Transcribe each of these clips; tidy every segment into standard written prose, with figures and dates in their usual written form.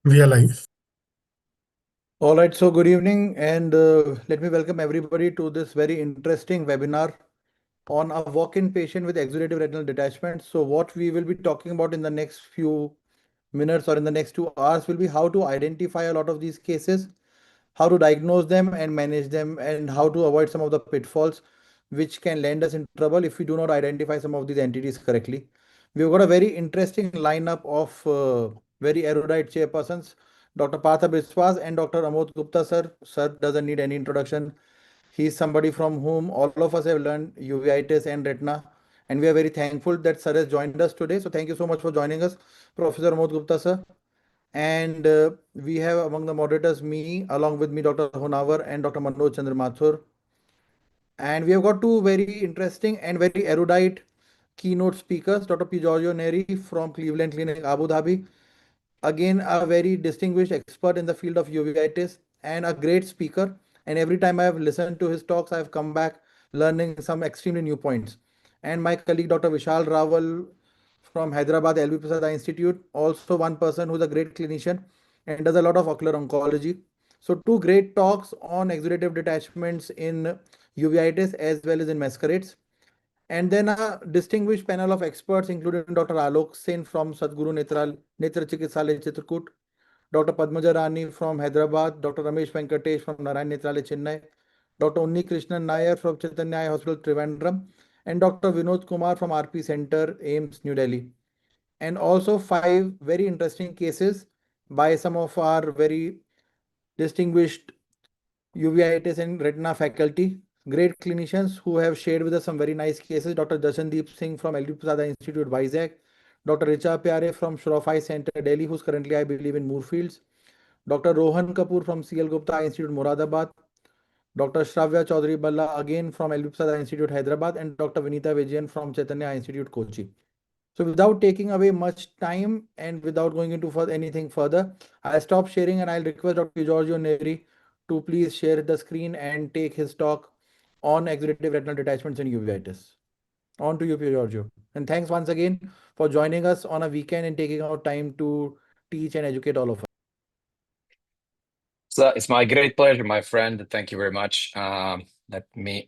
We are live. All right, so good evening, and let me welcome everybody to this very interesting webinar on a walk-in patient with exudative retinal detachment. So what we will be talking about in the next few minutes or in the next 2 hours will be how to identify a lot of these cases, how to diagnose them and manage them, and how to avoid some of the pitfalls which can land us in trouble if we do not identify some of these entities correctly. We've got a very interesting lineup of very erudite chairpersons, Dr. Partha Biswas and Dr. Amod Gupta, sir. Sir doesn't need any introduction. He's somebody from whom all of us have learned uveitis and retina. And we are very thankful that sir has joined us today. So thank you so much for joining us, Professor Amod Gupta, sir. And we have among the moderators me, along with me, Dr. Honavar and Dr. Manoj Chandra Mathur. And we have got two very interesting and very erudite keynote speakers, Dr. P. Giorgio Neri from Cleveland Clinic, Abu Dhabi. Again, a very distinguished expert in the field of uveitis and a great speaker. And every time I have listened to his talks, I have come back learning some extremely new points. And my colleague, Dr. Vishal Raval from Hyderabad LV Prasad Eye Institute, also one person who's a great clinician and does a lot of ocular oncology. So two great talks on exudative detachments in uveitis as well as in masquerades. And then a distinguished panel of experts, including Dr. Alok Sen from Sadhguru Netra Chikitsalaya Chitrakoot, Dr. Padmaja Rani from Hyderabad, Dr. Ramesh Venkatesh from Narayan Netralaya Chennai, Dr. Unni Krishnan Nair from Chaitanya Eye Hospital Trivandrum, and Dr. Vinod Kumar from RP Center, AIMS, New Delhi. And also five very interesting cases by some of our very distinguished uveitis and retina faculty, great clinicians who have shared with us some very nice cases. Dr. Jashandeep Singh from LV Prasad Institute, Vizag, Dr. Richa Pyare from Shroff Center, Delhi, who's currently, I believe, in Moorfields, Dr. Rohan Kapoor from CL Gupta Eye Institute, Moradabad, Dr. Shravya Chaudhary Balla, again from LV Prasad Institute, Hyderabad, and Dr. Vinita Vijayan from Chaitanya Eye Institute, Kochi. So without taking away much time and without going into anything further, I'll stop sharing and I'll request Dr. Giorgio Neri to please share the screen and take his talk on exudative retinal detachments and uveitis. On to you, Giorgio. And thanks once again for joining us on a weekend and taking out time to teach and educate all of us. So it's my great pleasure, my friend. Thank you very much. Let me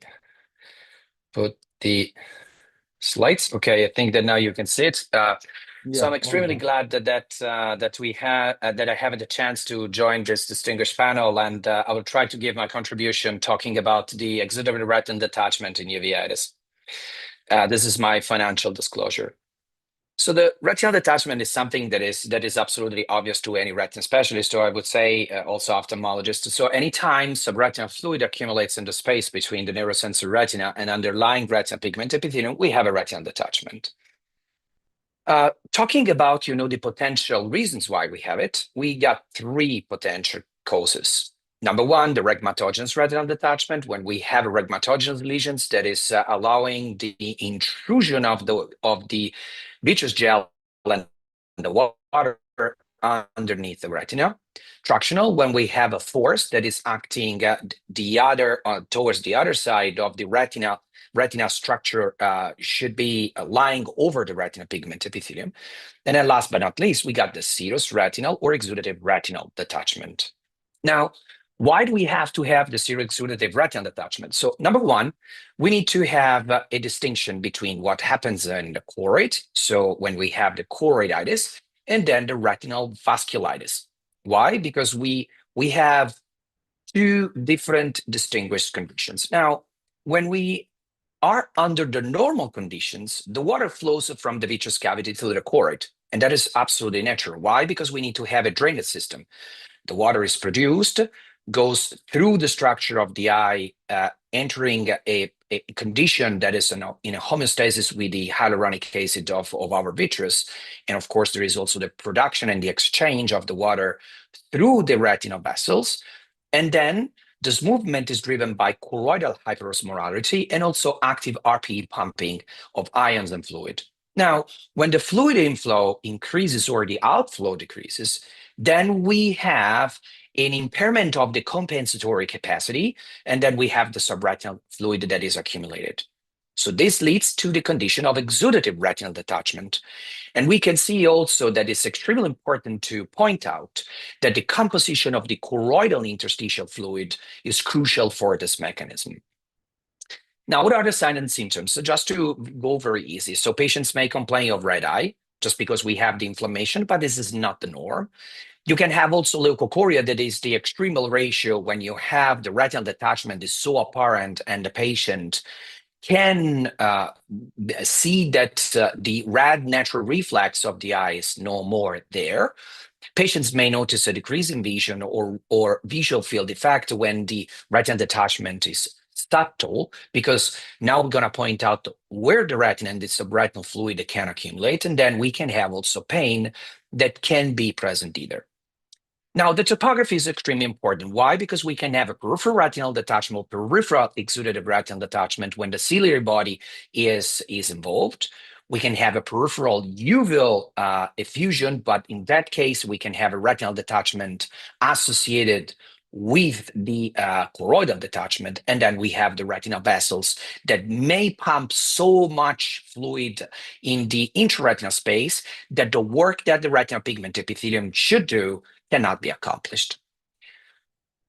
put the slides. Okay, I think that now you can see it. So I'm extremely glad that we have that I have the chance to join this distinguished panel, and I will try to give my contribution talking about the exudative retinal detachment in uveitis. This is my financial disclosure. So the retinal detachment is something that is absolutely obvious to any retina specialist, or I would say also ophthalmologist. So anytime subretinal fluid accumulates in the space between the neurosensory retina and underlying retinal pigment epithelium, we have a retinal detachment. Talking about the potential reasons why we have it, we got three potential causes. Number one, the rhegmatogenous retinal detachment, when we have rhegmatogenous lesions that is allowing the intrusion of the vitreous gel and the water underneath the retina. Tractional, when we have a force that is acting towards the other side of the retina structure, should be lying over the retina pigment epithelium. And then last but not least, we got the serous retinal or exudative retinal detachment. Now, why do we have to have the serous exudative retinal detachment? So number one, we need to have a distinction between what happens in the choroid, so when we have the choroiditis, and then the retinal vasculitis. Why? Because we have two different distinguished conditions. Now, when we are under the normal conditions, the water flows from the vitreous cavity to the choroid, and that is absolutely natural. Why? Because we need to have a drainage system. The water is produced, goes through the structure of the eye, entering a condition that is in a homeostasis with the hyaluronic acid of our vitreous. And of course, there is also the production and the exchange of the water through the retinal vessels. And then this movement is driven by choroidal hyperosmolarity and also active RPE pumping of ions and fluid. Now, when the fluid inflow increases or the outflow decreases, then we have an impairment of the compensatory capacity, and then we have the subretinal fluid that is accumulated. So this leads to the condition of exudative retinal detachment. And we can see also that it's extremely important to point out that the composition of the choroidal interstitial fluid is crucial for this mechanism. Now, what are the signs and symptoms? So just to go very easy. So patients may complain of red eye just because we have the inflammation, but this is not the norm. You can have also leukocoria, that is the extremal ratio when you have the retinal detachment is so apparent and the patient can see that the red natural reflex of the eye is no more there. Patients may notice a decrease in vision or visual field effect when the retinal detachment is subtle, because now we're going to point out where the retina and the subretinal fluid can accumulate, and then we can have also pain that can be present either. Now, the topography is extremely important. Why? Because we can have a peripheral retinal detachment, peripheral exudative retinal detachment when the ciliary body is involved. We can have a peripheral uveal effusion, but in that case, we can have a retinal detachment associated with the choroidal detachment, and then we have the retinal vessels that may pump so much fluid in the intraretinal space that the work that the retinal pigment epithelium should do cannot be accomplished.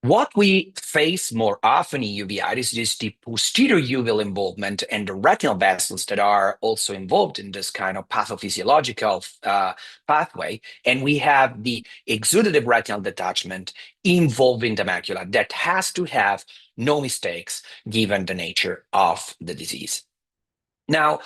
What we face more often in uveitis is the posterior uveal involvement and the retinal vessels that are also involved in this kind of pathophysiological pathway. And we have the exudative retinal detachment involving the macula that has to have no mistakes given the nature of the disease. Now,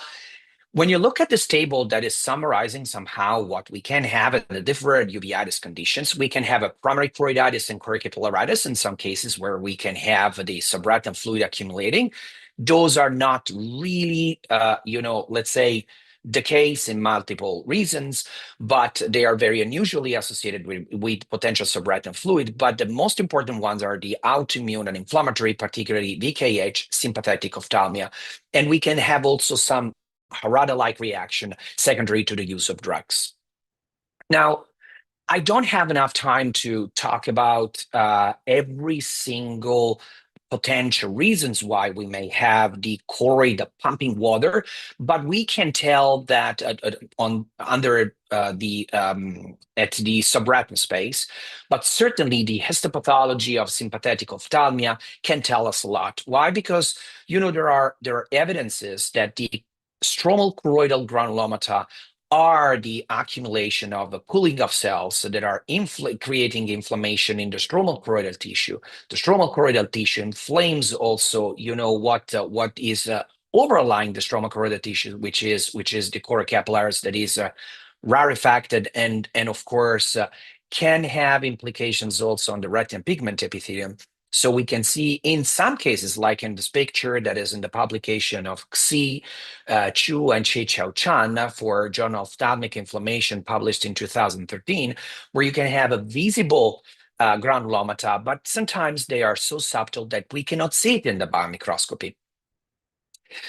when you look at this table that is summarizing somehow what we can have in the different uveitis conditions, we can have a primary choroiditis and choricopolaritis in some cases where we can have the subretinal fluid accumulating. Those are not really, let's say, the case in multiple reasons, but they are very unusually associated with potential subretinal fluid. But the most important ones are the autoimmune and inflammatory, particularly VKH, sympathetic ophthalmia. And we can have also some Harada-like reaction secondary to the use of drugs. Now, I don't have enough time to talk about every single potential reasons why we may have the choroid pumping water, but we can tell that at the subretinal space. But certainly the histopathology of sympathetic ophthalmia can tell us a lot. Why? Because there are evidences that the stromal choroidal granulomata are the accumulation of a pooling of cells that are creating inflammation in the stromal choroidal tissue. The stromal choroidal tissue inflames also, what is overlying the stromal choroidal tissue, which is the chora capillaris that is rarefacted and of course can have implications also on the retinal pigment epithelium. So we can see in some cases, like in this picture that is in the publication of Xi Chu and Chi Chao Chan for Journal of Ophthalmic Inflammation published in 2013, where you can have a visible granulomata, but sometimes they are so subtle that we cannot see it in the biomicroscopy.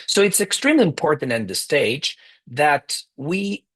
So it's extremely important at this stage that we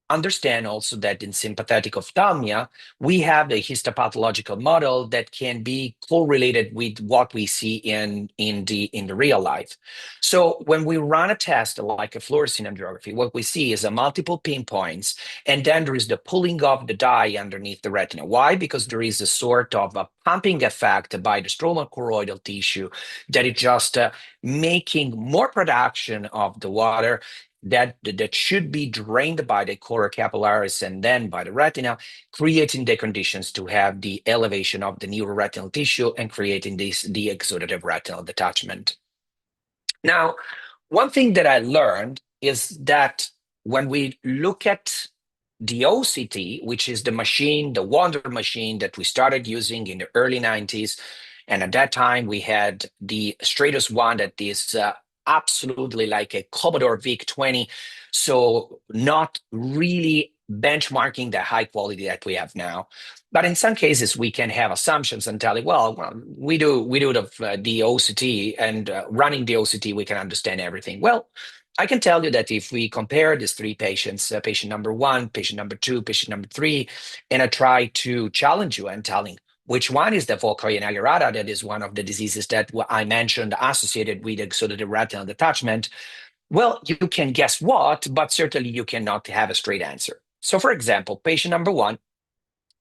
understand also that in sympathetic ophthalmia, we have a histopathological model that can be correlated with what we see in the real life. So when we run a test like a fluorescein angiography, what we see is a multiple pinpoints, and then there is the pulling of the dye underneath the retina. Why? Because there is a sort of a pumping effect by the stromal choroidal tissue that is just making more production of the water that should be drained by the chora capillaris and then by the retina, creating the conditions to have the elevation of the neuroretinal tissue and creating the exudative retinal detachment. Now, one thing that I learned is that when we look at the OCT, which is the machine, the wonder machine that we started using in the early 90s, and at that time we had the Stratus one that is absolutely like a Commodore VIC-20, so not really benchmarking the high quality that we have now. But in some cases, we can have assumptions and tell it, well, we do the OCT, and running the OCT, we can understand everything. Well, I can tell you that if we compare these three patients, patient number 1, patient number 2, patient number 3, and I try to challenge you and telling which one is the focal aggregata, that is one of the diseases that I mentioned associated with exudative retinal detachment, Well, you can guess what, but certainly you cannot have a straight answer. So for example, patient number 1,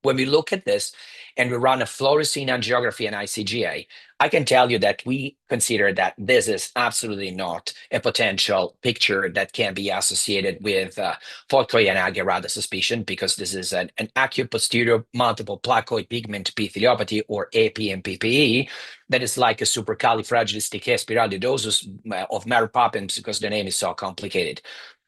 when we look at this and we run a fluorescein angiography and ICGA, I can tell you that we consider that this is absolutely not a potential picture that can be associated with focal agerata suspicion, because this is an acute posterior multiple placoid pigment epitheliopathy, or APMPPE, that is like a supercalifragilisticexpialidocious of Mary Poppins, because the name is so complicated.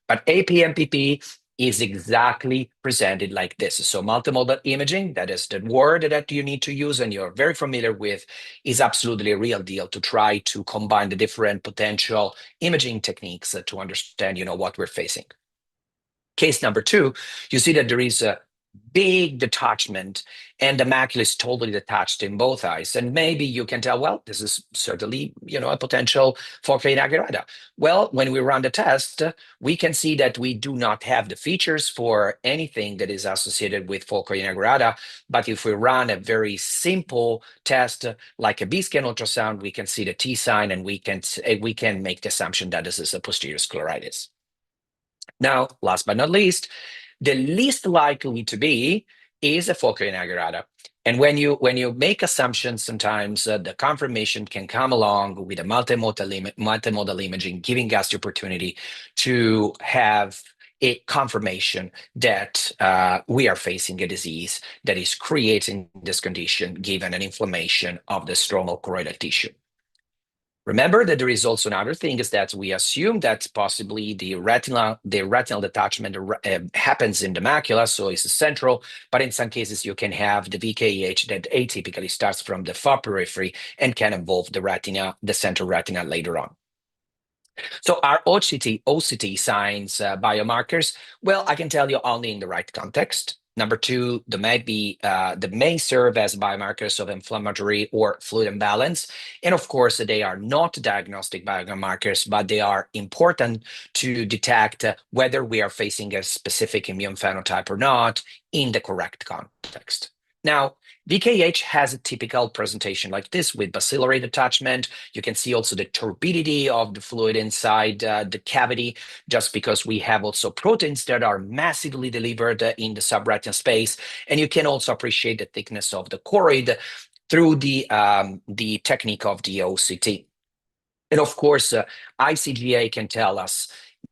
But APMPP is exactly presented like this. So multimodal imaging, that is the word that you need to use and you're very familiar with, is absolutely a real deal to try to combine the different potential imaging techniques to understand, what we're facing. Case number 2, you see that there is a big detachment and the macula is totally detached in both eyes. And maybe you can tell, well, this is certainly, a potential focal agerata. Well, when we run the test, we can see that we do not have the features for anything that is associated with focal agerata. But if we run a very simple test, like a B-scan ultrasound, we can see the T sign and we can make the assumption that this is a posterior scleritis. Now, last but not least, the least likely to be is a focal agerata. And when you make assumptions, sometimes the confirmation can come along with a multimodal imaging, giving us the opportunity to have a confirmation that we are facing a disease that is creating this condition, given an inflammation of the stromal choroidal tissue. Remember that there is also another thing, is that we assume that possibly the retinal detachment happens in the macula, so it's central, but in some cases you can have the VKH that atypically starts from the far periphery and can involve the retina, the central retina later on. So are OCT signs biomarkers? Well, I can tell you only in the right context. Number 2, they may serve as biomarkers of inflammatory or fluid imbalance. And of course, they are not diagnostic biomarkers, but they are important to detect whether we are facing a specific immune phenotype or not in the correct context. Now, VKH has a typical presentation like this with bacillary detachment. You can see also the turbidity of the fluid inside the cavity, just because we have also proteins that are massively delivered in the subretinal space. And you can also appreciate the thickness of the choroid through the technique of the OCT. And of course, ICGA can tell us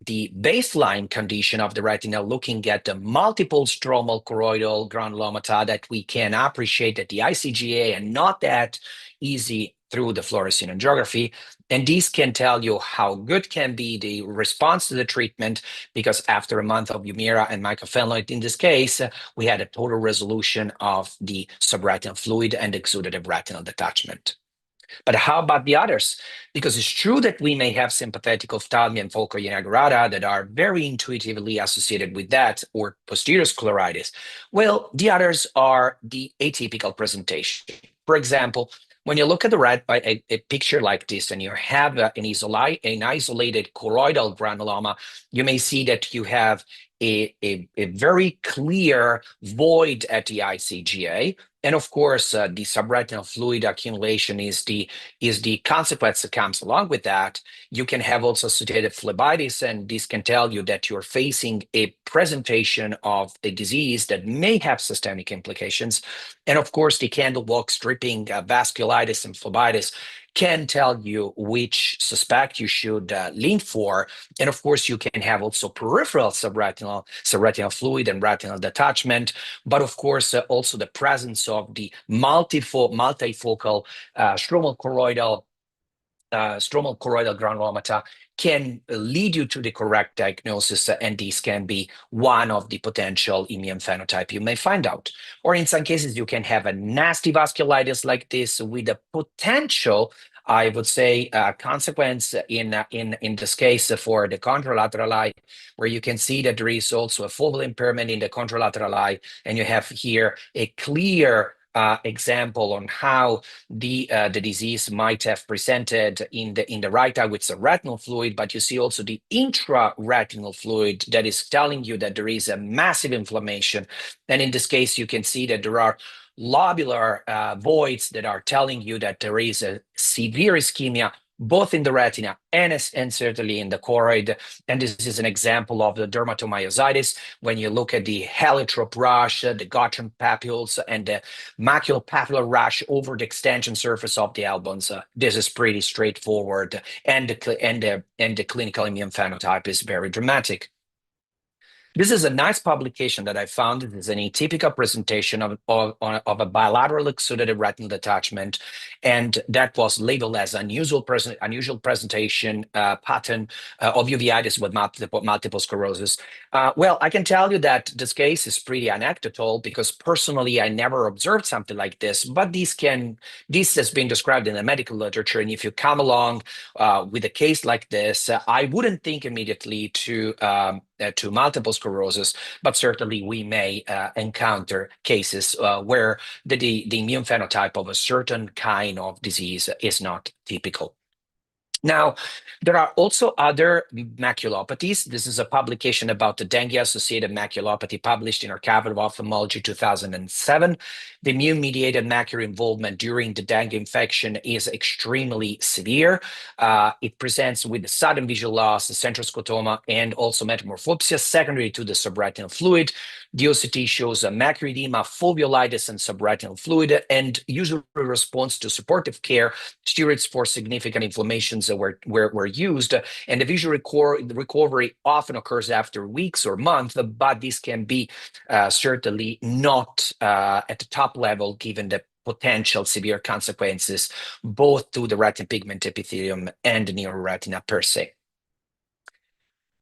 the baseline condition of the retina, looking at the multiple stromal choroidal granulomata that we can appreciate at the ICGA and not that easy through the fluorescein angiography. And these can tell you how good can be the response to the treatment, because after a month of Humira and mycophenolate, in this case, we had a total resolution of the subretinal fluid and exudative retinal detachment. But how about the others? Because it's true that we may have sympathetic ophthalmia and focal agerata that are very intuitively associated with that, or posterior scleritis. Well, the others are the atypical presentation. For example, when you look at a picture like this and you have an isolated choroidal granuloma, you may see that you have a very clear void at the ICGA. And of course, the subretinal fluid accumulation is the consequence that comes along with that. You can have also associated phlebitis, and this can tell you that you're facing a presentation of a disease that may have systemic implications. And of course, the candle walk stripping, vasculitis, and phlebitis can tell you which suspect you should lean for. And of course, you can have also peripheral subretinal fluid and retinal detachment, but of course, also the presence of the multifocal stromal choroidal granulomata can lead you to the correct diagnosis, and these can be one of the potential immune phenotype you may find out. Or in some cases, you can have a nasty vasculitis like this with a potential, I would say, consequence in this case for the contralateral eye, where you can see that there is also a focal impairment in the contralateral eye, and you have here a clear example on how the disease might have presented in the right eye with some retinal fluid, but you see also the intraretinal fluid that is telling you that there is a massive inflammation. And in this case, you can see that there are lobular voids that are telling you that there is a severe ischemia, both in the retina and certainly in the choroid. And this is an example of the dermatomyositis. When you look at the heliotrope rash, the Gottram papules, and the maculopapular rash over the extension surface of the albums, this is pretty straightforward, and the clinical immune phenotype is very dramatic. This is a nice publication that I found. It is an atypical presentation of a bilateral exudative retinal detachment, and that was labeled as unusual presentation pattern of uveitis with multiple sclerosis. Well, I can tell you that this case is pretty anecdotal because personally I never observed something like this, but this has been described in the medical literature, and if you come along with a case like this, I wouldn't think immediately to multiple sclerosis, but certainly we may encounter cases where the immune phenotype of a certain kind of disease is not typical. Now, there are also other maculopathies. This is a publication about the dengue-associated maculopathy published in Archive of Ophthalmology 2007. The immune-mediated macular involvement during the dengue infection is extremely severe. It presents with sudden visual loss, central scotoma, and also metamorphopsia secondary to the subretinal fluid. The OCT shows a macular edema, foveolitis, and subretinal fluid, and usually responds to supportive care. Steroids for significant inflammations were used, and the visual recovery often occurs after weeks or months, but this can be certainly not at the top level given the potential severe consequences both to the retinal pigment epithelium and the neuroretina per se.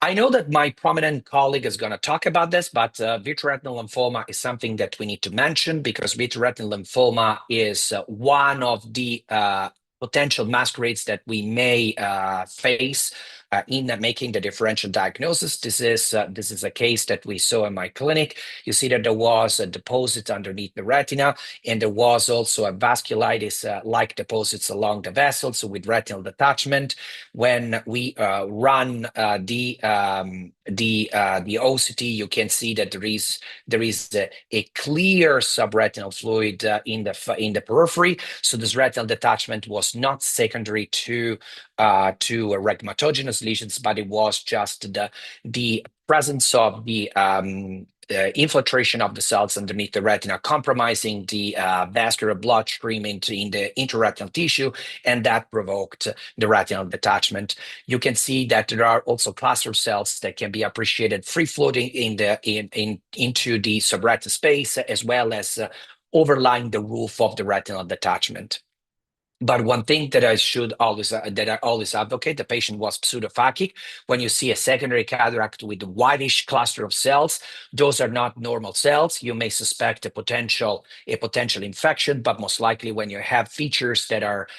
I know that my prominent colleague is going to talk about this, but vitreoretinal lymphoma is something that we need to mention because vitreoretinal lymphoma is one of the potential masquerades that we may face in making the differential diagnosis. This is a case that we saw in my clinic. You see that there was a deposit underneath the retina, and there was also a vasculitis-like deposits along the vessels, so with retinal detachment. When we run the OCT, you can see that there is a clear subretinal fluid in the periphery. So this retinal detachment was not secondary to rhegmatogenous lesions, but it was just the presence of the infiltration of the cells underneath the retina, compromising the vascular bloodstream in the intraretinal tissue, and that provoked the retinal detachment. You can see that there are also cluster cells that can be appreciated free-floating into the subretinal space, as well as overlying the roof of the retinal detachment. But one thing that I always advocate, the patient was pseudophakic. When you see a secondary cataract with a whitish cluster of cells, those are not normal cells. You may suspect a potential infection, but most likely when you have features that are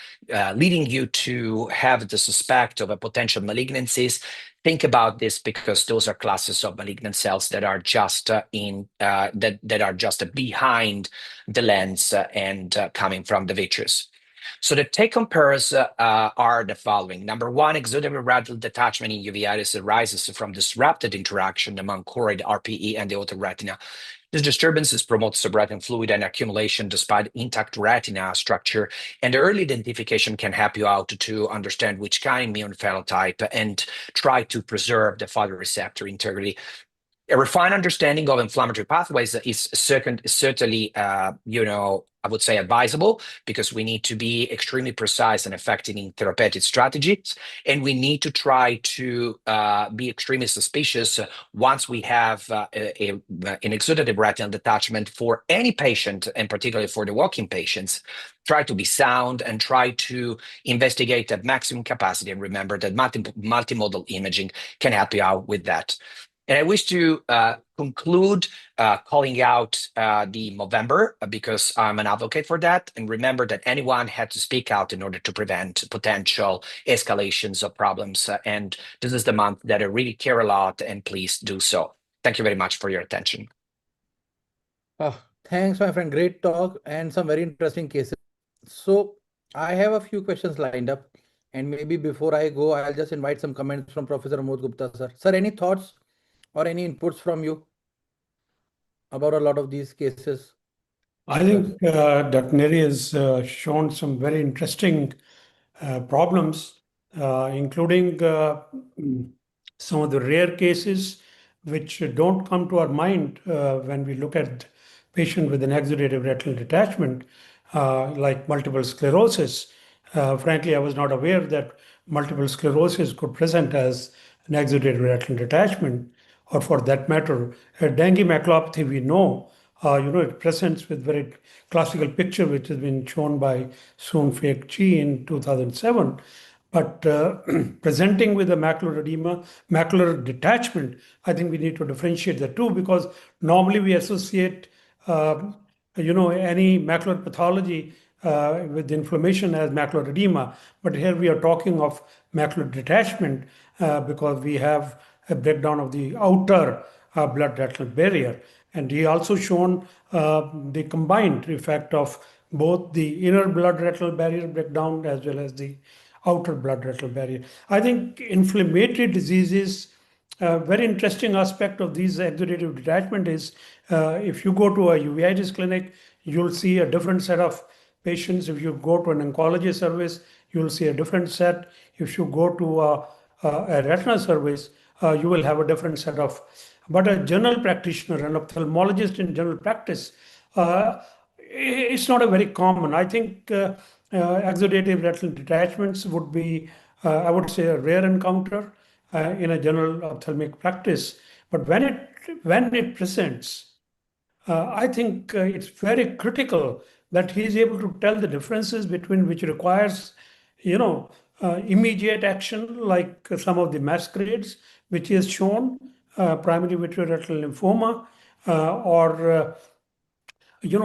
leading you to have the suspect of a potential malignancies, think about this because those are classes of malignant cells that are just that are just behind the lens and coming from the vitreous. So the take-home pairs are the following. Number one, exudative retinal detachment in uveitis arises from disrupted interaction among choroid, RPE, and the outer retina. This disturbances promote subretinal fluid and accumulation despite intact retina structure, and the early identification can help you out to understand which kind of immune phenotype and try to preserve the photoreceptor integrity. A refined understanding of inflammatory pathways is certainly, I would say advisable because we need to be extremely precise and effective in therapeutic strategies. And we need to try to be extremely suspicious once we have an exudative retinal detachment for any patient, and particularly for the walking patients. Try to be sound and try to investigate at maximum capacity. And remember that multimodal imaging can help you out with that. And I wish to conclude calling out the Movember because I'm an advocate for that. And remember that anyone had to speak out in order to prevent potential escalations of problems. And this is the month that I really care a lot, and please do so. Thank you very much for your attention. Thanks, my friend. Great talk and some very interesting cases. So I have a few questions lined up. And maybe before I go, I'll just invite some comments from Professor Amod Gupta, sir. Sir, any thoughts or any inputs from you about a lot of these cases? I think Dr. Neri has shown some very interesting problems including some of the rare cases which don't come to our mind when we look at patient with an exudative retinal detachment, like multiple sclerosis. Frankly, I was not aware that multiple sclerosis could present as an exudative retinal detachment, or for that matter, a dengue maculopathy. We know, it presents with very classical picture, which has been shown by Soon Fek Chi in 2007. But presenting with a macular edema, macular detachment, I think we need to differentiate the two, because normally we associate, any macular pathology with inflammation as macular edema. But here we are talking of macular detachment because we have a breakdown of the outer blood retinal barrier. And he also shown the combined effect of both the inner blood retinal barrier breakdown as well as the outer blood retinal barrier. I think inflammatory diseases, very interesting aspect of these exudative detachment is if you go to a uveitis clinic, you'll see a different set of patients. If you go to an oncology service, you'll see a different set. If you go to a retina service, you will have a different set of. But a general practitioner, an ophthalmologist in general practice, it's not a very common. I think exudative retinal detachments would be, I would say, a rare encounter in a general ophthalmic practice. But when it presents, I think it's very critical that he is able to tell the differences between which requires, immediate action, like some of the masquerades, which he has shown, primary vitreoretinal lymphoma, or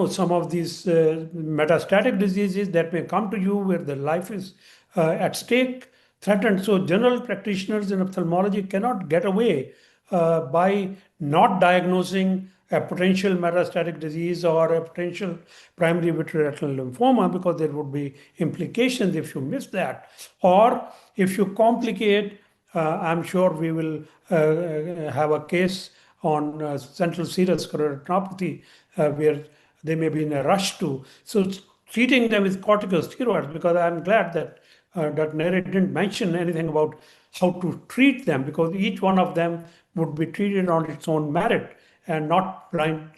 some of these metastatic diseases that may come to you where the life is at stake, threatened. So general practitioners in ophthalmology cannot get away by not diagnosing a potential metastatic disease or a potential primary vitreoretinal lymphoma, because there would be implications if you miss that. Or if you complicate, I'm sure we will have a case on central serous choroidopathy where they may be in a rush to. So treating them with corticosteroids, because I'm glad that Dr. Nere didn't mention anything about how to treat them, because each one of them would be treated on its own merit and not blind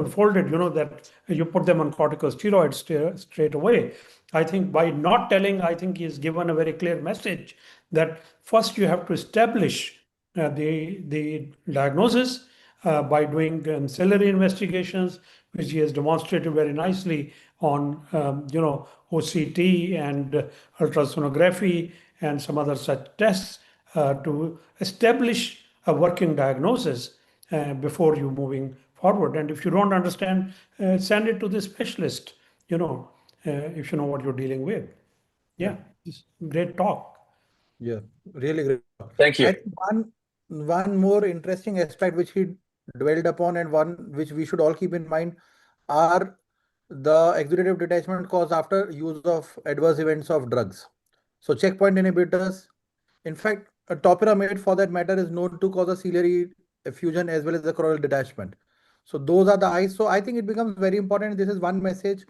folded, that you put them on corticosteroids straight away. I think by not telling, I think he's given a very clear message that first you have to establish the diagnosis by doing ancillary investigations, which he has demonstrated very nicely on, OCT and ultrasonography and some other such tests to establish a working diagnosis before you moving forward. And if you don't understand, send it to the specialist, if you know what you're dealing with. Yeah, great talk. Yeah, really great. Thank you. I think one more interesting aspect which he dwelled upon, and one which we should all keep in mind, are the exudative detachment caused after use of adverse events of drugs. So checkpoint inhibitors, in fact, a topiramate for that matter is known to cause a ciliary effusion as well as the choroidal detachment. So those are the eyes. So I think it becomes very important. This is one message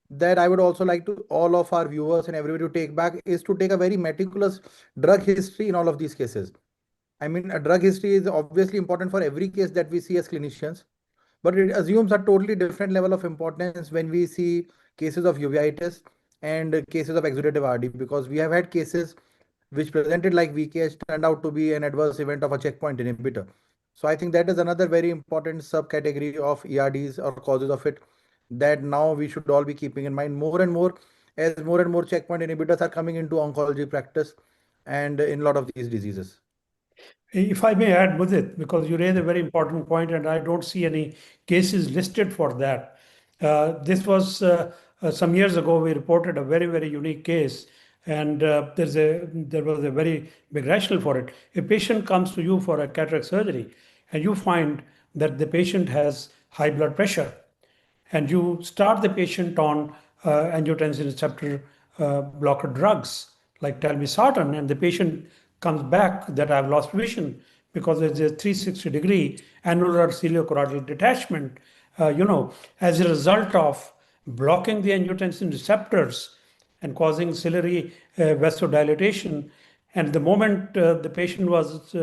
that I would also like to all of our viewers and everybody to take back, is to take a very meticulous drug history in all of these cases. I mean, a drug history is obviously important for every case that we see as clinicians, but it assumes a totally different level of importance when we see cases of uveitis and cases of exudative RD, because we have had cases which presented like VKH turned out to be an adverse event of a checkpoint inhibitor. So I think that is another very important subcategory of ERDs or causes of it that now we should all be keeping in mind more and more, as more and more checkpoint inhibitors are coming into oncology practice and in a lot of these diseases. If I may add with it, because you raised a very important point, and I don't see any cases listed for that. This was some years ago. We reported a very, very unique case, and there was a very big rationale for it. A patient comes to you for a cataract surgery, and you find that the patient has high blood pressure, and you start the patient on angiotensin receptor blocker drugs like telmisartan, and the patient comes back that I've lost vision because there's a 360-degree annular ciliocoroidal detachment, as a result of blocking the angiotensin receptors and causing ciliary vasodilatation. And the moment the patient was,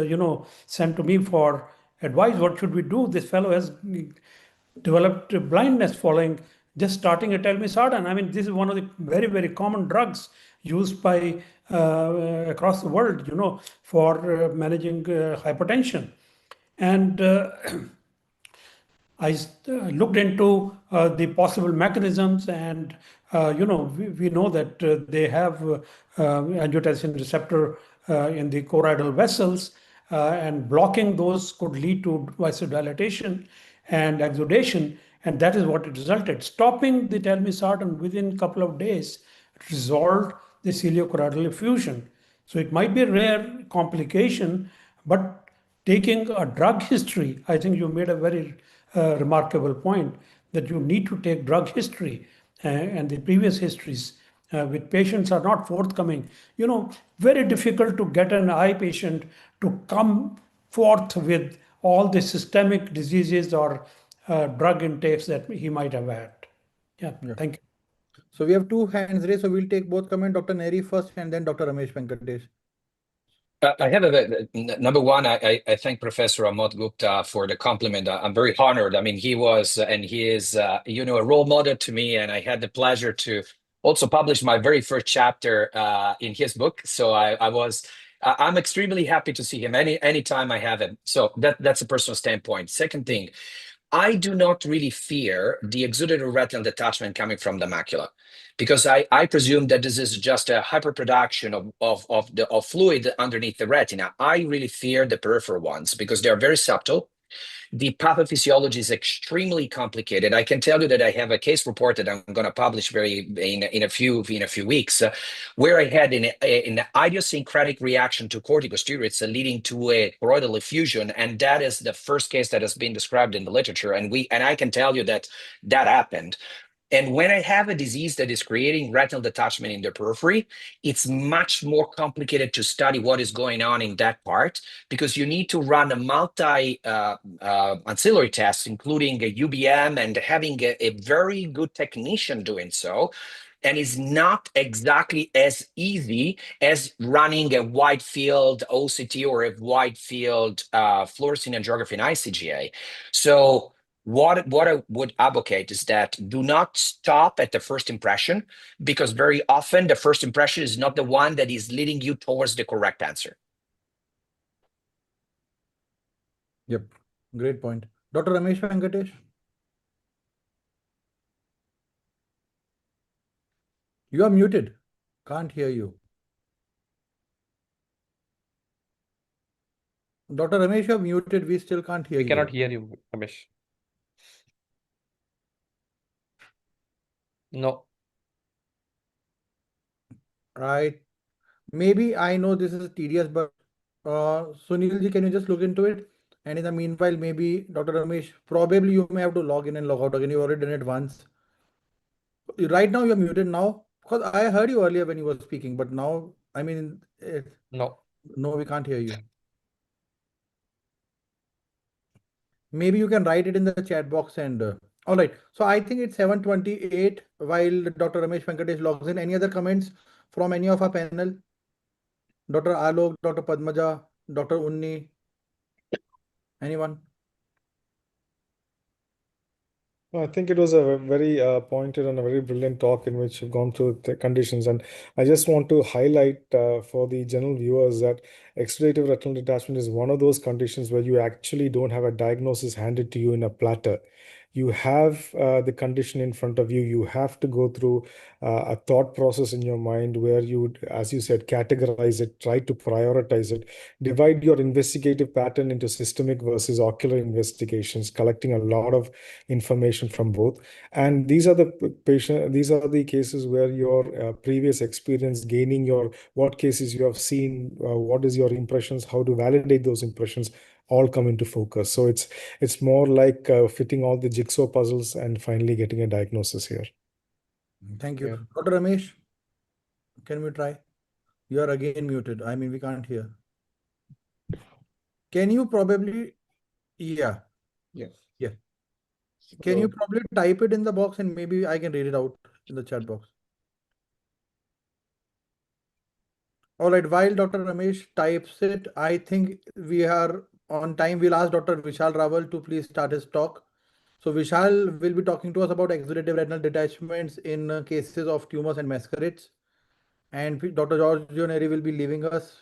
sent to me for advice, what should we do? This fellow has developed blindness following just starting a telmisartan. I mean, this is one of the very, very common drugs used by across the world, for managing hypertension. And I looked into the possible mechanisms, and we know that they have angiotensin receptor in the choroidal vessels, and blocking those could lead to vasodilatation and exudation, and that is what it resulted. Stopping the telmisartan within a couple of days resolved the ciliochoroidal effusion. So it might be a rare complication, but taking a drug history, I think you made a very remarkable point that you need to take drug history, and the previous histories with patients are not forthcoming. Very difficult to get an eye patient to come forth with all the systemic diseases or drug intakes that he might have had. Yeah. Thank you. So we have two hands raised, so we'll take both comment. Dr. Neri first and then Dr. Ramesh Venkatesh. I have number one. I thank Professor Amod Gupta for the compliment. I'm very honored. I mean, he was and he is, a role model to me, and I had the pleasure to also publish my very first chapter in his book. So I'm extremely happy to see him anytime I have him. So that's a personal standpoint. Second thing, I do not really fear the exudative retinal detachment coming from the macula, because I presume that this is just a hyperproduction of fluid underneath the retina. I really fear the peripheral ones because they are very subtle. The pathophysiology is extremely complicated. I can tell you that I have a case report that I'm going to publish in a few weeks, where I had an idiosyncratic reaction to corticosteroids leading to a choroidal effusion, and that is the first case that has been described in the literature. And I can tell you that happened. And when I have a disease that is creating retinal detachment in the periphery, it's much more complicated to study what is going on in that part, because you need to run a multi ancillary test, including a UBM, and having a very good technician doing so. And it's not exactly as easy as running a wide field OCT or a wide field fluorescein angiography in ICGA. So what I would advocate is that do not stop at the first impression, because very often the first impression is not the one that is leading you towards the correct answer. Yep, great point. Dr. Ramesh Venkatesh. You are muted. Can't hear you. Dr. Ramesh, you are muted. We still can't hear you. We cannot hear you, Ramesh. No. Right. Maybe I know this is tedious, but Sunilji, can you just look into it? And in the meanwhile, maybe Dr. Ramesh, probably you may have to log in and log out again. You already done it once. Right now, you're muted now, because I heard you earlier when you were speaking, but now, I mean, No. no, we can't hear you. Maybe you can write it in the chat box and all right. So I think it's 7:28 while Dr. Ramesh Venkatesh logs in. Any other comments from any of our panel? Dr. Alok, Dr. Padmaja, Dr. Unni, anyone? I think it was a very pointed and a very brilliant talk in which you've gone through the conditions. And I just want to highlight for the general viewers that exudative retinal detachment is one of those conditions where you actually don't have a diagnosis handed to you in a platter. You have the condition in front of you. You have to go through a thought process in your mind where you, as you said, categorize it, try to prioritize it, divide your investigative pattern into systemic versus ocular investigations, collecting a lot of information from both. And these are the cases where your previous experience, gaining your what cases you have seen, what is your impressions, how to validate those impressions, all come into focus. So it's more like fitting all the jigsaw puzzles and finally getting a diagnosis here. Thank you. Yeah. Dr. Ramesh, can we try? You are again muted. I mean, we can't hear. Can you probably, yeah. Yes. Yeah. Can you probably type it in the box and maybe I can read it out in the chat box? All right, while Dr. Ramesh types it, I think we are on time. We'll ask Dr. Vishal Rawal to please start his talk. So Vishal will be talking to us about exudative retinal detachments in cases of tumors and masquerades. And Dr. Giorgio Neri will be leaving us.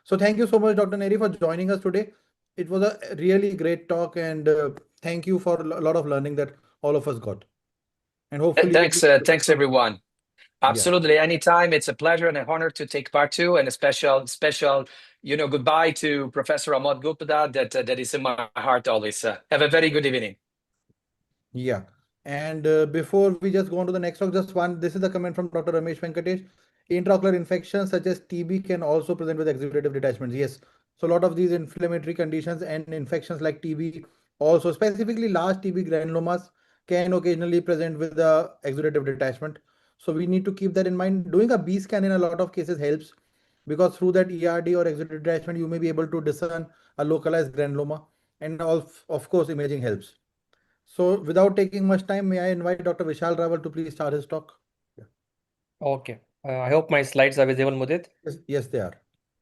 So thank you so much, Dr. Neri, for joining us today. It was a really great talk, and thank you for a lot of learning that all of us got. And hopefully, Thanks everyone. Yeah. Absolutely, anytime. It's a pleasure and an honor to take part too, and a special, goodbye to Professor Ahmad Gupta. That is in my heart always. Have a very good evening. Yeah. And before we just go on to the next talk, just one, this is a comment from Dr. Ramesh Venkatesh. Intraocular infections such as TB can also present with exudative detachments. Yes. So a lot of these inflammatory conditions and infections like TB, also specifically large TB granulomas, can occasionally present with the exudative detachment. So we need to keep that in mind. Doing a B scan in a lot of cases helps, because through that ERD or exudative detachment, you may be able to discern a localized granuloma, and of course, imaging helps. So without taking much time, may I invite Dr. Vishal Rawal to please start his talk? Yeah. Okay. I hope my slides are visible, Mudit. Yes, they are.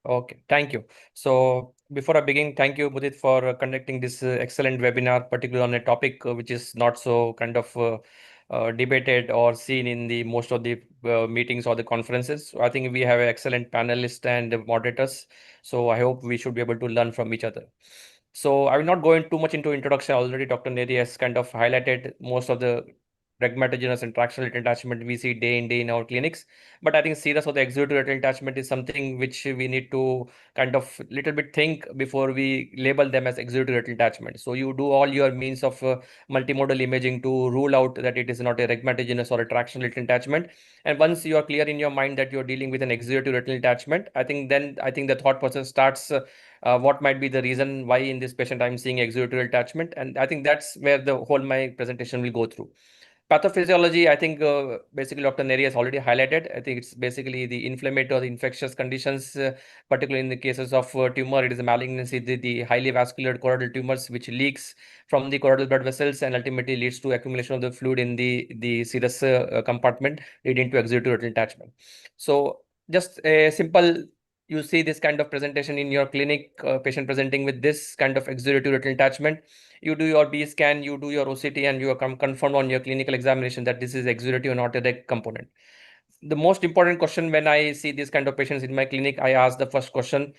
Okay, thank you. So before I begin, thank you, Mudit, for conducting this excellent webinar, particularly on a topic which is not so kind of debated or seen in the most of the meetings or the conferences. So I think we have excellent panelists and moderators. So I hope we should be able to learn from each other. So I will not go in too much into introduction. Already Dr. Neri has kind of highlighted most of the rhegmatogenous and tractional detachment we see day in day in our clinics. But I think serous of the exudative retinal detachment is something which we need to kind of little bit think before we label them as exudative retinal detachment. So you do all your means of multimodal imaging to rule out that it is not a rhegmatogenous or a tractional retinal detachment. And once you are clear in your mind that you're dealing with an exudative retinal detachment, I think the thought process starts. What might be the reason why in this patient I'm seeing exudative detachment? And I think that's where the whole my presentation will go through. Pathophysiology, I think basically Dr. Neri has already highlighted. I think it's basically the inflammatory or the infectious conditions, particularly in the cases of tumor, it is a malignancy, the highly vascular choroidal tumors, which leaks from the choroidal blood vessels and ultimately leads to accumulation of the fluid in the serous compartment, leading to exudative retinal detachment. So just a simple, you see this kind of presentation in your clinic, patient presenting with this kind of exudative retinal detachment. You do your B scan, you do your OCT, and you are confirmed on your clinical examination that this is exudative or not a reg component. The most important question when I see these kind of patients in my clinic, I ask the first question,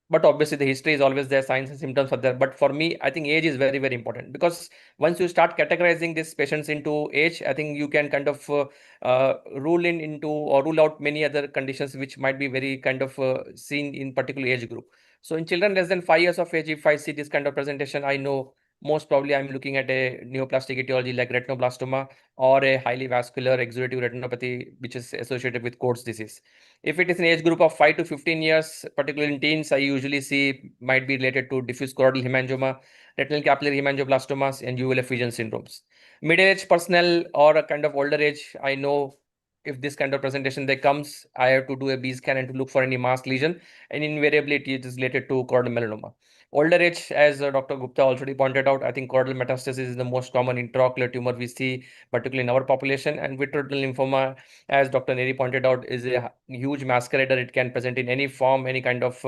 but obviously the history is always there, signs and symptoms are there. But for me, I think age is very, very important, because once you start categorizing these patients into age, I think you can kind of rule into or rule out many other conditions which might be very kind of seen in particular age group. So in children less than 5 years of age, if I see this kind of presentation, I know most probably I'm looking at a neoplastic etiology like retinoblastoma or a highly vascular exudative retinopathy, which is associated with Coats disease. If it is an age group of 5 to 15 years, particularly in teens, I usually see might be related to diffuse choroidal hemangioma, retinal capillary hemangioblastomas, and uveal effusion syndromes. Middle-aged personnel or a kind of older age, I know if this kind of presentation there comes, I have to do a B scan and to look for any masked lesion, and invariably it is related to choroidal melanoma. Older age, as Dr. Gupta already pointed out, I think choroidal metastasis is the most common intraocular tumor we see, particularly in our population, and vitreoretinal lymphoma, as Dr. Neri pointed out, is a huge masquerader. It can present in any form, any kind of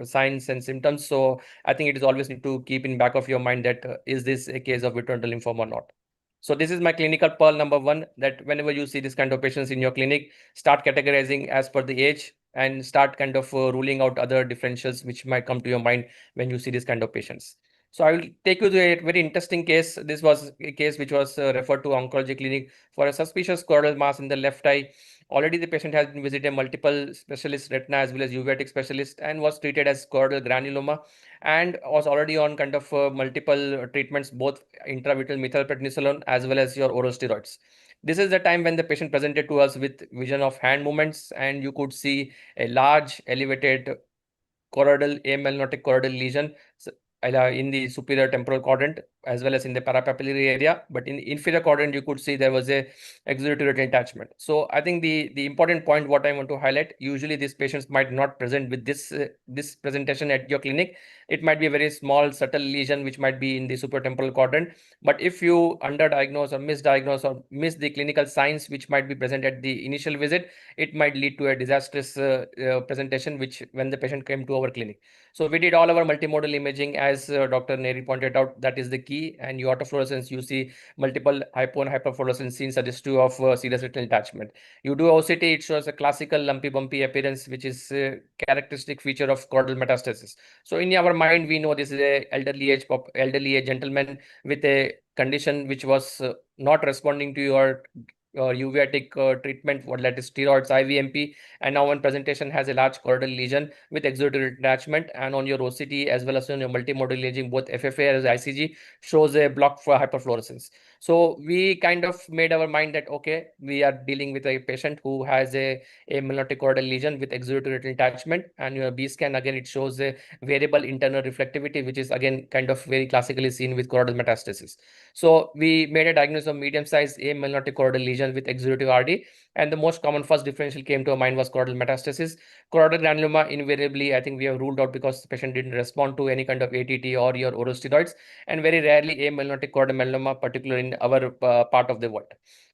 signs and symptoms. So I think it is always need to keep in back of your mind that is this a case of vitreoretinal lymphoma or not. So this is my clinical pearl number one, that whenever you see this kind of patients in your clinic, start categorizing as per the age and start kind of ruling out other differentials which might come to your mind when you see this kind of patients. So I will take you to a very interesting case. This was a case which was referred to oncology clinic for a suspicious choroidal mass in the left eye. Already the patient has been visited multiple specialists, retina as well as uveitic specialist, and was treated as choroidal granuloma and was already on kind of multiple treatments, both intravitreal methylprednisolone as well as your oral steroids. This is the time when the patient presented to us with vision of hand movements, and you could see a large elevated choroidal amelanotic choroidal lesion in the superior temporal quadrant as well as in the parapapillary area. But in the inferior quadrant, you could see there was a exudative retinal detachment. So I think the important point what I want to highlight, usually these patients might not present with this presentation at your clinic. it might be a very small, subtle lesion, which might be in the supratemporal quadrant. But if you underdiagnose or misdiagnose or miss the clinical signs which might be present at the initial visit, it might lead to a disastrous presentation, which when the patient came to our clinic. So we did all our multimodal imaging, as Dr. Neri pointed out, that is the key. And your autofluorescence, you see multiple hypo and hyperfluorescence seen suggestive of serous retinal detachment. You do OCT, it shows a classical lumpy bumpy appearance, which is a characteristic feature of choroidal metastasis. So in our mind, we know this is a elderly age gentleman with a condition which was not responding to your uveitic treatment, what that is steroids, IVMP, and now one presentation has a large choroidal lesion with exudatory detachment, and on your OCT as well as on your multimodal imaging, both FFA as ICG shows a block for hyperfluorescence. So we kind of made our mind that, okay, we are dealing with a patient who has a melanotic choroidal lesion with exudatory detachment, and your B scan, again, it shows a variable internal reflectivity, which is again kind of very classically seen with choroidal metastasis. So we made a diagnosis of medium-sized amelanotic choroidal lesion with exudative RD, and the most common first differential came to our mind was choroidal metastasis. Choroidal granuloma, invariably, I think we have ruled out because the patient didn't respond to any kind of ATT or your oral steroids, and very rarely amelanotic choroidal melanoma, particularly in our part of the world.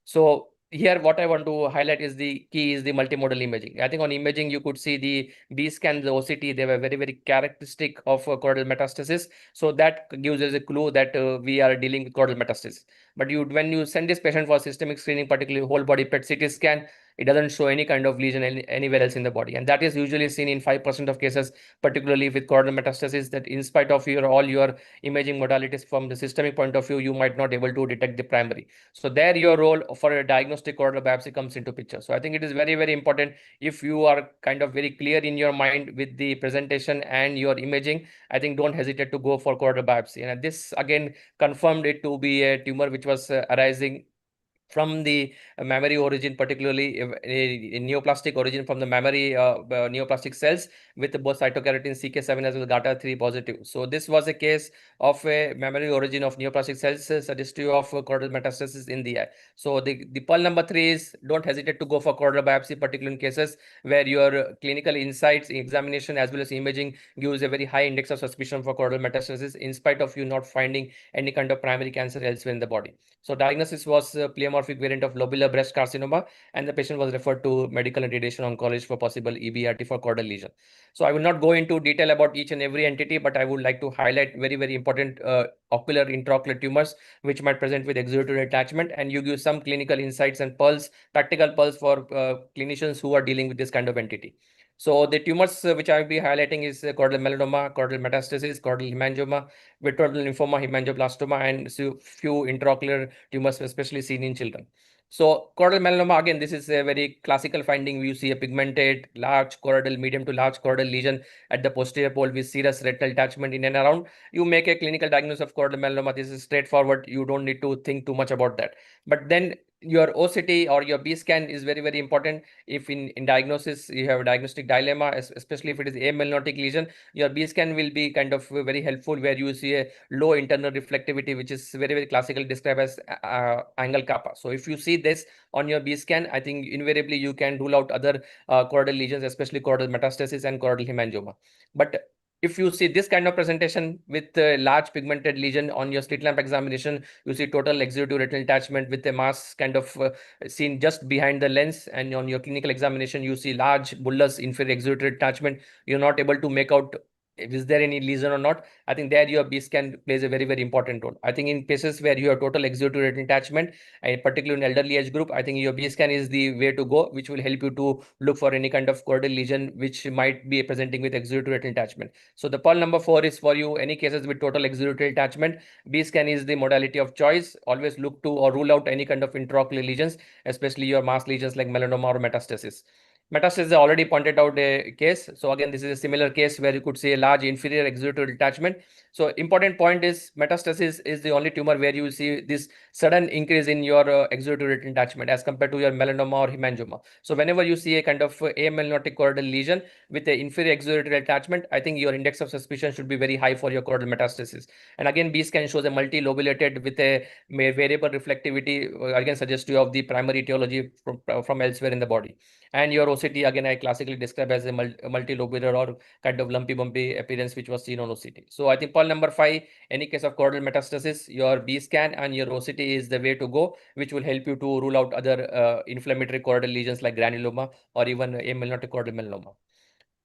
So here, what I want to highlight is the key is the multimodal imaging. I think on imaging, you could see the B scan, the OCT, they were very, very characteristic of choroidal metastasis. So that gives us a clue that we are dealing with choroidal metastasis. But when you send this patient for systemic screening, particularly whole body PET CT scan, it doesn't show any kind of lesion anywhere else in the body. And that is usually seen in 5% of cases, particularly with choroidal metastasis, that in spite of all your imaging modalities from the systemic point of view, you might not able to detect the primary. So there your role for a diagnostic choroidal biopsy comes into picture. So I think it is very, very important, if you are kind of very clear in your mind with the presentation and your imaging, I think don't hesitate to go for choroidal biopsy. And this again confirmed it to be a tumor which was arising from the mammary origin, particularly a neoplastic origin from the mammary neoplastic cells with both cytokeratin CK7 as well as GATA3 positive. So this was a case of a mammary origin of neoplastic cells suggestive of choroidal metastasis in the eye. So the pearl number 3 is don't hesitate to go for choroidal biopsy, particularly in cases where your clinical insights, examination as well as imaging gives a very high index of suspicion for choroidal metastasis in spite of you not finding any kind of primary cancer elsewhere in the body. So diagnosis was pleomorphic variant of lobular breast carcinoma, and the patient was referred to medical and radiation oncologist for possible EBRT for choroidal lesion. So I will not go into detail about each and every entity, but I would like to highlight very, very important ocular intraocular tumors which might present with exudatory attachment, and you give some clinical insights and pearls, practical pearls for clinicians who are dealing with this kind of entity. So the tumors which I will be highlighting is choroidal melanoma, choroidal metastasis, choroidal hemangioma, vitreoretinal lymphoma, hemangioblastoma, and few intraocular tumors, especially seen in children. So choroidal melanoma, again, this is a very classical finding. You see a pigmented, large choroidal, medium to large choroidal lesion at the posterior pole with serous retinal detachment in and around. You make a clinical diagnosis of choroidal melanoma. This is straightforward. You don't need to think too much about that. But then your OCT or your B scan is very, very important. If in diagnosis, you have a diagnostic dilemma, especially if it is amelanotic lesion, your B scan will be kind of very helpful, where you see a low internal reflectivity, which is very, very classically described as angle kappa. So if you see this on your B scan, I think invariably you can rule out other choroidal lesions, especially choroidal metastasis and choroidal hemangioma. But if you see this kind of presentation with a large pigmented lesion on your slit lamp examination, you see total exudative retinal detachment with a mass kind of seen just behind the lens, and on your clinical examination, you see large bullous inferior exudative detachment. You're not able to make out is there any lesion or not. I think there your B scan plays a very, very important role. I think in cases where you have total exudative retinal detachment, and particularly in elderly age group, I think your B scan is the way to go, which will help you to look for any kind of choroidal lesion which might be presenting with exudative retinal detachment. So the pearl number 4 is for you any cases with total exudative detachment. B scan is the modality of choice. Always look to or rule out any kind of intraocular lesions, especially your mass lesions like melanoma or metastasis. Metastasis I already pointed out a case. So again, this is a similar case where you could see a large inferior exudative detachment. So important point is metastasis is the only tumor where you see this sudden increase in your exudative retinal detachment as compared to your melanoma or hemangioma. So whenever you see a kind of amelanotic choroidal lesion with the inferior exudative detachment, I think your index of suspicion should be very high for your choroidal metastasis. And again, B scan shows a multilobulated with a variable reflectivity, again suggestive of the primary etiology from elsewhere in the body. And your OCT, again, I classically describe as a multilobular or kind of lumpy bumpy appearance, which was seen on OCT. So I think point number 5, any case of choroidal metastasis, your B scan and your OCT is the way to go, which will help you to rule out other inflammatory choroidal lesions like granuloma or even amelanotic choroidal melanoma.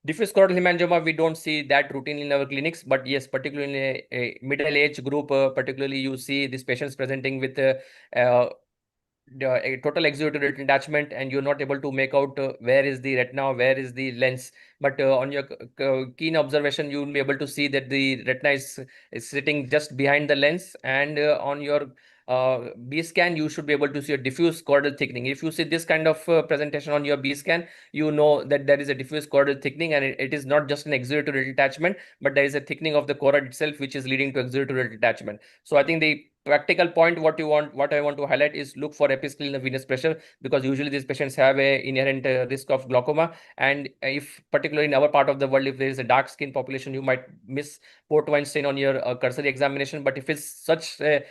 Diffuse choroidal hemangioma, we don't see that routinely in our clinics, but yes, particularly in a middle age group, particularly you see these patients presenting with a total exudative retinal detachment, and you're not able to make out where is the retina, where is the lens. But on your keen observation, you will be able to see that the retina is sitting just behind the lens, and on your B scan, you should be able to see a diffuse choroidal thickening. If you see this kind of presentation on your B scan, you know that there is a diffuse choroidal thickening, and it is not just an exudative retinal detachment, but there is a thickening of the choroid itself, which is leading to exudative retinal detachment. So I think the practical point what I want to highlight is look for episcleral venous pressure, because usually these patients have a inherent risk of glaucoma. And if particularly in our part of the world, if there is a dark skin population, you might miss port wine stain on your cursory examination. But if it's such a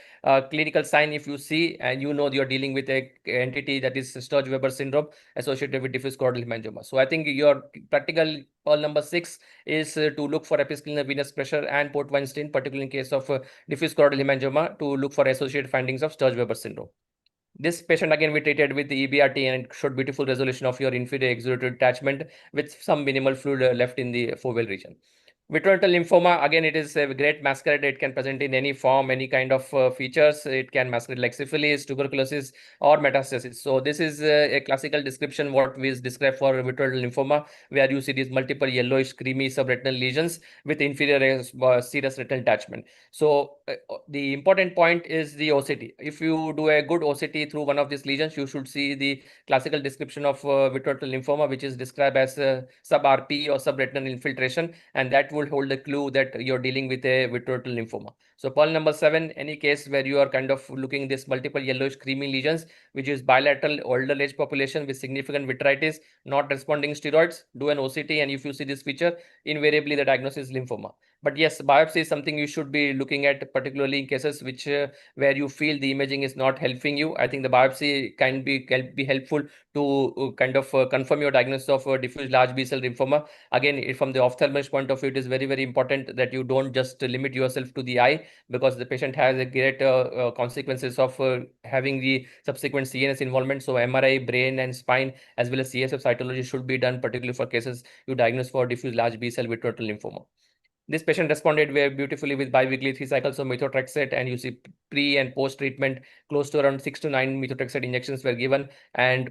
clinical sign, if you see and you know you're dealing with a entity that is Sturge-Weber syndrome associated with diffuse choroidal hemangioma. So I think your practical pearl number 6 is to look for episcleral venous pressure and port wine stain, particularly in case of diffuse choroidal hemangioma, to look for associated findings of Sturge-Weber syndrome. This patient again we treated with the EBRT and showed beautiful resolution of your inferior exudative detachment with some minimal fluid left in the foveal region. Vitreoretinal lymphoma, again, it is a great masquerade. It can present in any form, any kind of features. It can masquerade like syphilis, tuberculosis, or metastasis. So this is a classical description what we describe for vitreoretinal lymphoma, where you see these multiple yellowish, creamy subretinal lesions with inferior serous retinal detachment. So the important point is the OCT. If you do a good OCT through one of these lesions, you should see the classical description of vitreoretinal lymphoma, which is described as sub-RP or subretinal infiltration, and that will hold the clue that you're dealing with a vitreoretinal lymphoma. So pearl number 7, any case where you are kind of looking this multiple yellowish creamy lesions, which is bilateral older age population with significant vitritis, not responding steroids, do an OCT, and if you see this feature, invariably the diagnosis is lymphoma. But yes, biopsy is something you should be looking at, particularly in cases which where you feel the imaging is not helping you. I think the biopsy can be helpful to kind of confirm your diagnosis of diffuse large B-cell lymphoma. Again, from the ophthalmologist point of view, it is very, very important that you don't just limit yourself to the eye, because the patient has a great consequences of having the subsequent CNS involvement. So MRI, brain and spine, as well as CSF cytology should be done, particularly for cases you diagnose for diffuse large B-cell vitreoretinal lymphoma. This patient responded very beautifully with biweekly 3 cycles of methotrexate, and you see pre and post treatment close to around 6 to 9 methotrexate injections were given, and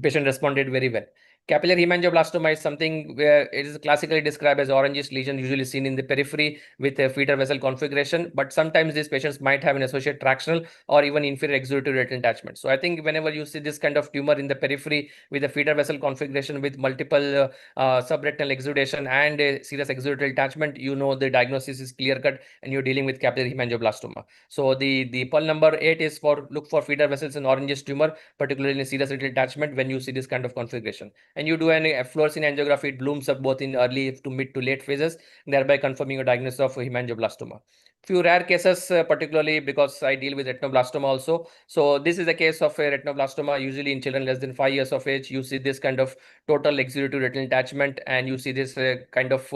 patient responded very well. Capillary hemangioblastoma is something where it is classically described as orangish lesion, usually seen in the periphery with a feeder vessel configuration. But sometimes these patients might have an associated tractional or even inferior exudative retinal detachment. So I think whenever you see this kind of tumor in the periphery with a feeder vessel configuration with multiple subretinal exudation and a serious exudative detachment, you know the diagnosis is clear cut and you're dealing with capillary hemangioblastoma. So the pearl number 8 is for look for feeder vessels in orangish tumor, particularly in serious retinal detachment when you see this kind of configuration. And you do an fluorescein angiography, it blooms up both in early to mid to late phases, thereby confirming your diagnosis of hemangioblastoma. Few rare cases, particularly because I deal with retinoblastoma also. So this is a case of a retinoblastoma, usually in children less than 5 years of age. You see this kind of total exudative retinal detachment, and you see this kind of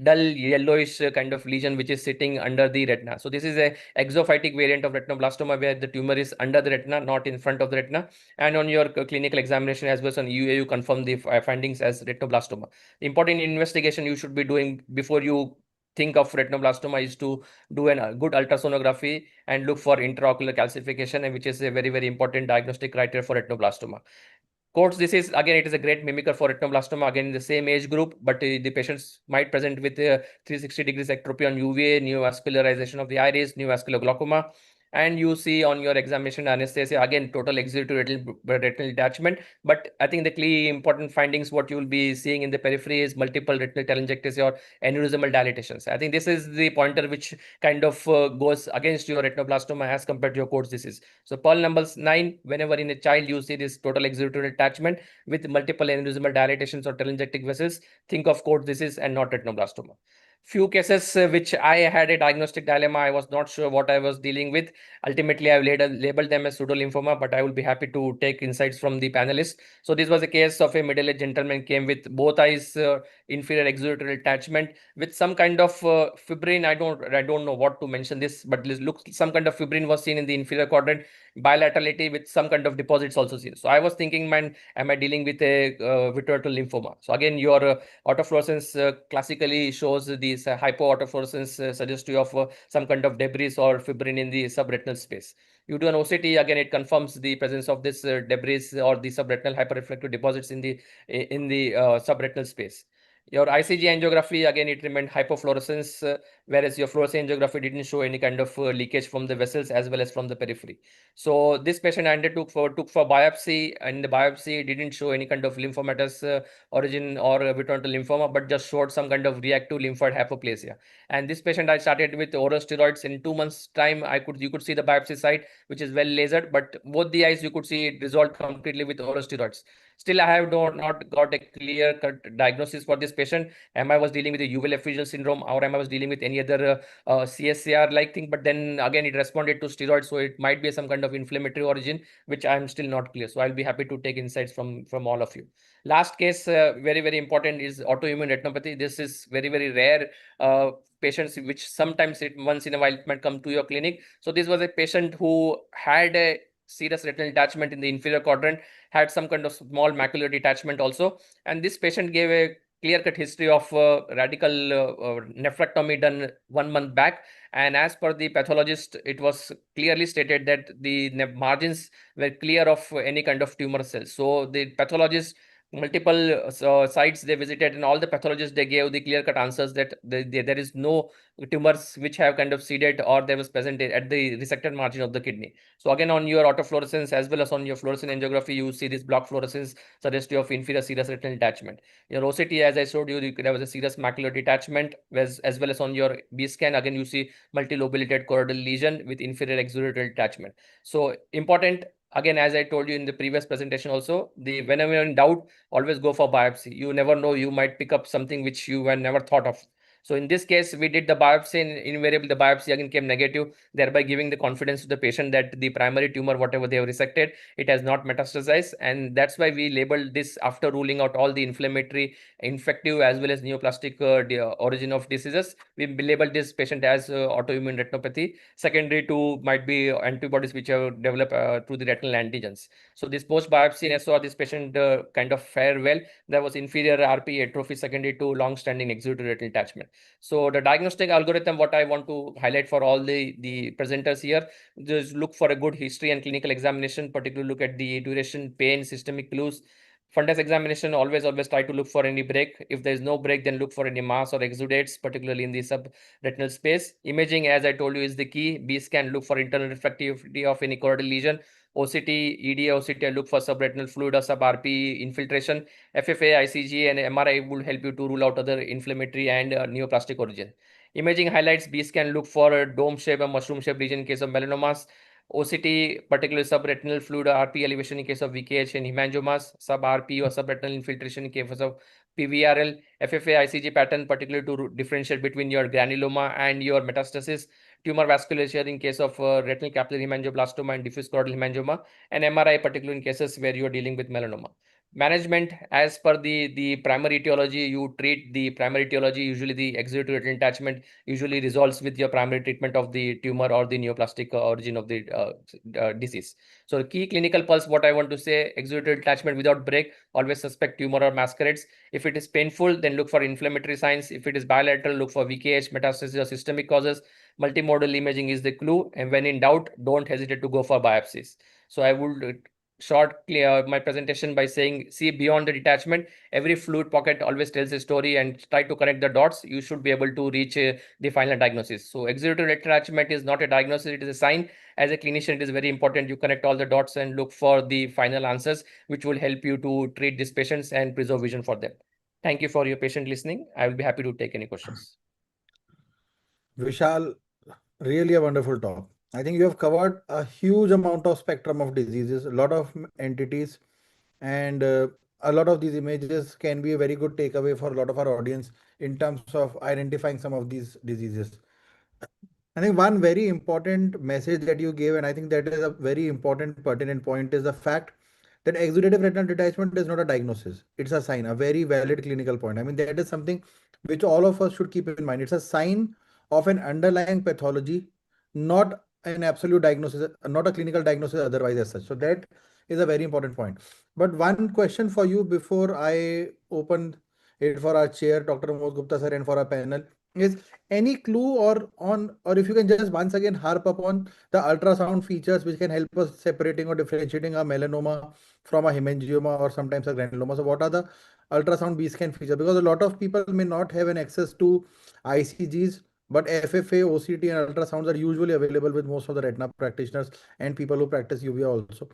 dull yellowish kind of lesion which is sitting under the retina. So this is a exophytic variant of retinoblastoma where the tumor is under the retina, not in front of the retina. And on your clinical examination as well as on UA, you confirm the findings as retinoblastoma. The important investigation you should be doing before you think of retinoblastoma is to do a good ultrasonography and look for intraocular calcification, which is a very, very important diagnostic criteria for retinoblastoma. Coats, this is again, it is a great mimicker for retinoblastoma, again in the same age group, but the patients might present with 360 degrees ectropy on UVA, neovascularization of the iris, neovascular glaucoma. and you see on your examination anesthesia, again, total exudative retinal detachment. But I think the key important findings, what you will be seeing in the periphery is multiple retinal telangiectasia or aneurysmal dilatations. I think this is the pointer which kind of goes against your retinoblastoma as compared to your Coats disease. So Pearl number 9, whenever in a child you see this total exudative detachment with multiple aneurysmal dilatations or telangiectic vessels, think of Coats disease and not retinoblastoma. Few cases which I had a diagnostic dilemma. I was not sure what I was dealing with. Ultimately, I've labeled them as pseudolymphoma, but I will be happy to take insights from the panelists. So this was a case of a middle-aged gentleman came with both eyes inferior exudative detachment with some kind of fibrin. I don't know what to mention this, but looks some kind of fibrin was seen in the inferior quadrant, bilaterality with some kind of deposits also seen. So I was thinking, man, am I dealing with a vitreoretinal lymphoma? So again, your autofluorescence classically shows these hypoautofluorescence suggestive of some kind of debris or fibrin in the subretinal space. You do an OCT, again, it confirms the presence of this debris or the subretinal hyperreflective deposits in the subretinal space. Your ICG angiography, again, it remained hypofluorescence, whereas your fluorescein angiography didn't show any kind of leakage from the vessels as well as from the periphery. So this patient I undertook for biopsy, and the biopsy didn't show any kind of lymphomatous origin or vitreoretinal lymphoma, but just showed some kind of reactive lymphoid hypoplasia. And this patient I started with oral steroids. In 2 months' time, you could see the biopsy site, which is well lasered, but both the eyes you could see it resolved completely with oral steroids. Still, I have not got a clear-cut diagnosis for this patient. Am I was dealing with a Uveal effusion syndrome, or am I was dealing with any other CSCR-like thing? But then again, it responded to steroids, so it might be some kind of inflammatory origin, which I am still not clear. So I'll be happy to take insights from all of you. Last case, very important, is autoimmune retinopathy. This is very rare patients, which sometimes once in a while it might come to your clinic. So this was a patient who had a serious retinal detachment in the inferior quadrant, had some kind of small macular detachment also. And this patient gave a clear-cut history of radical nephrectomy done 1 month back. And as per the pathologist, it was clearly stated that the margins were clear of any kind of tumor cells. So the pathologist, multiple sites they visited, and all the pathologists, they gave the clear-cut answers that there is no tumors which have kind of seeded or there was present at the resected margin of the kidney. So again, on your autofluorescence as well as on your fluorescein angiography, you see this block fluorescence suggestive of inferior serous retinal detachment. Your OCT, as I showed you, there was a serous macular detachment, as well as on your B scan, again, you see multilobulated choroidal lesion with inferior exudative detachment. So important, again, as I told you in the previous presentation also, whenever you're in doubt, always go for biopsy. You never know, you might pick up something which you had never thought of. So in this case, we did the biopsy, and invariably the biopsy again came negative, thereby giving the confidence to the patient that the primary tumor, whatever they have resected, it has not metastasized. And that's why we labeled this, after ruling out all the inflammatory, infective, as well as neoplastic origin of diseases, we labeled this patient as autoimmune retinopathy. Secondary to might be antibodies which have developed through the retinal antigens. So this post biopsy in SOR, this patient kind of fared well. There was inferior RP atrophy secondary to long-standing exudative retinal detachment. So the diagnostic algorithm, what I want to highlight for all the presenters here, just look for a good history and clinical examination, particularly look at the duration, pain, systemic clues. Fundus examination, always try to look for any break. If there is no break, then look for any mass or exudates, particularly in the subretinal space. Imaging, as I told you, is the key. B scan, look for internal reflectivity of any choroidal lesion. OCT, EDA, OCT, look for subretinal fluid or sub-RP infiltration. FFA, ICG, and MRI will help you to rule out other inflammatory and neoplastic origin. Imaging highlights, B scan, look for a dome shape or mushroom shape region in case of melanomas. OCT, particularly subretinal fluid or RP elevation in case of VKH and hemangiomas. Sub-RP or subretinal infiltration in case of PVRL. FFA, ICG pattern, particularly to differentiate between your granuloma and your metastasis. Tumor vasculature in case of retinal capillary hemangioblastoma and diffuse choroidal hemangioma, and MRI, particularly in cases where you are dealing with melanoma. Management, as per the primary etiology, you treat the primary etiology. Usually the exudative retinal detachment usually resolves with your primary treatment of the tumor or the neoplastic origin of the disease. So key clinical pulse, what I want to say, exudative detachment without break, always suspect tumor or masquerades. If it is painful, then look for inflammatory signs. If it is bilateral, look for VKH, metastasis, or systemic causes. Multimodal imaging is the clue. And when in doubt, don't hesitate to go for biopsies. So I would my presentation by saying, see, beyond the detachment, every fluid pocket always tells a story, and try to connect the dots. You should be able to reach the final diagnosis. So exudative detachment is not a diagnosis, it is a sign. As a clinician, it is very important you connect all the dots and look for the final answers, which will help you to treat these patients and preserve vision for them. Thank you for your patient listening. I will be happy to take any questions. Vishal, really a wonderful talk. I think you have covered a huge amount of spectrum of diseases, a lot of entities, and a lot of these images can be a very good takeaway for a lot of our audience in terms of identifying some of these diseases. I think one very important message that you gave, and I think that is a very important pertinent point, is the fact that exudative retinal detachment is not a diagnosis. It's a sign, a very valid clinical point. I mean, that is something which all of us should keep in mind. It's a sign of an underlying pathology, not an absolute diagnosis, not a clinical diagnosis otherwise as such. So that is a very important point. But one question for you before I open it for our chair, Dr. Mohit Gupta sir, and for our panel is any clue or if you can just once again harp upon the ultrasound features which can help us separating or differentiating a melanoma from a hemangioma or sometimes a granuloma. So what are the ultrasound B scan features? Because a lot of people may not have an access to ICGs, but FFA, OCT and ultrasounds are usually available with most of the retina practitioners and people who practice Uveal also.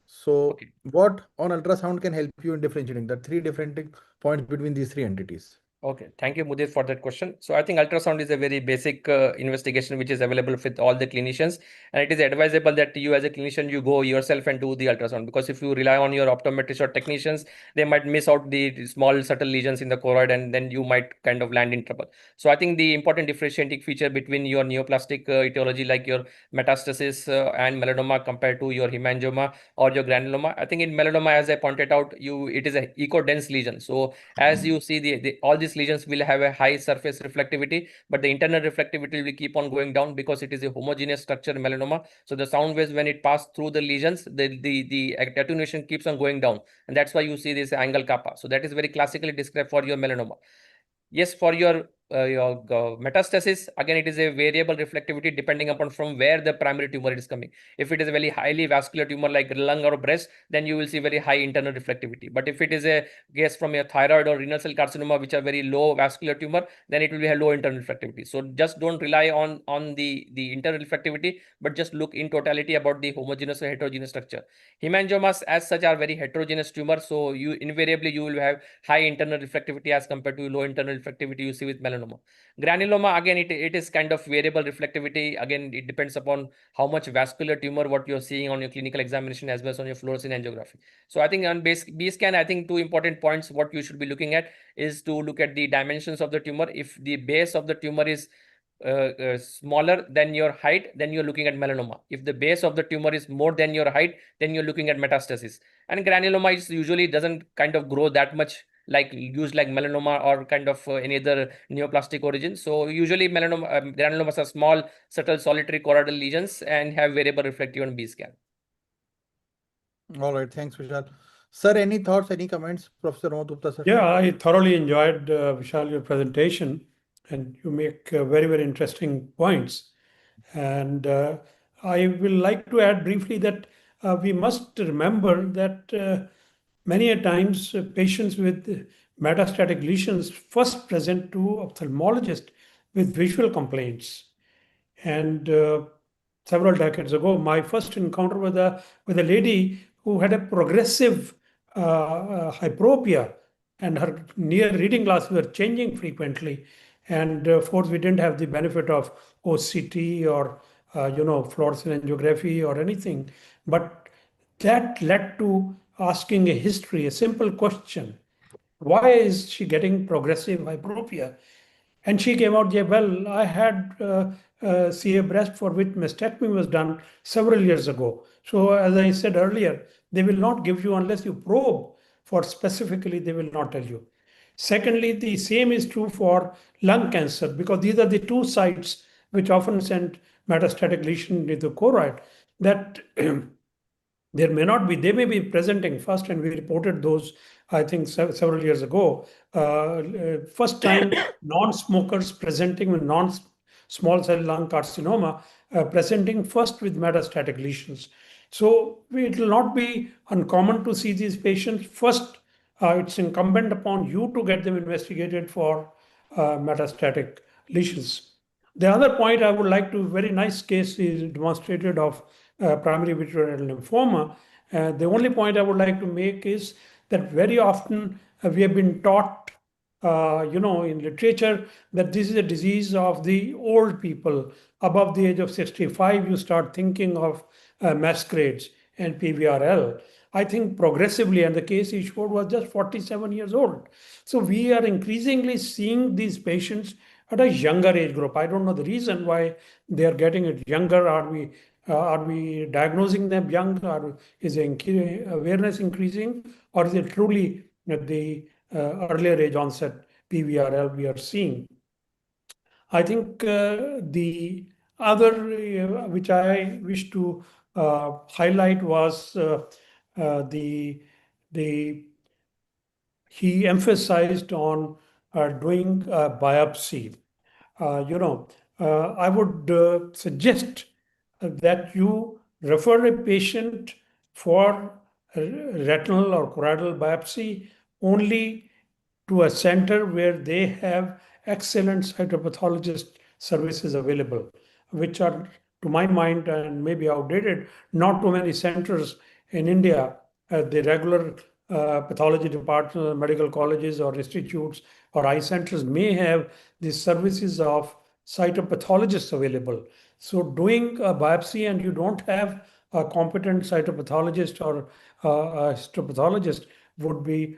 So Okay. what on ultrasound can help you in differentiating the three different points between these three entities? Okay, thank you, Mudit, for that question. So I think ultrasound is a very basic investigation which is available with all the clinicians, and it is advisable that you as a clinician, you go yourself and do the ultrasound, because if you rely on your optometrist or technicians, they might miss out the small subtle lesions in the choroid, and then you might kind of land in trouble. So I think the important differentiating feature between your neoplastic etiology like your metastasis and melanoma compared to your hemangioma or your granuloma, I think in melanoma, as I pointed out, it is a eco-dense lesion. So as you see, all these lesions will have a high surface reflectivity, but the internal reflectivity will keep on going down because it is a homogeneous structure melanoma. So the sound waves, when it passes through the lesions, the attenuation keeps on going down, and that's why you see this angle kappa. So that is very classically described for your melanoma. Yes, for your metastasis, again, it is a variable reflectivity depending upon from where the primary tumor is coming. If it is a very highly vascular tumor like lung or breast, then you will see very high internal reflectivity. But if it is a case from your thyroid or renal cell carcinoma, which are very low vascular tumor, then it will be a low internal reflectivity. So just don't rely on the internal reflectivity, but just look in totality about the homogeneous or heterogeneous structure. Hemangiomas as such are very heterogeneous tumors, so you invariably you will have high internal reflectivity as compared to low internal reflectivity you see with melanoma. Granuloma, again, it is kind of variable reflectivity. Again, it depends upon how much vascular tumor what you're seeing on your clinical examination as well as on your fluorescein angiography. So I think on B scan, I think two important points what you should be looking at is to look at the dimensions of the tumor. If the base of the tumor is smaller than your height, then you're looking at melanoma. If the base of the tumor is more than your height, then you're looking at metastasis. And granuloma is usually doesn't kind of grow that much like melanoma or kind of any other neoplastic origin. So usually granulomas are small, subtle, solitary choroidal lesions and have variable reflective on B scan. All right, thanks, Vishal. Sir, any thoughts, any comments, Professor Mohit Gupta, sir? Yeah, I thoroughly enjoyed, Vishal, your presentation, and you make very, very interesting points. And I will like to add briefly that we must remember that many a times patients with metastatic lesions first present to ophthalmologist with visual complaints. And several decades ago, my first encounter with a lady who had a progressive hyperopia, and her near reading glasses were changing frequently. And of course, we didn't have the benefit of OCT or fluorescein angiography or anything, but that led to asking a history, a simple question: why is she getting progressive hyperopia? And she came out, yeah, well, I had CA breast for which mastectomy was done several years ago. So as I said earlier, they will not give you unless you probe for specifically, they will not tell you. Secondly, the same is true for lung cancer, because these are the two sites which often send metastatic lesion into the choroid, that there may not be, they may be presenting first, and we reported those, I think, several years ago. First time non-smokers presenting with non-small cell lung carcinoma, presenting first with metastatic lesions. So it will not be uncommon to see these patients. First, it's incumbent upon you to get them investigated for metastatic lesions. The other point I would like to, very nice case is demonstrated of primary vitreoretinal lymphoma. The only point I would like to make is that very often we have been taught, in literature, that this is a disease of the old people. Above the age of 65, you start thinking of masquerades and PVRL. I think progressively, and the case he showed was just 47 years old. So we are increasingly seeing these patients at a younger age group. I don't know the reason why they are getting it younger. Are we diagnosing them young? Or is the awareness increasing? Or is it truly the earlier age onset PVRL we are seeing? I think the other which I wish to highlight was the he emphasized on doing a biopsy. I would suggest that you refer a patient for retinal or choroidal biopsy only to a center where they have excellent cytopathologist services available, which are, to my mind, and maybe outdated. Not too many centers in India, the regular pathology departments, medical colleges or institutes or eye centers may have the services of cytopathologists available. So doing a biopsy and you don't have a competent cytopathologist or a histopathologist would be,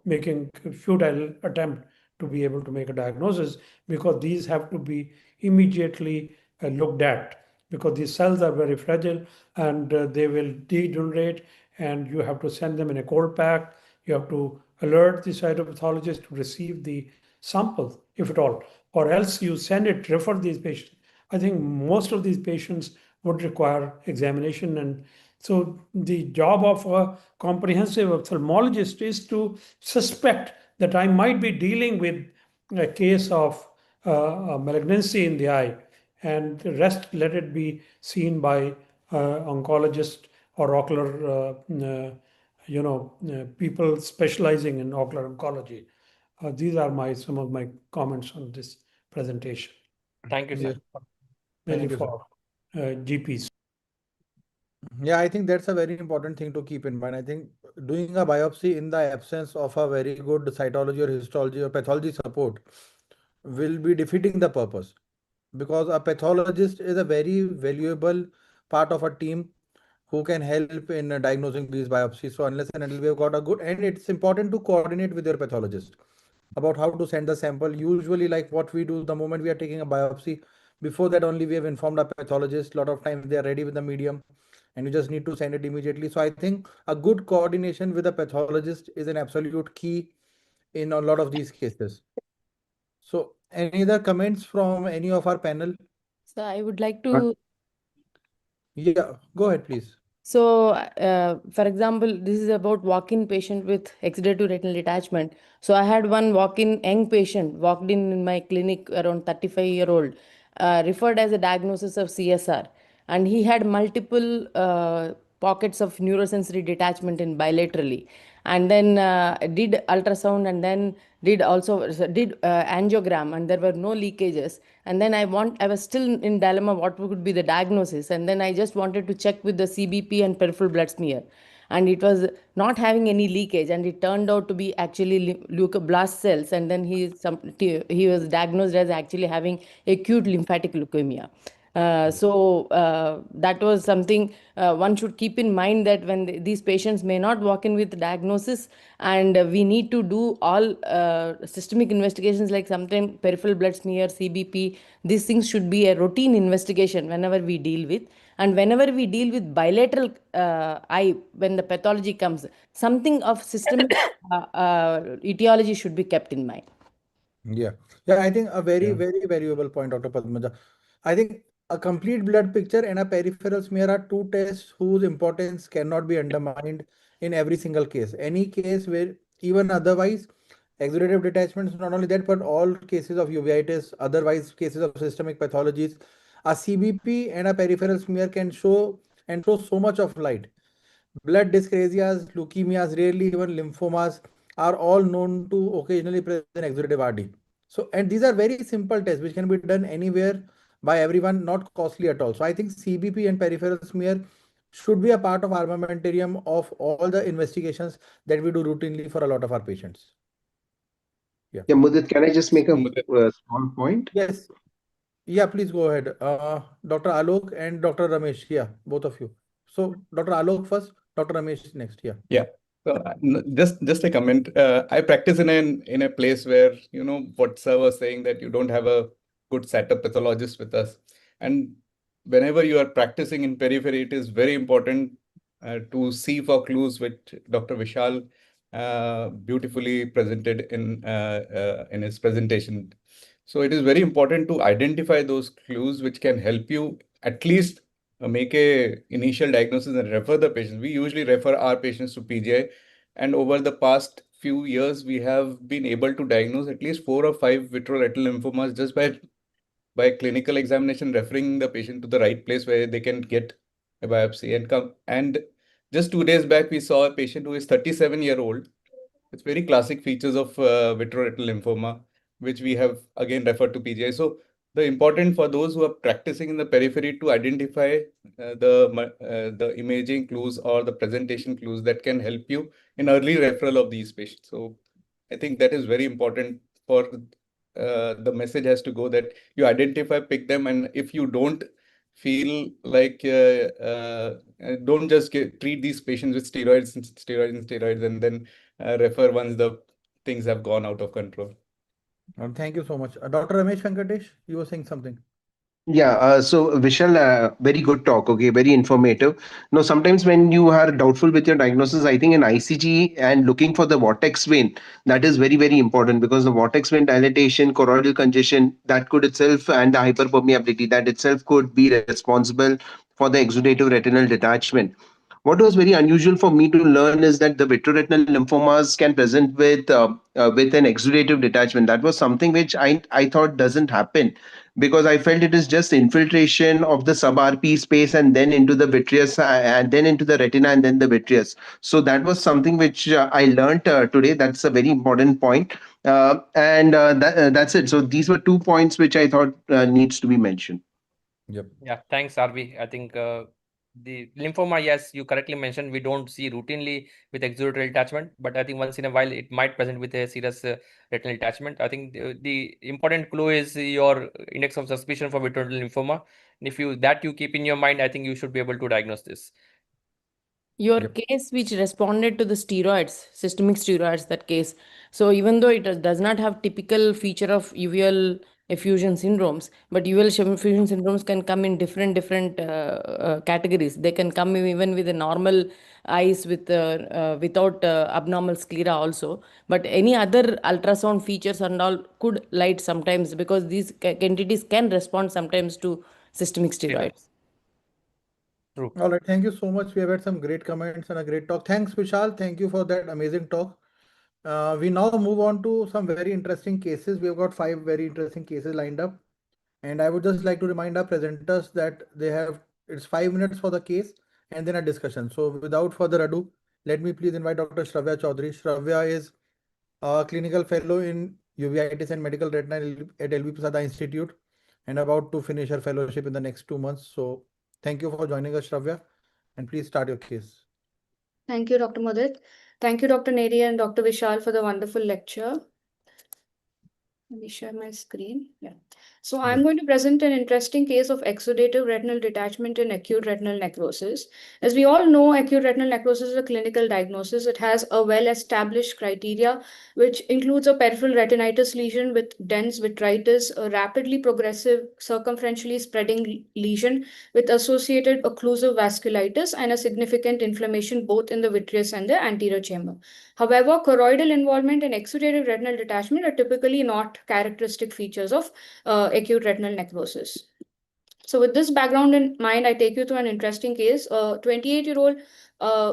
making a futile attempt to be able to make a diagnosis, because these have to be immediately looked at, because these cells are very fragile and they will degenerate, and you have to send them in a cold pack. You have to alert the cytopathologist to receive the sample, if at all, or else you refer these patients. I think most of these patients would require examination. And so the job of a comprehensive ophthalmologist is to suspect that I might be dealing with a case of malignancy in the eye, and the rest let it be seen by oncologist or ocular, people specializing in ocular oncology. These are some of my comments on this presentation. Thank you, sir. Mainly for GPs. Yeah, I think that's a very important thing to keep in mind. I think doing a biopsy in the absence of a very good cytology or histology or pathology support will be defeating the purpose, because a pathologist is a very valuable part of a team who can help in diagnosing these biopsies. So unless and until we have got a good, and it's important to coordinate with your pathologist about how to send the sample. Usually, like what we do the moment we are taking a biopsy, before that only we have informed our pathologist. A lot of times they are ready with the medium and you just need to send it immediately. So I think a good coordination with a pathologist is an absolute key in a lot of these cases. So any other comments from any of our panel? So I would like to. Yeah, go ahead, please. So, for example, this is about walk-in patient with exudative retinal detachment. So I had one walk-in young patient walked in my clinic, around 35-year-old, referred as a diagnosis of CSR, and he had multiple pockets of neurosensory detachment in bilaterally, and then did ultrasound, and then did angiogram, and there were no leakages. And then I was still in dilemma what would be the diagnosis, and then I just wanted to check with the CBP and peripheral blood smear, and it was not having any leakage, and it turned out to be actually leukoblast cells, and then he was diagnosed as actually having acute lymphatic leukemia. That was something one should keep in mind, that when these patients may not walk in with diagnosis, and we need to do all systemic investigations, like sometimes peripheral blood smear, CBP. These things should be a routine investigation whenever we deal with. And whenever we deal with bilateral eye, when the pathology comes, something of systemic etiology should be kept in mind. Yeah, I think a very valuable point, Dr. Padmaja. I think a complete blood picture and a peripheral smear are two tests whose importance cannot be undermined in every single case. Any case where, even otherwise, exudative detachment is not only that, but all cases of uveitis, otherwise cases of systemic pathologies, a CBP and a peripheral smear can show and throws so much of light. Blood dyscrasias, leukemias, rarely even lymphomas are all known to occasionally present exudative RD. So, and these are very simple tests which can be done anywhere by everyone, not costly at all. So I think CBP and peripheral smear should be a part of armamentarium of all the investigations that we do routinely for a lot of our patients. Yeah, Mudit, can I just make a Mudit. small point? Yes. Yeah, please go ahead. Dr. Alok and Dr. Ramesh. Yeah, both of you. So Dr. Alok first, Dr. Ramesh next. Yeah. Yeah. So just a comment. I practice in a place where, you know, what sir was saying, that you don't have a good setup pathologist with us. And whenever you are practicing in periphery, it is very important to see for clues, which Dr. Vishal beautifully presented in his presentation. So it is very important to identify those clues which can help you at least make a initial diagnosis and refer the patients. We usually refer our patients to PGI, and over the past few years, we have been able to diagnose at least 4 or 5 vitreoretinal lymphomas just by clinical examination, referring the patient to the right place where they can get a biopsy and come. And just 2 days back, we saw a patient who is 37-year-old. It's very classic features of vitreoretinal lymphoma, which we have again referred to PGI. So the important for those who are practicing in the periphery to identify the imaging clues or the presentation clues that can help you in early referral of these patients. So I think that is very important. For the message has to go that you identify, pick them, and if you don't feel like don't just treat these patients with steroids and then refer once the things have gone out of control. Thank you so much. Dr. Ramesh Venkatesh, you were saying something. Yeah, so Vishal, very good talk. Okay, very informative. Now, sometimes when you are doubtful with your diagnosis, I think in ICG and looking for the vortex vein, that is very, very important, because the vortex vein dilatation, choroidal congestion, that could itself, and the hyperpermeability, that itself could be responsible for the exudative retinal detachment. What was very unusual for me to learn is that the vitreoretinal lymphomas can present with an exudative detachment. That was something which I thought doesn't happen, because I felt it is just infiltration of the sub-RP space and then into the vitreous and then into the retina and then the vitreous. So that was something which I learned today. That's a very important point. That's it. So these were 2 points which I thought needs to be mentioned. Yep. Yeah, thanks, RV. I think the lymphoma, yes, you correctly mentioned, we don't see routinely with exudative detachment, but I think once in a while it might present with a serious retinal detachment. I think the important clue is your index of suspicion for vitreoretinal lymphoma. And if you keep in your mind, I think you should be able to diagnose this. Your Yep. case which responded to the steroids, systemic steroids, that case. So even though it does not have typical feature of uveal effusion syndromes, but uveal effusion syndromes can come in different categories. They can come even with a normal eyes without abnormal sclera also. But any other ultrasound features and all could light sometimes, because these entities can respond sometimes to systemic steroids. True. All right. Thank you so much. We have had some great comments and a great talk. Thanks, Vishal. Thank you for that amazing talk. We now move on to some very interesting cases. We have got 5 very interesting cases lined up. And I would just like to remind our presenters that it's 5 minutes for the case and then a discussion. So without further ado, let me please invite Dr. Shravya Chaudhary. Shravya is a clinical fellow in uveitis and medical retina at LV Prasad Institute and about to finish her fellowship in the next 2 months. So thank you for joining us, Shravya, and please start your case. Thank you, Dr. Mudit. Thank you, Dr. Neri and Dr. Vishal, for the wonderful lecture. Let me share my screen. Yeah. So I'm going to present an interesting case of exudative retinal detachment in acute retinal necrosis. As we all know, acute retinal necrosis is a clinical diagnosis. It has a well-established criteria, which includes a peripheral retinitis lesion with dense vitritis, a rapidly progressive circumferentially spreading lesion with associated occlusive vasculitis, and a significant inflammation both in the vitreous and the anterior chamber. However, choroidal involvement and exudative retinal detachment are typically not characteristic features of acute retinal necrosis. So with this background in mind, I take you through an interesting case. A 28-year-old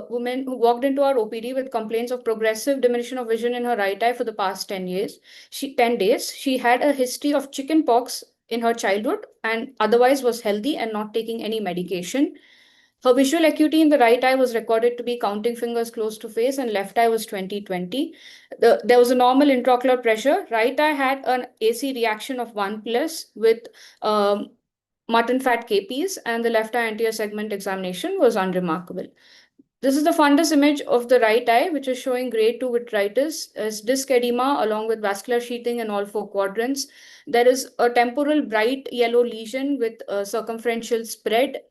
woman who walked into our OPD with complaints of progressive diminution of vision in her right eye for the past 10 days. She had a history of chicken pox in her childhood and otherwise was healthy and not taking any medication. Her visual acuity in the right eye was recorded to be counting fingers close to face, and left eye was 20/20. There was a normal intraocular pressure. Right eye had an AC reaction of 1+ with mutton fat KPs, and the left eye anterior segment examination was unremarkable. This is the fundus image of the right eye, which is showing grade 2 vitritis as disc edema along with vascular sheathing in all 4 quadrants. There is a temporal bright yellow lesion with a circumferential spread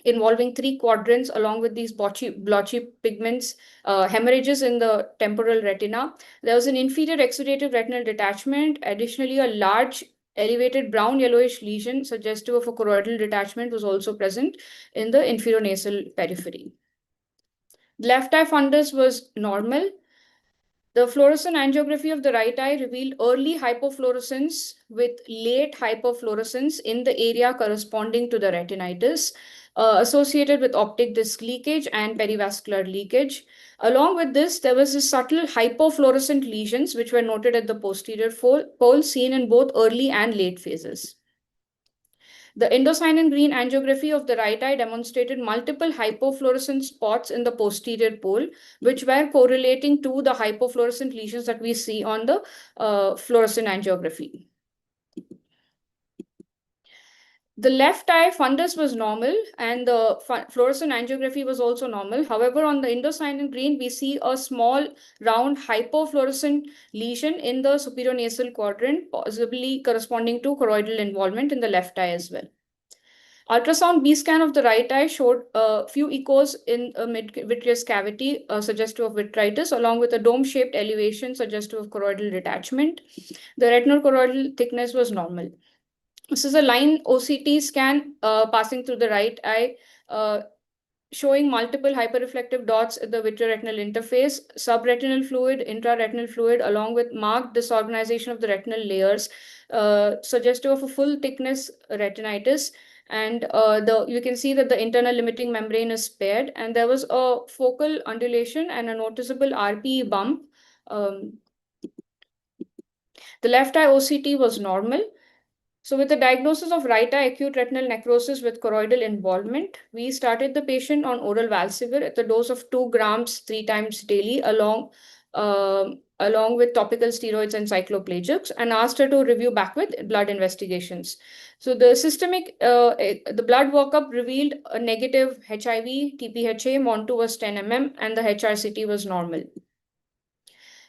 involving 3 quadrants along with these blotchy pigments, hemorrhages in the temporal retina. There was an inferior exudative retinal detachment. Additionally, a large elevated brown yellowish lesion suggestive of a choroidal detachment was also present in the inferior nasal periphery. Left eye fundus was normal. The fluorescent angiography of the right eye revealed early hypofluorescence with late hypofluorescence in the area corresponding to the retinitis, associated with optic disc leakage and perivascular leakage. Along with this, there was a subtle hypofluorescent lesions which were noted at the posterior pole seen in both early and late phases. The indocyanine green angiography of the right eye demonstrated multiple hypofluorescent spots in the posterior pole, which were correlating to the hypofluorescent lesions that we see on the fluorescent angiography. The left eye fundus was normal and the fluorescent angiography was also normal. However, on the indocyanine green, we see a small round hypofluorescent lesion in the superior nasal quadrant, possibly corresponding to choroidal involvement in the left eye as well. Ultrasound B scan of the right eye showed a few echoes in a mid-vitreous cavity suggestive of vitritis, along with a dome-shaped elevation suggestive of choroidal detachment. The retinal choroidal thickness was normal. This is a line OCT scan passing through the right eye, showing multiple hyperreflective dots at the vitreoretinal interface, subretinal fluid, intraretinal fluid, along with marked disorganization of the retinal layers, suggestive of a full thickness retinitis. And you can see that the internal limiting membrane is spared, and there was a focal undulation and a noticeable RPE bump. The left eye OCT was normal. So with the diagnosis of right eye acute retinal necrosis with choroidal involvement, we started the patient on oral Valsivir at the dose of 2 grams 3 times daily along with topical steroids and cycloplagics, and asked her to review back with blood investigations. So the the blood workup revealed a negative HIV, TPHA, MON2 was 10 mm, and the HRCT was normal.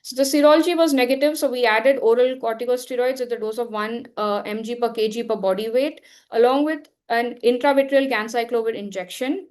So the serology was negative, so we added oral corticosteroids at the dose of 1 mg per kg per body weight, along with an intravitreal ganciclovir injection.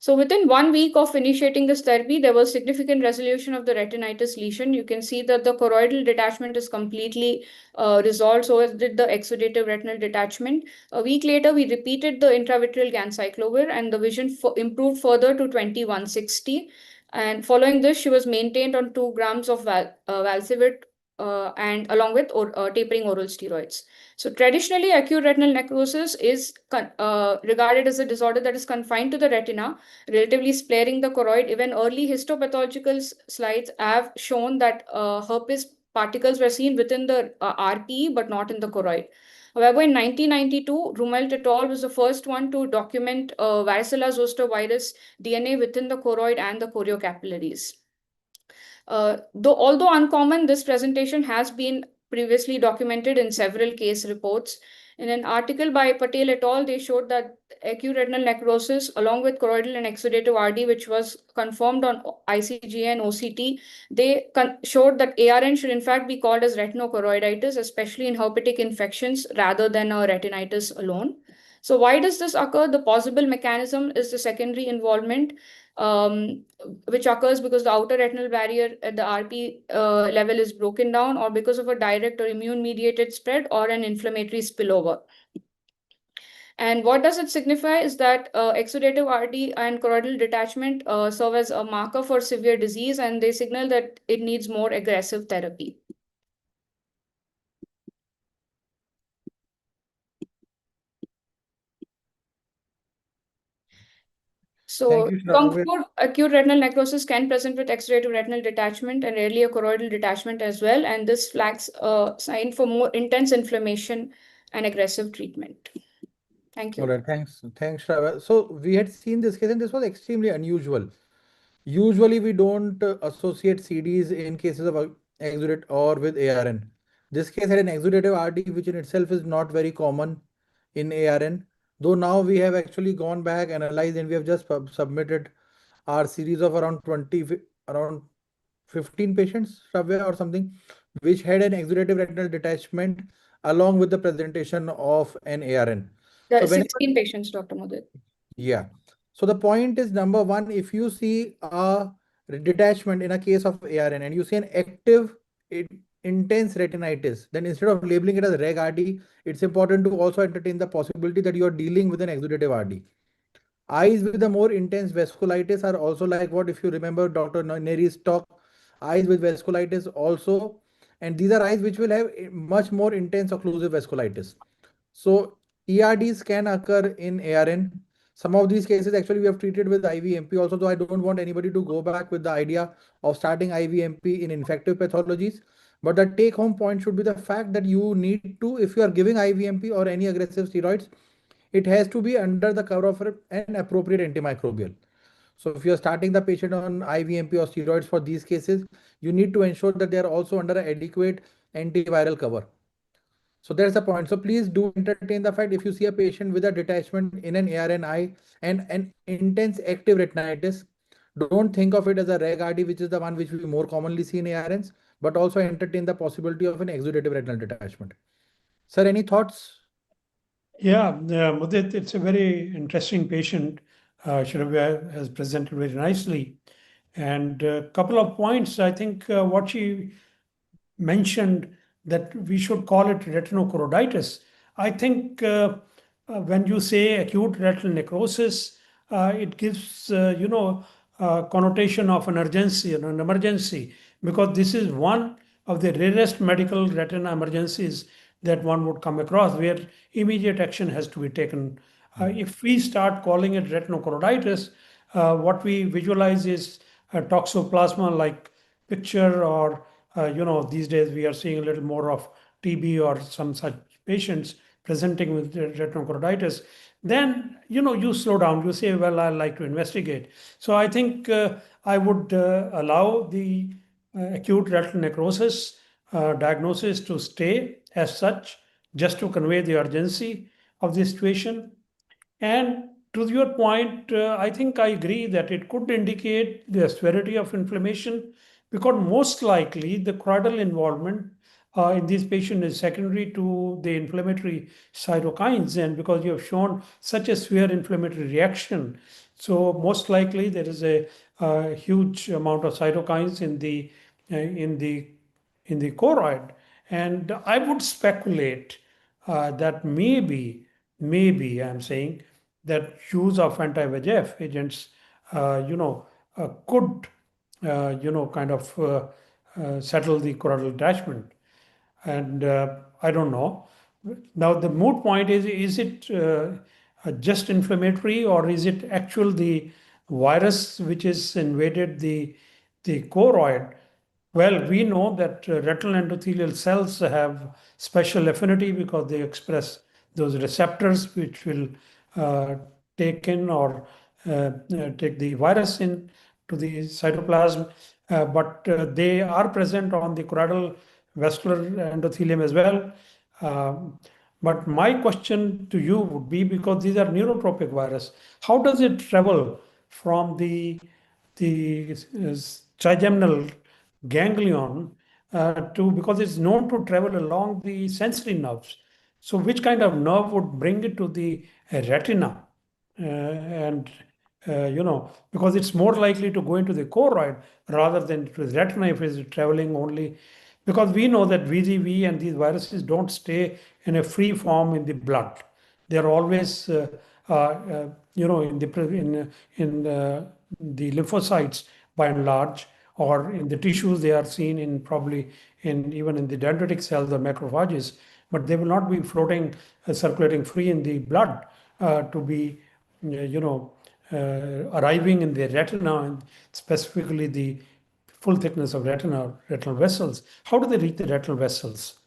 So within 1 week of initiating this therapy, there was significant resolution of the retinitis lesion. You can see that the choroidal detachment is completely resolved, so as did the exudative retinal detachment. A week later, we repeated the intravitreal ganciclovir, and the vision improved further to 20/160. And following this, she was maintained on 2 grams of Valsivir and along with tapering oral steroids. So traditionally, acute retinal necrosis is regarded as a disorder that is confined to the retina, relatively sparing the choroid. Even early histopathological slides have shown that herpes particles were seen within the RPE, but not in the choroid. However, in 1992, Rumelt et al. Was the first one to document varicella zoster virus DNA within the choroid and the choriocapillaries. Although uncommon, this presentation has been previously documented in several case reports. In an article by Patel et al., they showed that acute retinal necrosis, along with choroidal and exudative RD, which was confirmed on ICGA and OCT, they showed that ARN should in fact be called as retinochoroiditis, especially in herpetic infections, rather than a retinitis alone. So why does this occur? The possible mechanism is the secondary involvement, which occurs because the outer retinal barrier at the RP level is broken down, or because of a direct or immune-mediated spread or an inflammatory spillover. And what does it signify is that exudative RD and choroidal detachment serve as a marker for severe disease, and they signal that it needs more aggressive therapy. So, acute retinal necrosis can present with exudative retinal detachment and rarely a choroidal detachment as well. And this flags a sign for more intense inflammation and aggressive treatment. Thank All you. right, thanks, Shravan. So we had seen this case, and this was extremely unusual. Usually, we don't associate CDs in cases of exudate or with ARN. This case had an exudative RD, which in itself is not very common in ARN. Though now we have actually gone back, analyzed, and we have just submitted our series of around 20, around 15 patients, Shravya, or something, which had an exudative retinal detachment along with the presentation of an ARN. There So are whenever 16 patients, Dr. Mudit. yeah. So the point is, number one, if you see a detachment in a case of ARN and you see an active intense retinitis, then instead of labeling it as reg RD, it's important to also entertain the possibility that you are dealing with an exudative RD. Eyes with a more intense vasculitis are also like what, if you remember Dr. Neri's talk, eyes with vasculitis also, and these are eyes which will have much more intense occlusive vasculitis. So ERDs can occur in ARN. Some of these cases actually we have treated with IVMP also, though I don't want anybody to go back with the idea of starting IVMP in infective pathologies. But the take home point should be the fact that you need to, if you are giving IVMP or any aggressive steroids, it has to be under the cover of an appropriate antimicrobial. So if you're starting the patient on IVMP or steroids for these cases, you need to ensure that they are also under an adequate antiviral cover. So there's the point. So please do entertain the fact if you see a patient with a detachment in an ARN eye and an intense active retinitis, don't think of it as a reg RD, which is the one which we more commonly see in ARNs, but also entertain the possibility of an exudative retinal detachment. Sir, any thoughts? Yeah, Mudit, it's a very interesting patient. Shravya has presented very nicely. And a couple of points, I think what she mentioned that we should call it retinochoroiditis. I think when you say acute retinal necrosis, it gives, connotation of an urgency and an emergency, because this is one of the rarest medical retina emergencies that one would come across where immediate action has to be taken. If we start calling it retinochoroiditis, what we visualize is a toxoplasma like picture, or these days we are seeing a little more of TB or some such patients presenting with retinochoroiditis. Then you slow down, you say, well, I like to investigate. So I think I would allow the acute retinal necrosis diagnosis to stay as such, just to convey the urgency of the situation. And to your point, I think I agree that it could indicate the severity of inflammation, because most likely the choroidal involvement in this patient is secondary to the inflammatory cytokines. And because you have shown such a severe inflammatory reaction, so most likely there is a huge amount of cytokines in the choroid. And I would speculate that maybe I'm saying that use of anti-VEGF agents, could, kind of settle the choroidal detachment. And I don't know. Now the moot point is it just inflammatory, or is it actual the virus which is invaded the choroid? Well, we know that retinal endothelial cells have special affinity because they express those receptors which will take in or take the virus in to the cytoplasm, but they are present on the choroidal vascular endothelium as well. But my question to you would be, because these are neurotropic virus, how does it travel from the trigeminal ganglion because it's known to travel along the sensory nerves. So which kind of nerve would bring it to the retina? And because it's more likely to go into the choroid rather than to the retina if it's traveling only. Because we know that VZV and these viruses don't stay in a free form in the blood. They're always, in the lymphocytes by and large, or in the tissues. They are seen in probably even in the dendritic cells or macrophages, but they will not be floating, circulating free in the blood to be, arriving in the retina, and specifically the full thickness of retinal vessels. How do they reach the retinal vessels?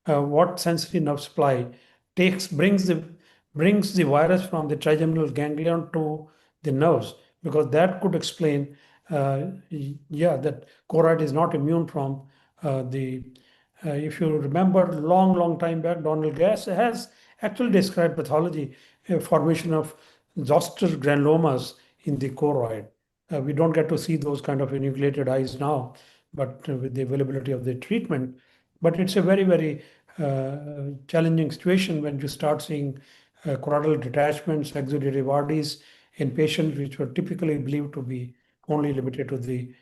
What sensory nerve supply brings the brings the virus from the trigeminal ganglion to the nerves, because that could explain, that choroid is not immune from if you remember, long time back, Donald Gass has actually described pathology, formation of zoster granulomas in the choroid. We don't get to see those kind of enucleated eyes now, but with the availability of the treatment. But it's a very challenging situation when you start seeing choroidal detachments, exudative RDs in patients which were typically believed to be only limited to the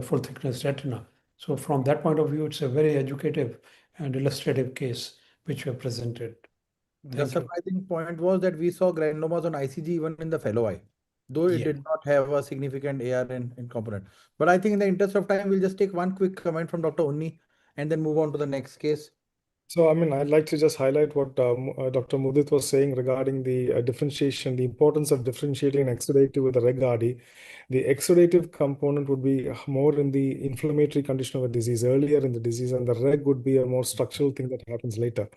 full thickness retina. So from that point of view, it's a very educative and illustrative case which we have presented. The surprising point was that we saw granulomas on ICG even in the fellow eye, though it did not have a significant AR in component. But I think in the interest of time, we'll just take one quick comment from Dr. Unni and then move on to the next case. So, I mean, I'd like to just highlight what Dr. Mudit was saying regarding the differentiation, the importance of differentiating exudative with the reg RD. The exudative component would be more in the inflammatory condition of a disease, earlier in the disease, and the reg would be a more structural thing that happens later.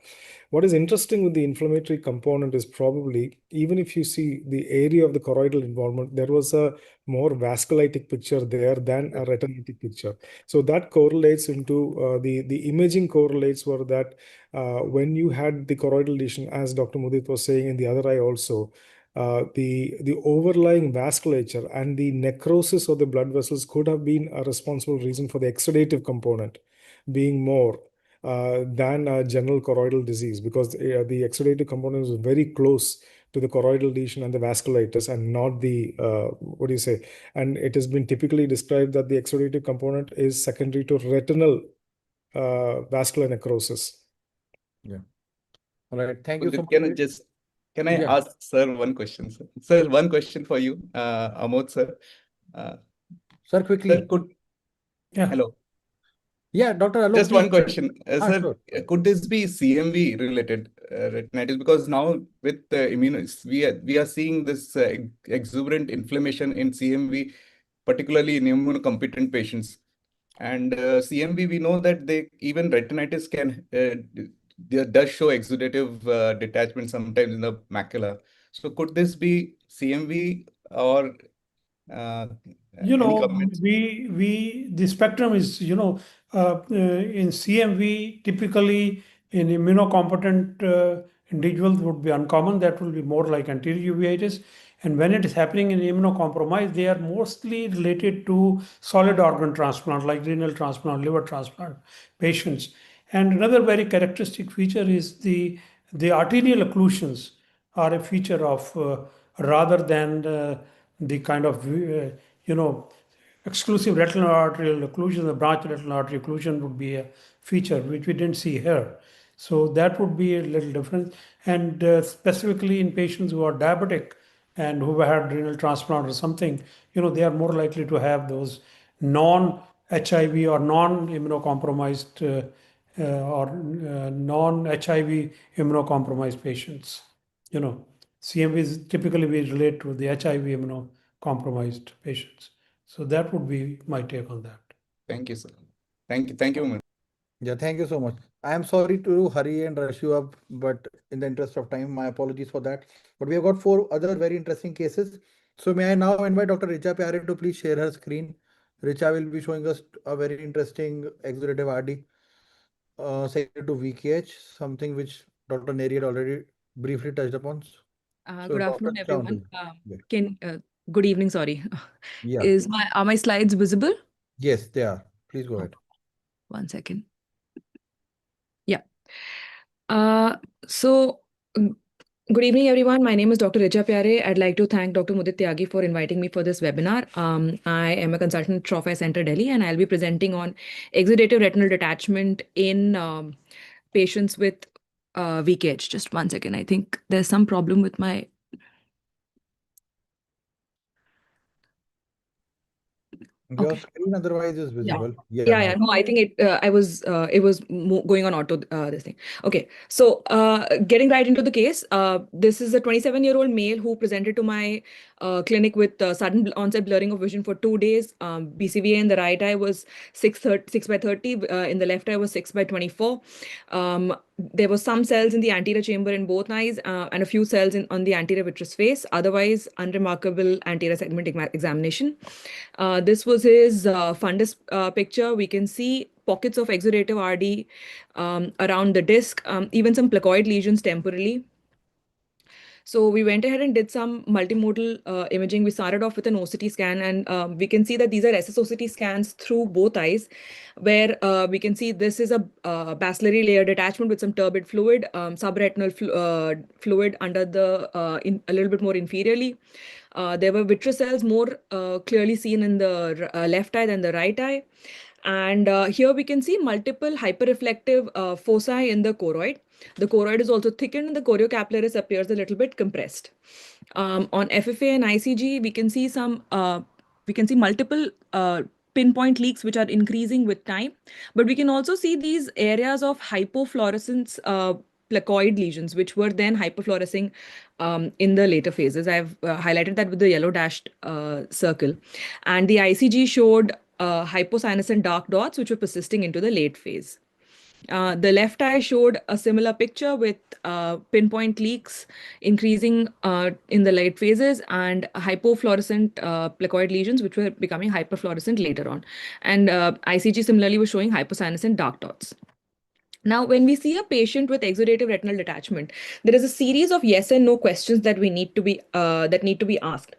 What is interesting with the inflammatory component is probably, even if you see the area of the choroidal involvement, there was a more vasculitic picture there than a retinitic picture. So that correlates into the imaging correlates were that when you had the choroidal lesion, as Dr. Mudit was saying, in the other eye also, the overlying vasculature and the necrosis of the blood vessels could have been a responsible reason for the exudative component being more than a general choroidal disease, because the exudative component is very close to the choroidal lesion and the vasculitis, and not the and it has been typically described that the exudative component is secondary to retinal vascular necrosis. Yeah. All right. Thank you so much. Can I ask sir one question, sir? Sir, one question for you, Amod sir. Sir, quickly. Sir, hello. Yeah, Dr. Alok, just one question. Sir, sure. Could this be CMV related retinitis? Because now with immunists, we are seeing this exuberant inflammation in CMV, particularly in immunocompetent patients. And CMV, we know that even retinitis does show exudative detachment sometimes in the macula. So could this be CMV or the spectrum is, in CMV, typically in immunocompetent individuals would be uncommon. That will be more like anterior uveitis. And when it is happening in immunocompromised, they are mostly related to solid organ transplant, like renal transplant, liver transplant patients. And another very characteristic feature is the arterial occlusions are a feature of rather than the kind of exclusive retinal arterial occlusion. The branch retinal artery occlusion would be a feature which we didn't see here. So that would be a little different. And specifically in patients who are diabetic and who had renal transplant or something, they are more likely to have those non-HIV or non-immunocompromised non-HIV immunocompromised patients. CMVs typically we relate to the HIV immunocompromised patients. So that would be my take on that. Thank you, sir. Thank you. Yeah, thank you so much. I am sorry to hurry and rush you up, but in the interest of time, my apologies for that. But we have got 4 other very interesting cases. So may I now invite Dr. Richa Pyare to please share her screen. Richa will be showing us a very interesting exudative RD secondary to VKH, something which Dr. Neri had already briefly touched upon. Good afternoon, everyone. Good evening, sorry. Yeah. Are my slides visible? Yes, they are. Please go ahead. One second. Yeah. Good evening, everyone. My name is Dr. Richa Pyare. I'd like to thank Dr. Mudit Tyagi for inviting me for this webinar. I am a consultant at Trophy Center, Delhi, and I'll be presenting on exudative retinal detachment in patients with VKH. Just one second. I think there's some problem with my... Your screen otherwise is visible. Yeah. No, I think it was going on auto this thing. Okay, so getting right into the case. This is a 27-year-old male who presented to my clinic with sudden onset blurring of vision for 2 days. BCVA in the right eye was 6/30. In the left eye was 6/24. there were some cells in the anterior chamber in both eyes and a few cells on the anterior vitreous face. Otherwise, unremarkable anterior segment examination. This was his fundus picture. We can see pockets of exudative RD around the disc, even some placoid lesions temporally. So we went ahead and did some multimodal imaging. We started off with an OCT scan, and we can see that these are SSOCT scans through both eyes, where we can see this is a bacillary layer detachment with some turbid fluid, subretinal fluid under the a little bit more inferiorly. There were vitreous cells more clearly seen in the left eye than the right eye. And here we can see multiple hyperreflective foci in the choroid. The choroid is also thickened and the choriocapillaris appears a little bit compressed. On FFA and ICG, we can see multiple pinpoint leaks which are increasing with time, but we can also see these areas of hypofluorescence placoid lesions, which were then hyperfluorescing in the later phases. I've highlighted that with the yellow dashed circle. And the ICG showed hypocyanosin dark dots, which were persisting into the late phase. The left eye showed a similar picture with pinpoint leaks increasing in the late phases and hypofluorescent placoid lesions, which were becoming hyperfluorescent later on. And ICG similarly was showing hypocyanisant dark dots. Now, when we see a patient with exudative retinal detachment, there is a series of yes and no questions that need to be asked.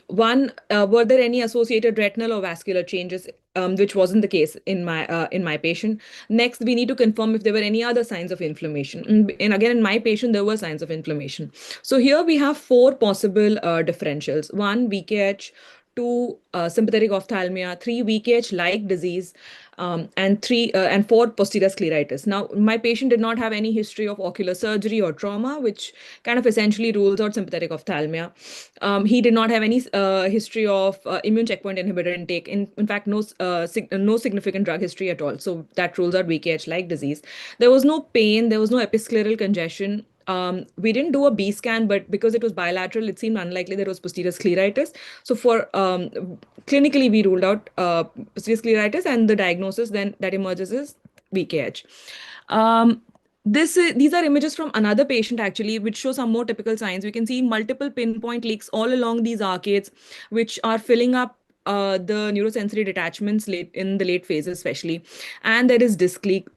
One, were there any associated retinal or vascular changes, which wasn't the case in my patient? Next, we need to confirm if there were any other signs of inflammation. And again, in my patient, there were signs of inflammation. So here we have 4 possible differentials. 1, VKH, 2, sympathetic ophthalmia, 3, VKH-like disease, and 4, posterior scleritis. Now, my patient did not have any history of ocular surgery or trauma, which kind of essentially rules out sympathetic ophthalmia. He did not have any history of immune checkpoint inhibitor intake. In fact, no significant drug history at all. So that rules out VKH-like disease. There was no pain. There was no episcleral congestion. We didn't do a B scan, but because it was bilateral, it seemed unlikely there was posterior scleritis. So for clinically, we ruled out posterior scleritis, and the diagnosis then that emerges is VKH. These are images from another patient actually, which show some more typical signs. We can see multiple pinpoint leaks all along these arcades, which are filling up the neurosensory detachments in the late phases especially, and there is disc leak.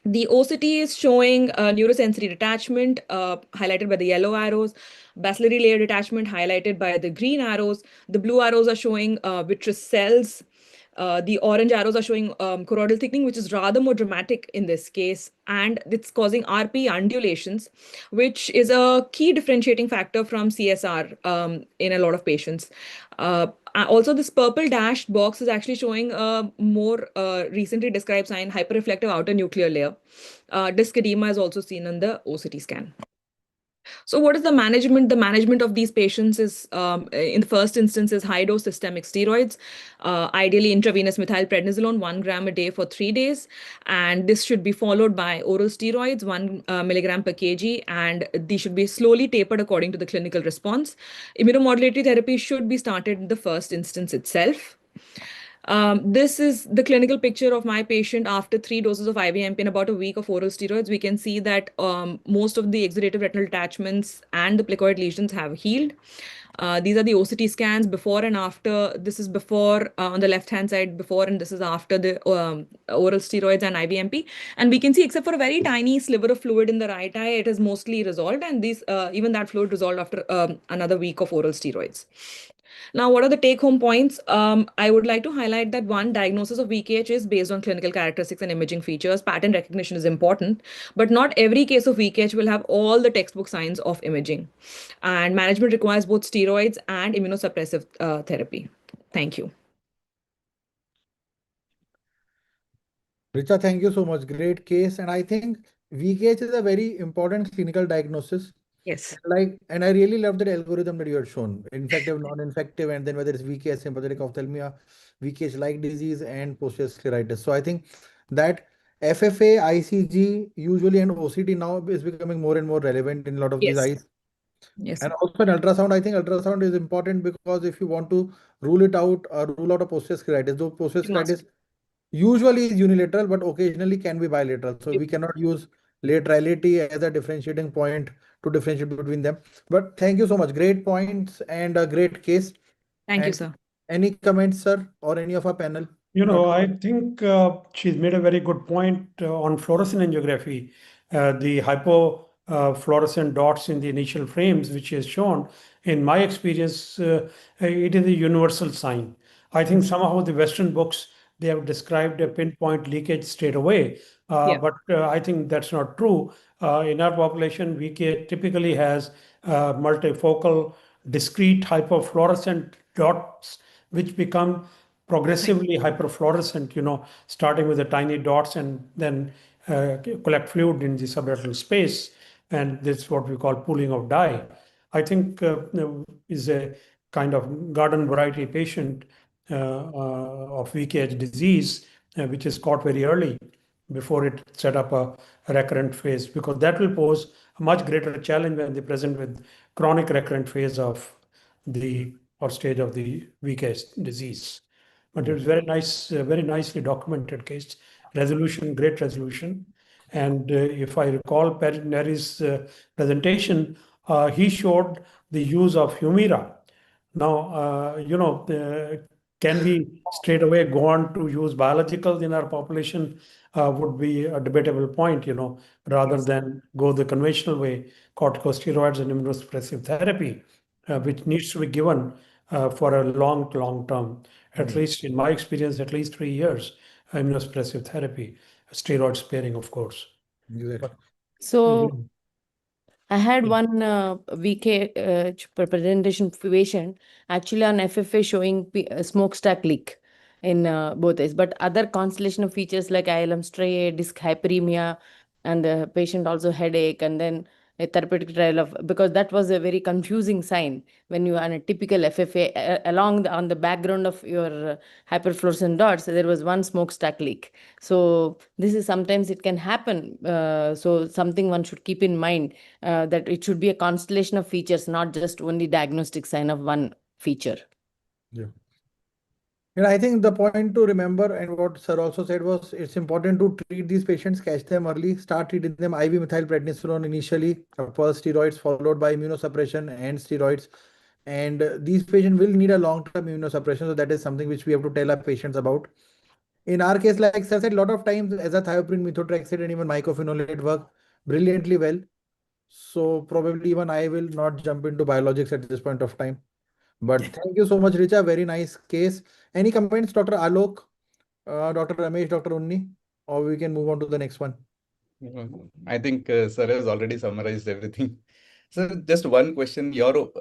The OCT is showing neurosensory detachment highlighted by the yellow arrows, bacillary layer detachment highlighted by the green arrows. The blue arrows are showing vitreous cells. The orange arrows are showing choroidal thickening, which is rather more dramatic in this case, and it's causing RP undulations, which is a key differentiating factor from CSR in a lot of patients. Also, this purple dashed box is actually showing a more recently described sign, hyperreflective outer nuclear layer. Disc edema is also seen in the OCT scan. So what is the management? The management of these patients is, in the first instance, is high-dose systemic steroids, ideally intravenous methylprednisolone, 1 gram a day for 3 days. And this should be followed by oral steroids, 1 milligram per kg, and these should be slowly tapered according to the clinical response. Immunomodulatory therapy should be started in the first instance itself. This is the clinical picture of my patient after 3 doses of IVMP and about a week of oral steroids. We can see that most of the exudative retinal detachments and the placoid lesions have healed. These are the OCT scans before and after. This is before on the left-hand side before, and this is after the oral steroids and IVMP. And we can see, except for a very tiny sliver of fluid in the right eye, it is mostly resolved. And these even that fluid resolved after another week of oral steroids. Now, what are the take-home points? I would like to highlight that 1, diagnosis of VKH is based on clinical characteristics and imaging features. Pattern recognition is important, but not every case of VKH will have all the textbook signs of imaging. And management requires both steroids and immunosuppressive therapy. Thank you. Richa, thank you so much. Great case. And I think VKH is a very important clinical diagnosis. Yes. And I really love that algorithm that you had shown. Infective, non-infective, and then whether it's VKH, sympathetic ophthalmia, VKH-like disease, and posterior scleritis. So I think that FFA, ICG, usually, and OCT now is becoming more and more relevant in a lot of these eyes. Yes. And also in ultrasound, I think ultrasound is important because if you want to rule out a posterior scleritis, though posterior scleritis usually is unilateral, but occasionally can be bilateral. So we cannot use laterality as a differentiating point to differentiate between them. But thank you so much. Great points and a great case. Thank you, And sir. any comments, sir, or any of our panel? I think she's made a very good point on fluorescent angiography. The hypofluorescent dots in the initial frames, which is shown, in my experience, it is a universal sign. I think somehow the Western books, they have described a pinpoint leakage straight away. Yeah. But I think that's not true. In our population, VK typically has multifocal, discrete hypofluorescent dots, which become progressively hyperfluorescent, starting with the tiny dots and then collect fluid in the subretinal space. And this is what we call pooling of dye. I think is a kind of garden variety patient of VKH disease, which is caught very early before it set up a recurrent phase, because that will pose a much greater challenge when they present with chronic recurrent phase of the or stage of the VKH disease. But it was very nice, very nicely documented case. Resolution, great resolution. And if I recall Neri's presentation, he showed the use of Humira. Now, can we straight away go on to use biologicals in our population would be a debatable point, rather than go the conventional way, corticosteroids and immunosuppressive therapy, which needs to be given for a long term. At least in my experience, at least 3 years, immunosuppressive therapy, steroid sparing, of course. Exactly. So I had one VK presentation patient actually on FFA showing smokestack leak in both eyes, but other constellation of features like ILM striae, disc hyperemia, and the patient also headache, and then a therapeutic trial of, because that was a very confusing sign when you are on a typical FFA on the background of your hyperfluorescent dots, there was one smokestack leak. So this is sometimes it can happen. So something one should keep in mind, that it should be a constellation of features, not just only diagnostic sign of one feature. Yeah. And I think the point to remember, and what sir also said, was it's important to treat these patients, catch them early, start treating them IV methylprednisolone initially, first steroids followed by immunosuppression and steroids. And these patients will need a long-term immunosuppression. So that is something which we have to tell our patients about. In our case, like sir said, a lot of times azathioprine, methotrexate, and even mycophenolate work brilliantly well. So probably even I will not jump into biologics at this point of time. But thank you so much, Richa. Very nice case. Any comments, Dr. Alok, Dr. Ramesh, Dr. Unni, or we can move on to the next one? I think sir has already summarized everything. So just one question, your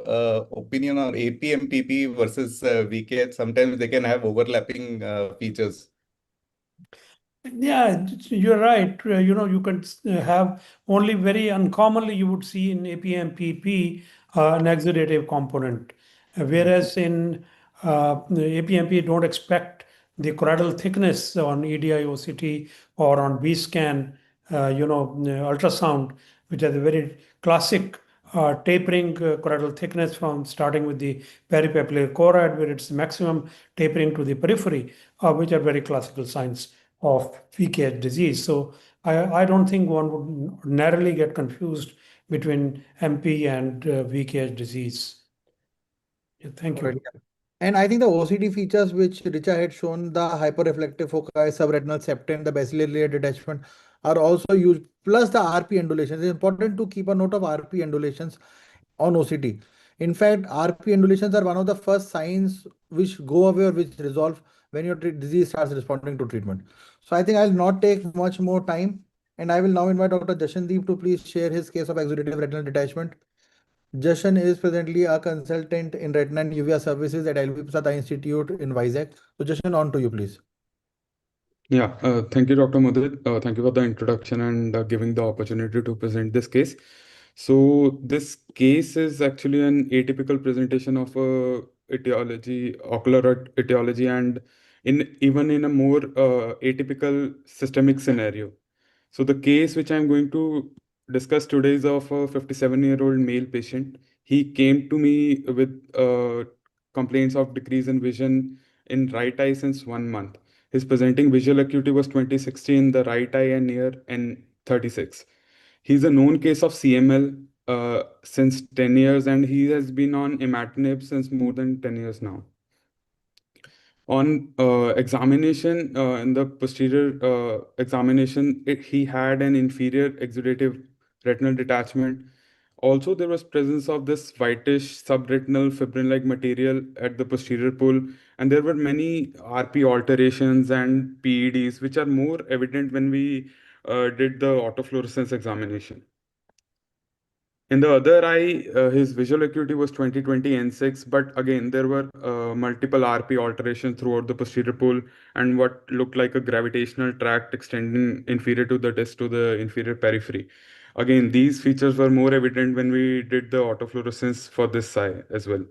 opinion on APMPP versus VK. Sometimes they can have overlapping features. Yeah, you're right. You can have only very uncommonly you would see in APMPP an exudative component, whereas in APMP don't expect the choroidal thickness on EDI OCT or on B scan, ultrasound, which has a very classic tapering choroidal thickness from starting with the peripapillary choroid, where it's maximum tapering to the periphery, which are very classical signs of VKH disease. So I don't think one would narrowly get confused between MP and VKH disease. Yeah, thank you. Right. And I think the OCT features which Richa had shown, the hyperreflective foci, subretinal septum, the basilar layer detachment, are also used, plus the RP undulations. It's important to keep a note of RP undulations on OCT. In fact, RP undulations are one of the first signs which go away or which resolve when your disease starts responding to treatment. So I think I'll not take much more time, and I will now invite Dr. Jashandeep to please share his case of exudative retinal detachment. Jashan is presently a consultant in retina and uvea services at LV Prasad Eye Institute in Vizag. So Jashan, on to you, please. Yeah, thank you, Dr. Mudit. Thank you for the introduction and giving the opportunity to present this case. So this case is actually an atypical presentation of etiology, ocular etiology, and even in a more atypical systemic scenario. So the case which I'm going to discuss today is of a 57-year-old male patient. He came to me with complaints of decrease in vision in right eye since 1 month. His presenting visual acuity was 20/60 in the right eye and near N36. He's a known case of CML since 10 years, and he has been on imatinib since more than 10 years now. On examination, in the posterior examination, he had an inferior exudative retinal detachment. Also, there was presence of this whitish subretinal fibrin-like material at the posterior pole, and there were many RP alterations and PEDs, which are more evident when we did the autofluorescence examination. In the other eye, his visual acuity was 20/20 N6, but again, there were multiple RP alterations throughout the posterior pole and what looked like a gravitational tract extending inferior to the disc to the inferior periphery. Again, these features were more evident when we did the autofluorescence for this eye as well.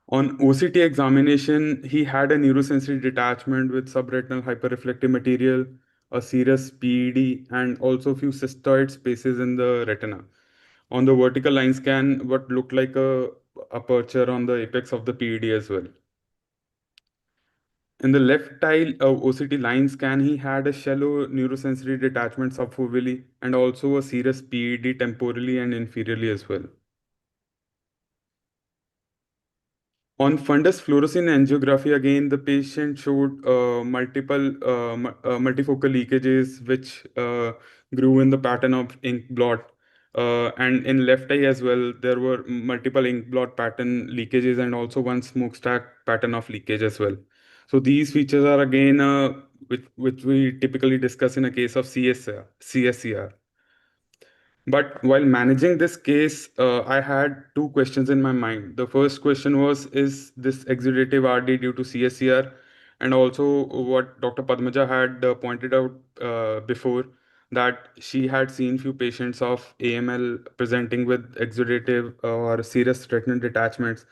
On OCT examination, he had a neurosensory detachment with subretinal hyperreflective material, a serous PED, and also a few cystoid spaces in the retina. On the vertical line scan, what looked like a aperture on the apex of the PED as well. In the left eye OCT line scan, he had a shallow neurosensory detachment subfoveally and also a serous PED temporally and inferiorly as well. On fundus fluorescein angiography, again, the patient showed multifocal leakages, which grew in the pattern of ink blot. And in left eye as well, there were multiple ink blot pattern leakages and also one smokestack pattern of leakage as well. So these features are again, which we typically discuss in a case of CSCR. But while managing this case, I had two questions in my mind. The first question was, is this exudative RD due to CSCR? And also what Dr. Padmaja had pointed out before, that she had seen few patients of AML presenting with exudative or serous retinal detachments.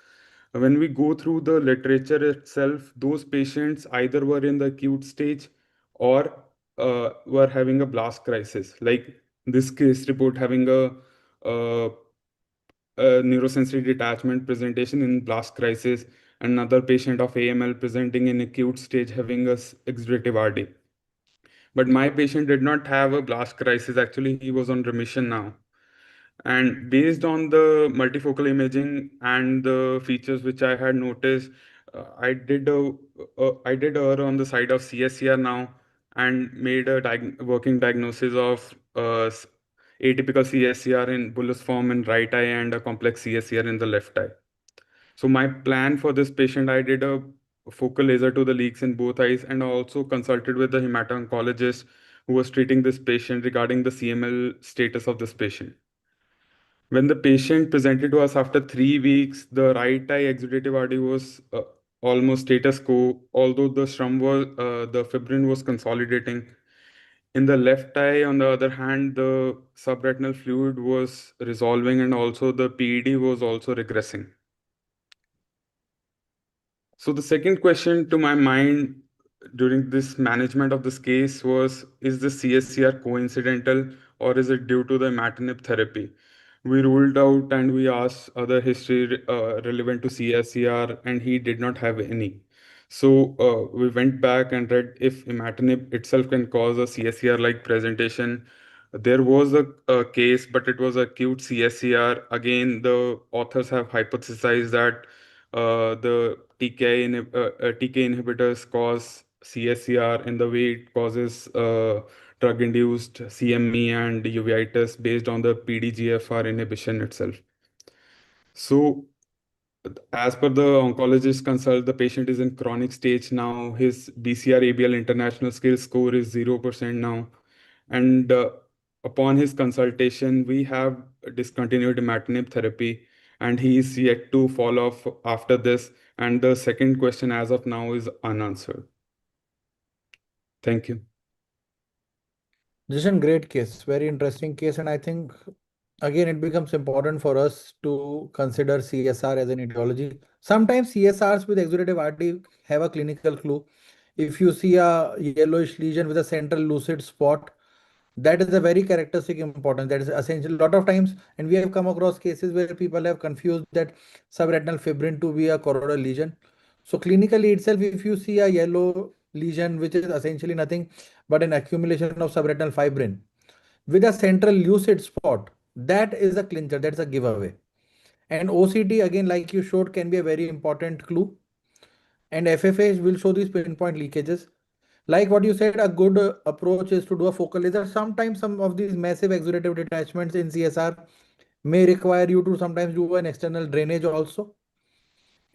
When we go through the literature itself, those patients either were in the acute stage or were having a blast crisis. Like this case report having a neurosensory detachment presentation in blast crisis, another patient of AML presenting in acute stage having a exudative RD. But my patient did not have a blast crisis. Actually, he was on remission now. And based on the multifocal imaging and the features which I had noticed, I did err on the side of CSCR now and made a working diagnosis of atypical CSCR in bullous form in right eye and a complex CSCR in the left eye. So my plan for this patient, I did a focal laser to the leaks in both eyes and also consulted with the hemato-oncologist who was treating this patient regarding the CML status of this patient. When the patient presented to us after 3 weeks, the right eye exudative RD was almost status quo, although the fibrin was consolidating. In the left eye, on the other hand, the subretinal fluid was resolving and also the PED was also regressing. So the second question to my mind during this management of this case was, is the CSCR coincidental or is it due to the imatinib therapy? We ruled out and we asked other history relevant to CSCR and he did not have any. So we went back and read if imatinib itself can cause a CSCR-like presentation. There was a case, but it was acute CSCR. Again, the authors have hypothesized that the TK inhibitors cause CSCR in the way it causes drug-induced CME and uveitis based on the PDGFR inhibition itself. So, as per the oncologist consult, the patient is in chronic stage now. His BCR ABL international scale score is 0% now. And upon his consultation, we have discontinued imatinib therapy and he is yet to fall off after this. And the second question as of now is unanswered. Thank you. This is a great case, very interesting case, and I think again it becomes important for us to consider CSR as an etiology. Sometimes CSRs with exudative RD have a clinical clue. If you see a yellowish lesion with a central lucid spot, that is a very characteristic important. That is essential. A lot of times, and we have come across cases where people have confused that subretinal fibrin to be a choroidal lesion. So clinically itself, if you see a yellow lesion, which is essentially nothing but an accumulation of subretinal fibrin, with a central lucid spot, that is a clincher, that's a giveaway. And OCT, again, like you showed, can be a very important clue. And FFA will show these pinpoint leakages. Like what you said, a good approach is to do a focal laser. Sometimes some of these massive exudative detachments in CSR may require you to sometimes do an external drainage also,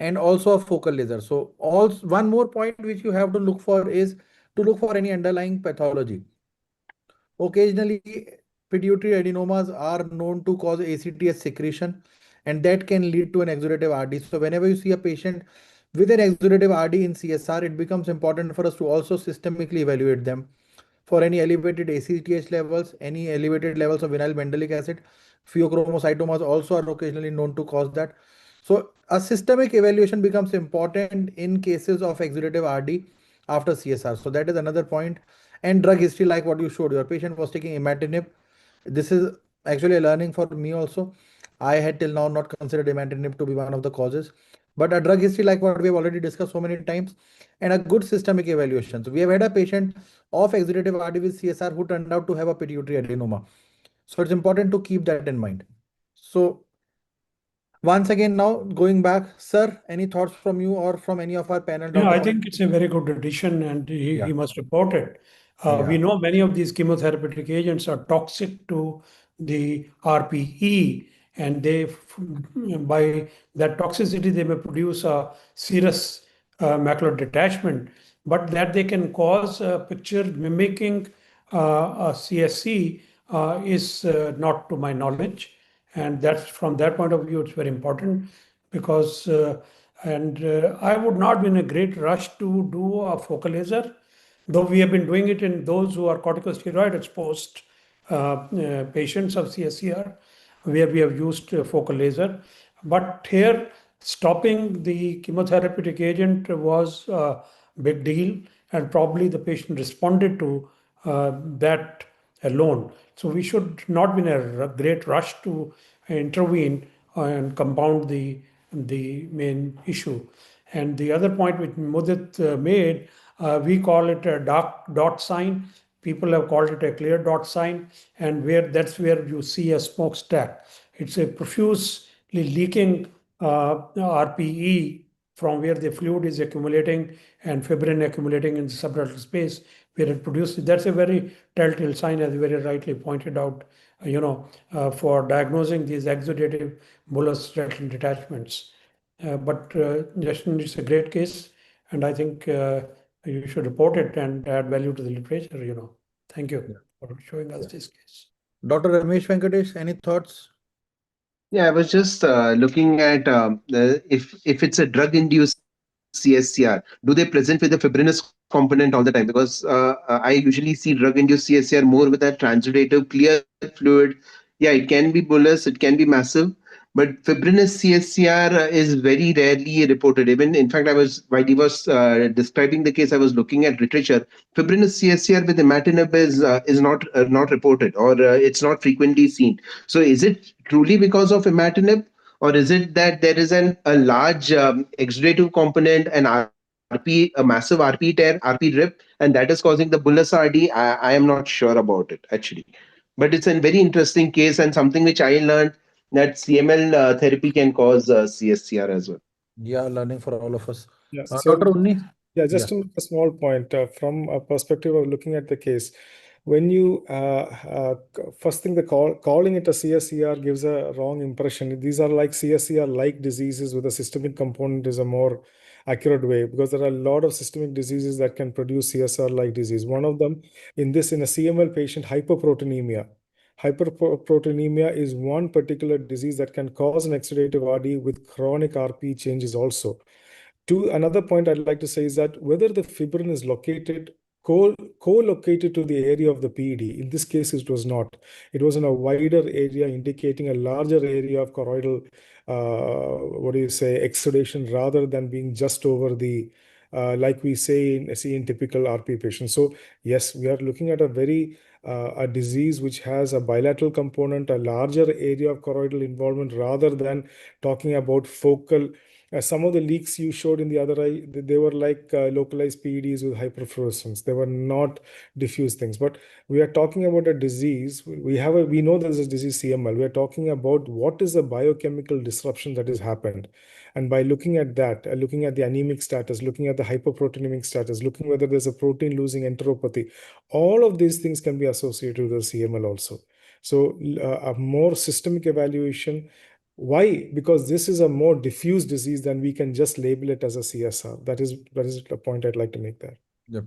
and also a focal laser. So also one more point which you have to look for is to look for any underlying pathology. Occasionally, pituitary adenomas are known to cause ACTH secretion, and that can lead to an exudative RD. So whenever you see a patient with an exudative RD in CSR, it becomes important for us to also systemically evaluate them for any elevated ACTH levels, any elevated levels of vinyl mandelic acid. Pheochromocytomas also are occasionally known to cause that. So a systemic evaluation becomes important in cases of exudative RD after CSR. So that is another point. And drug history, like what you showed, your patient was taking imatinib. This is actually a learning for me also. I had till now not considered imatinib to be one of the causes, but a drug history like what we have already discussed so many times, and a good systemic evaluation. So we have had a patient of exudative RD with CSR who turned out to have a pituitary adenoma. So it's important to keep that in mind. So once again, now going back, sir, any thoughts from you or from any of our panel? Yeah, I Dr. think it's a very good addition, and he must report it. We Yeah. know many of these chemotherapeutic agents are toxic to the RPE, and by that toxicity, they may produce a serous macular detachment, but that they can cause a picture mimicking a CSC is not to my knowledge. And that's from that point of view, it's very important because I would not be in a great rush to do a focal laser, though we have been doing it in those who are corticosteroid exposed patients of CSCR, where we have used focal laser. But here, stopping the chemotherapeutic agent was a big deal, and probably the patient responded to that alone. So we should not be in a great rush to intervene and compound the main issue. And the other point which Mudit made, we call it a dark dot sign. People have called it a clear dot sign, and that's where you see a smokestack. It's a profusely leaking RPE from where the fluid is accumulating and fibrin accumulating in the subretinal space where it produces. That's a very telltale sign, as you very rightly pointed out, for diagnosing these exudative bullous retinal detachments. But Justin, it's a great case, and I think you should report it and add value to the literature. Thank you for showing us this case. Dr. Ramesh Venkatesh, any thoughts? Yeah, I was just looking at if it's a drug-induced CSCR, do they present with the fibrinous component all the time? Because I usually see drug-induced CSCR more with a transudative clear fluid. Yeah, it can be bullous, it can be massive, but fibrinous CSCR is very rarely reported. Even in fact, while he was describing the case, I was looking at literature. Fibrinous CSCR with imatinib is not reported, or it's not frequently seen. So is it truly because of imatinib, or is it that there is a large exudative component, an RP, a massive RP tear, RP rip, and that is causing the bullous RD? I am not sure about it actually, but it's a very interesting case and something which I learned that CML therapy can cause CSCR as well. Yeah, learning for all of us. Yeah. Dr. Unni? Yeah, just to make a small point from a perspective of looking at the case. When you first thing, calling it a CSCR gives a wrong impression. These are like CSCR-like diseases with a systemic component is a more accurate way, because there are a lot of systemic diseases that can produce CSR-like disease. One of them in a CML patient, hyperproteinemia. Hyperproteinemia is one particular disease that can cause an exudative RD with chronic RP changes also. Another point I'd like to say is that whether the fibrin is located co-located to the area of the PED. In this case, it was not. It was in a wider area, indicating a larger area of choroidal, exudation, rather than being just over the, like we see in typical RP patients. So yes, we are looking at a disease which has a bilateral component, a larger area of choroidal involvement, rather than talking about focal Some of the leaks you showed in the other eye, they were like localized PEDs with hyperfluorescence. They were not diffuse things. But we are talking about a disease. We know there's a disease CML. We are talking about what is the biochemical disruption that has happened. And by looking at that, looking at the anemic status, looking at the hyperproteinemic status, looking whether there's a protein losing enteropathy, all of these things can be associated with the CML also. So a more systemic evaluation. Why? Because this is a more diffuse disease than we can just label it as a CSR. That is the point I'd like to make there. Yep.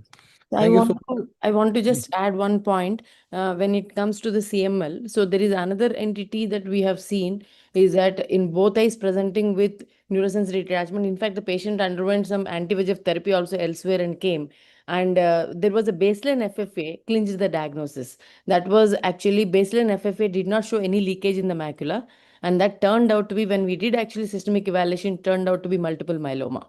I Thank you want so to, I want to just add one point when it comes to the CML. So there is another entity that we have seen is that in both eyes presenting with neurosensory detachment. In fact, the patient underwent some anti-VEGF therapy also elsewhere and came. And there was a baseline FFA clinched the diagnosis. That was actually baseline FFA did not show any leakage in the macula. And that turned out to be, when we did actually systemic evaluation, turned out to be multiple myeloma,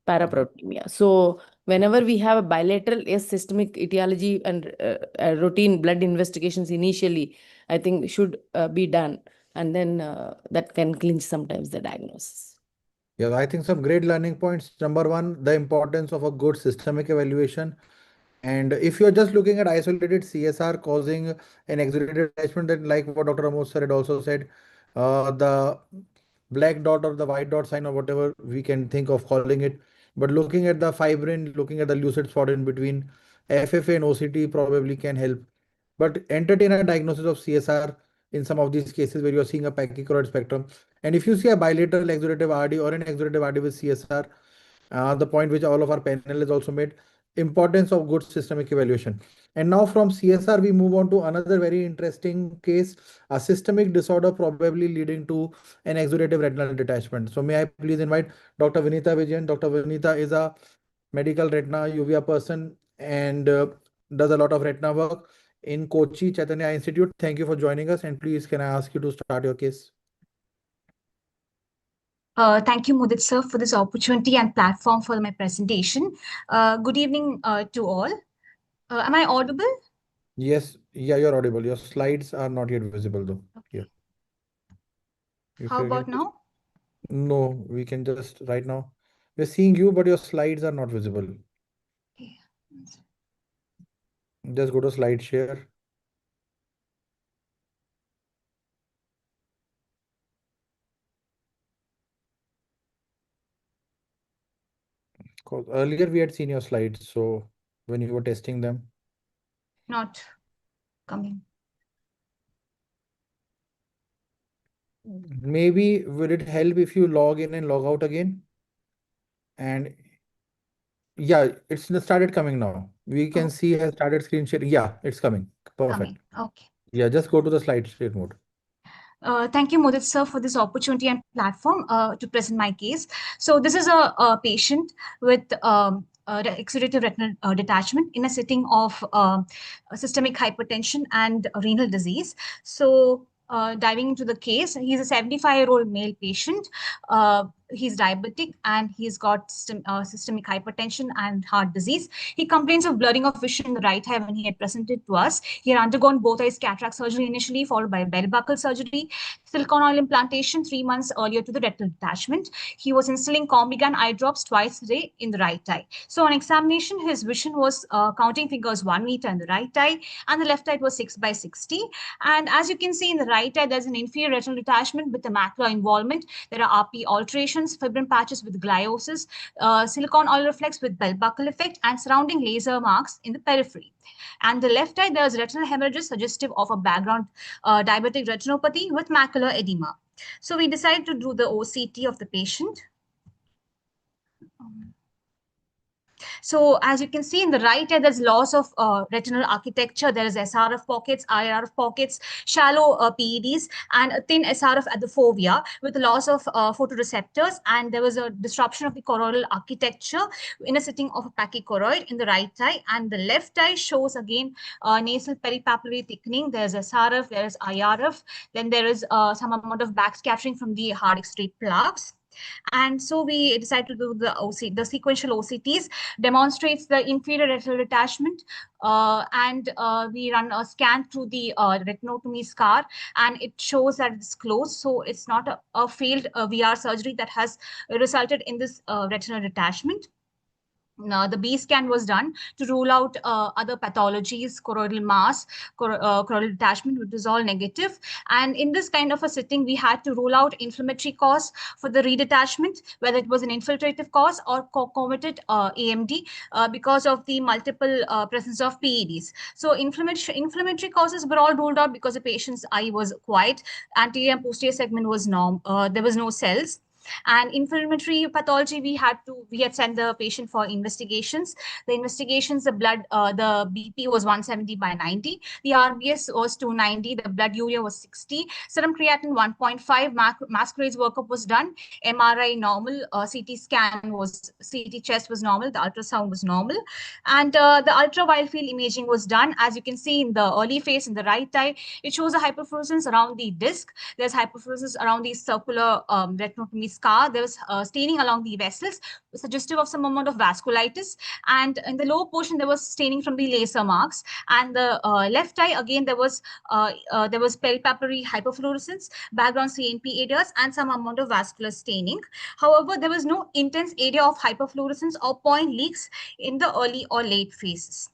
paraproteinemia. So whenever we have a bilateral, yes, systemic etiology and routine blood investigations initially, I think should be done. And then that can clinch sometimes the diagnosis. Yeah, I think some great learning points. Number one, the importance of a good systemic evaluation. And if you're just looking at isolated CSR causing an exudative detachment, then like what Dr. Amos said, had also said, the black dot or the white dot sign or whatever we can think of calling it. But looking at the fibrin, looking at the lucid spot in between, FFA and OCT probably can help. But entertain a diagnosis of CSR in some of these cases where you're seeing a pachychoroid spectrum. And if you see a bilateral exudative RD or an exudative RD with CSR, the point which all of our panel has also made, importance of good systemic evaluation. And now from CSR, we move on to another very interesting case, a systemic disorder probably leading to an exudative retinal detachment. So may I please invite Dr. Vinita Vijayan. Dr. Vinita is a medical retina uvea person and does a lot of retina work in Kochi Chaitanya Institute. Thank you for joining us. And please, can I ask you to start your case? Thank you, Mudit sir, for this opportunity and platform for my presentation. Good evening to all. Am I audible? Yes, yeah, you're audible. Your slides are not yet visible though. Okay. If How you about can now? No, we can just right now. We're seeing you, but your slides are not visible. Okay. Just go to slide share. Because earlier we had seen your slides, so when you were testing them. Not coming. Maybe would it help if you log in and log out again? And yeah, it's started coming now. We can see has started screen sharing. Yeah, it's coming. Perfect. Coming. Okay. Yeah, just go to the slide share mode. Thank you, Mudit sir, for this opportunity and platform to present my case. So this is a patient with exudative retinal detachment in a setting of systemic hypertension and renal disease. So diving into the case, he's a 75-year-old male patient. He's diabetic and he's got systemic hypertension and heart disease. He complains of blurring of vision in the right eye when he had presented to us. He had undergone both eyes cataract surgery initially, followed by bell buckle surgery, silicone oil implantation 3 months earlier to the retinal detachment. He was instilling Combigan eye drops twice a day in the right eye. So on examination, his vision was counting figures 1 meter in the right eye, and the left eye was 6/60. And as you can see in the right eye, there's an inferior retinal detachment with the macular involvement. There are RP alterations, fibrin patches with gliosis, silicone oil reflex with bell buckle effect, and surrounding laser marks in the periphery. And the left eye, there's retinal hemorrhages suggestive of a background diabetic retinopathy with macular edema. So we decided to do the OCT of the patient. So as you can see in the right eye, there's loss of retinal architecture. There is SRF pockets, IRF pockets, shallow PEDs, and a thin SRF at the fovea with loss of photoreceptors. And there was a disruption of the choroidal architecture in a setting of a pachychoroid in the right eye. And the left eye shows again nasal peripapillary thickening. There's SRF, there is IRF. Then there is some amount of back scattering from the hard X-ray plaques. And so we decided to do the sequential OCTs, demonstrates the inferior retinal detachment, and we run a scan through the retinotomy scar, and it shows that it's closed. So it's not a failed VR surgery that has resulted in this retinal detachment. The B scan was done to rule out other pathologies, choroidal mass, choroidal detachment, which was all negative. And in this kind of a setting, we had to rule out inflammatory cause for the redetachment, whether it was an infiltrative cause or concomitant AMD, because of the multiple presence of PEDs. So inflammatory causes were all ruled out because the patient's eye was quiet, anterior and posterior segment was there was no cells. And inflammatory pathology, we had sent the patient for investigations. The investigations, the blood, the BP was 170/90, the RBS was 290, the blood urea was 60, serum creatinine 1.5, masquerades workup was done, MRI normal, CT chest was normal, the ultrasound was normal, and the ultra wide field imaging was done. As you can see in the early phase in the right eye, it shows a hyperfluorescence around the disc. There's hyperfluorescence around the circular retinotomy scar. There was staining along the vessels, suggestive of some amount of vasculitis. And in the lower portion, there was staining from the laser marks. And the left eye, again, there was palpapillary hyperfluorescence, background CNP areas, and some amount of vascular staining. However, there was no intense area of hyperfluorescence or point leaks in the early or late phases.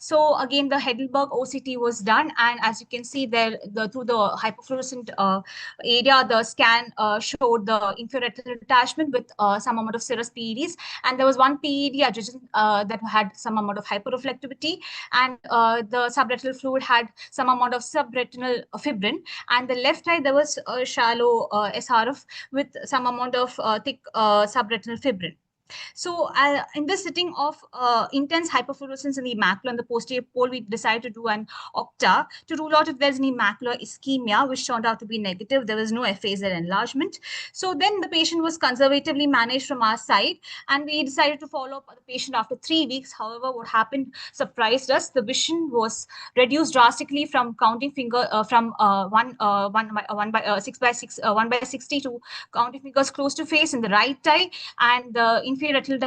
So again, the Heidelberg OCT was done, and as you can see there, through the hyperfluorescent area, the scan showed the inferior retinal detachment with some amount of serous PEDs, and there was one PED adjacent that had some amount of hyperreflectivity, and the subretinal fluid had some amount of subretinal fibrin, and the left eye there was a shallow SRF with some amount of thick subretinal fibrin. So in this setting of intense hyperfluorescence in the macula and the posterior pole, we decided to do an OCTA to rule out if there's any macular ischemia, which turned out to be negative. There was no FAZ enlargement. So then the patient was conservatively managed from our side, and we decided to follow up the patient after 3 weeks. However, what happened surprised us. The vision was reduced drastically from counting finger from 1/60 to counting fingers close to face in the right eye, and the inferior retinal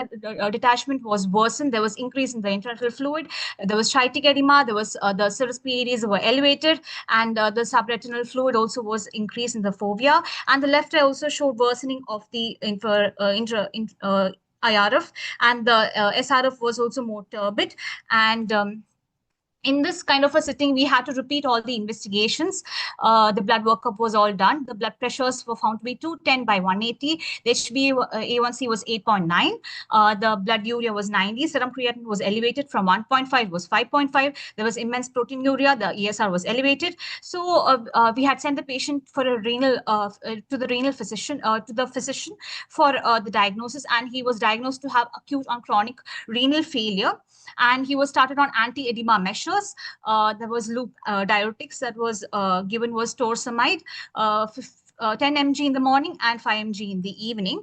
detachment was worsened. There was increase in the intraretinal fluid. There was chytic edema. There was the serous PEDs were elevated, and the subretinal fluid also was increased in the fovea. And the left eye also showed worsening of the IRF, and the SRF was also more turbid. And in this kind of a setting, we had to repeat all the investigations. The blood workup was all done. The blood pressures were found to be 210/180. The HbA1c was 8.9. The blood urea was 90. Serum creatinine was elevated from 1.5 was 5.5. There was immense proteinuria. The ESR was elevated. So we had sent the patient for a renal to the physician for the diagnosis, and he was diagnosed to have acute on chronic renal failure, and he was started on anti-edema measures. There was loop diuretics that was given was torsemide, 10 mg in the morning and 5 mg in the evening.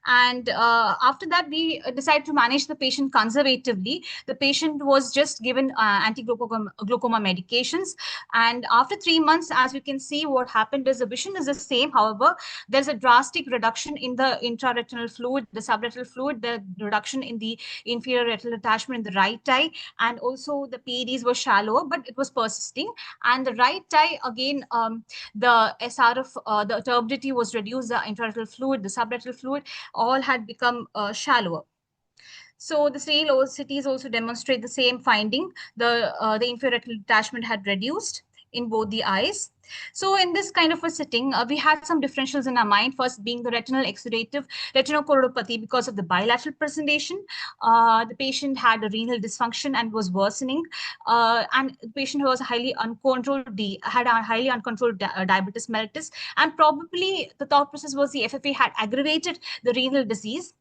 And after that, we decided to manage the patient conservatively. The patient was just given anti-glaucoma medications. And after 3 months, as you can see, what happened is the vision is the same. However, there's a drastic reduction in the intraretinal fluid, the subretinal fluid, the reduction in the inferior retinal detachment in the right eye. And also the PEDs were shallower, but it was persisting. And the right eye, again, the SRF, the turbidity was reduced, the intraretinal fluid, the subretinal fluid, all had become shallower. So the serial OCTs also demonstrate the same finding. The inferior retinal detachment had reduced in both the eyes. So in this kind of a setting, we had some differentials in our mind, first being the retinal exudative retinochoroidopathy because of the bilateral presentation. The patient had a renal dysfunction and was worsening, and the patient was highly uncontrolled, had a highly uncontrolled diabetes mellitus, and probably the thought process was the FFA had aggravated the renal disease.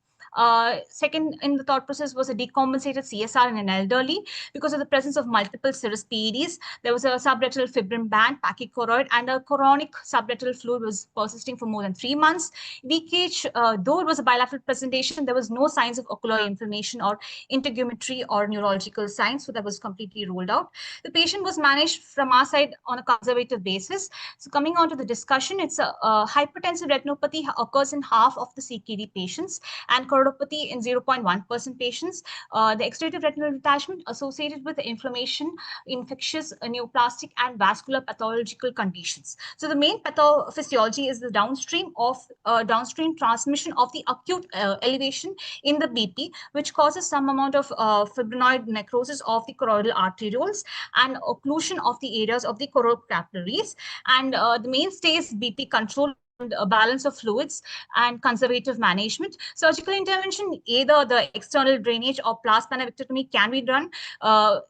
Second in the thought process was a decompensated CSR in an elderly because of the presence of multiple serous PEDs. There was a subretinal fibrin band, pachychoroid, and a chronic subretinal fluid was persisting for more than 3 months. Leakage, though it was a bilateral presentation, there was no signs of ocular inflammation or integumentary or neurological signs, so that was completely ruled out. The patient was managed from our side on a conservative basis. So coming on to the discussion, it's a hypertensive retinopathy occurs in half of the CKD patients and choroidopathy in 0.1% patients. The exudative retinal detachment associated with inflammation, infectious, neoplastic, and vascular pathological conditions. So the main pathophysiology is the downstream transmission of the acute elevation in the BP, which causes some amount of fibrinoid necrosis of the choroidal arterioles and occlusion of the areas of the choroid capillaries. And the mainstay is BP control and balance of fluids and conservative management. Surgical intervention, either the external drainage or plasmaphenectomy can be done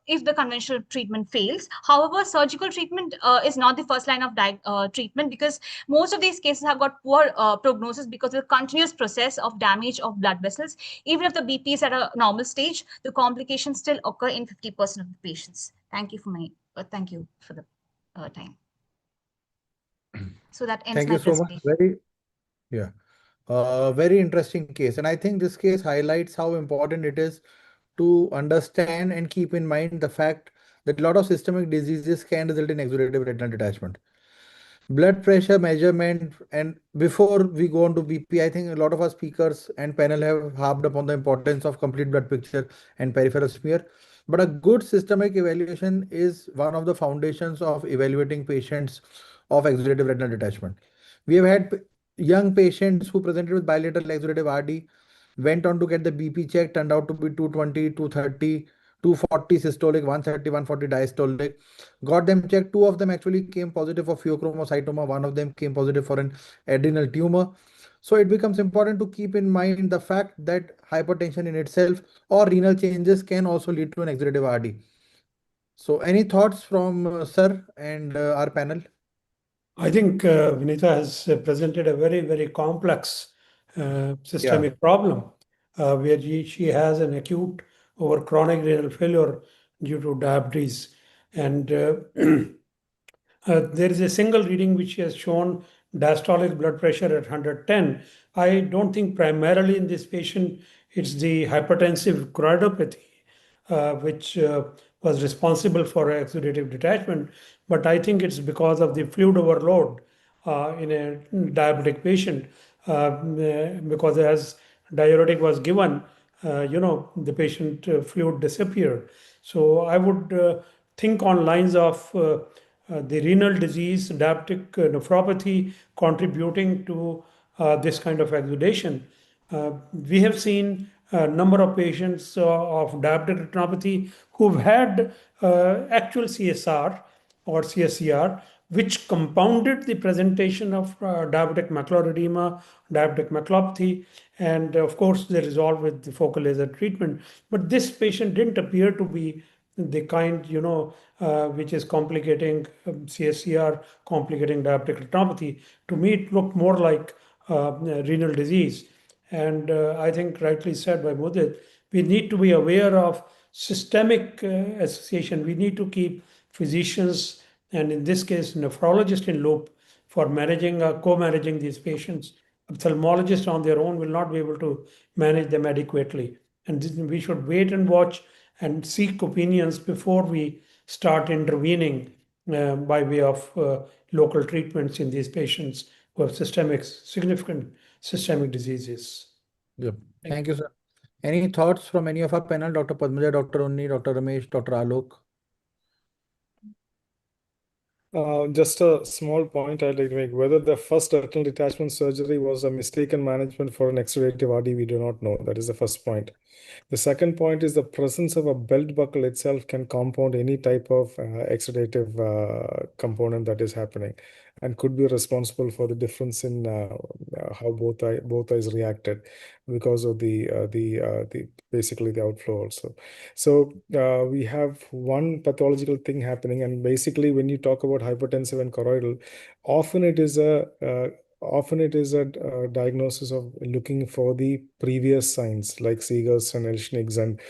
if the conventional treatment fails. However, surgical treatment is not the first line of treatment because most of these cases have got poor prognosis because of the continuous process of damage of blood vessels. Even if the BP is at a normal stage, the complications still occur in 50% of the patients. Thank you for the time. So that ends Thank my you so much. presentation. Very interesting case. And I think this case highlights how important it is to understand and keep in mind the fact that a lot of systemic diseases can result in exudative retinal detachment. Blood pressure measurement, and before we go on to BP, I think a lot of our speakers and panel have harped upon the importance of complete blood picture and peripheral smear. But a good systemic evaluation is one of the foundations of evaluating patients of exudative retinal detachment. We have had young patients who presented with bilateral exudative RD, went on to get the BP check, turned out to be 220, 230, 240 systolic, 130, 140 diastolic. Got them checked. Two of them actually came positive for pheochromocytoma. One of them came positive for an adrenal tumor. So it becomes important to keep in mind the fact that hypertension in itself or renal changes can also lead to an exudative RD. So any thoughts from sir and our panel? I think Vinita has presented a very, very complex systemic problem where she has an acute or chronic renal failure due to diabetes. And there is a single reading which has shown diastolic blood pressure at 110. I don't think primarily in this patient it's the hypertensive choroidopathy which was responsible for exudative detachment, but I think it's because of the fluid overload in a diabetic patient because as diuretic was given, the patient fluid disappeared. So I would think on lines of the renal disease, diabetic nephropathy contributing to this kind of exudation. We have seen a number of patients of diabetic retinopathy who've had actual CSR or CSCR, which compounded the presentation of diabetic macular edema, diabetic maculopathy, and of course they resolved with the focal laser treatment. But this patient didn't appear to be the kind, which is complicating CSCR, complicating diabetic retinopathy. To me, it looked more like renal disease. And I think rightly said by Mudit, we need to be aware of systemic association. We need to keep physicians, and in this case, nephrologist in loop for managing, co-managing these patients. Ophthalmologists on their own will not be able to manage them adequately. And we should wait and watch and seek opinions before we start intervening by way of local treatments in these patients who have significant systemic diseases. Yep. Thank you, sir. Any thoughts from any of our panel, Dr. Padmaja, Dr. Unni, Dr. Ramesh, Dr. Alok? Just a small point I'd like to make. Whether the first retinal detachment surgery was a mistaken management for an exudative RD, we do not know. That is the first point. The second point is the presence of a belt buckle itself can compound any type of exudative component that is happening and could be responsible for the difference in how both eyes reacted because of the basically the outflow also. So we have one pathological thing happening, and basically when you talk about hypertensive and choroidal, often it is a often it is a diagnosis of looking for the previous signs like Seeger's and Elschnick's and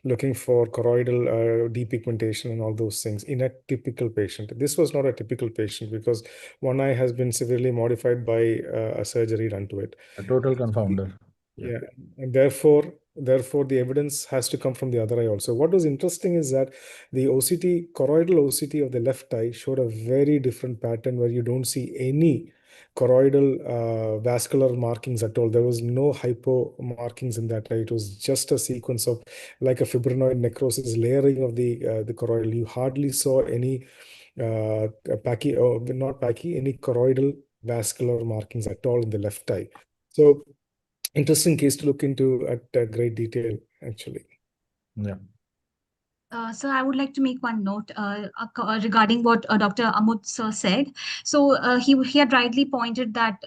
looking for choroidal depigmentation and all those things in a typical patient. This was not a typical patient because one eye has been severely modified by a surgery done to it. A total confounder. Yeah, and therefore the evidence has to come from the other eye also. What was interesting is that the OCT, choroidal OCT of the left eye showed a very different pattern where you don't see any choroidal vascular markings at all. There was no hypo markings in that eye. It was just a sequence of like a fibrinoid necrosis layering of the choroidal. You hardly saw any any choroidal vascular markings at all in the left eye. So interesting case to look into at great detail, actually. Yeah. So I would like to make one note regarding what Dr. Amut sir said. So he had rightly pointed that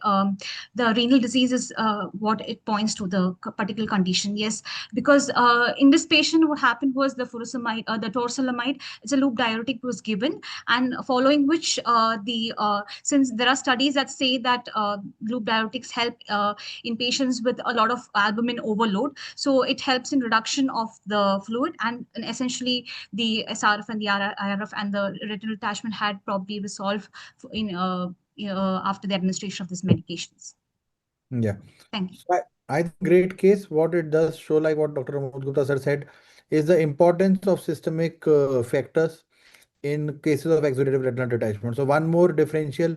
the renal disease is what it points to, the particular condition. Yes, because in this patient, what happened was the furosemide, the torsalamide, it's a loop diuretic was given, and following which since there are studies that say that loop diuretics help in patients with a lot of albumin overload, so it helps in reduction of the fluid, and essentially the SRF and the IRF and the retinal detachment had probably resolved in after the administration of these medications. Yeah. Thank you. So I think great case. What it does show, like what Dr. Amod Gupta sir said, is the importance of systemic factors in cases of exudative retinal detachment. So one more differential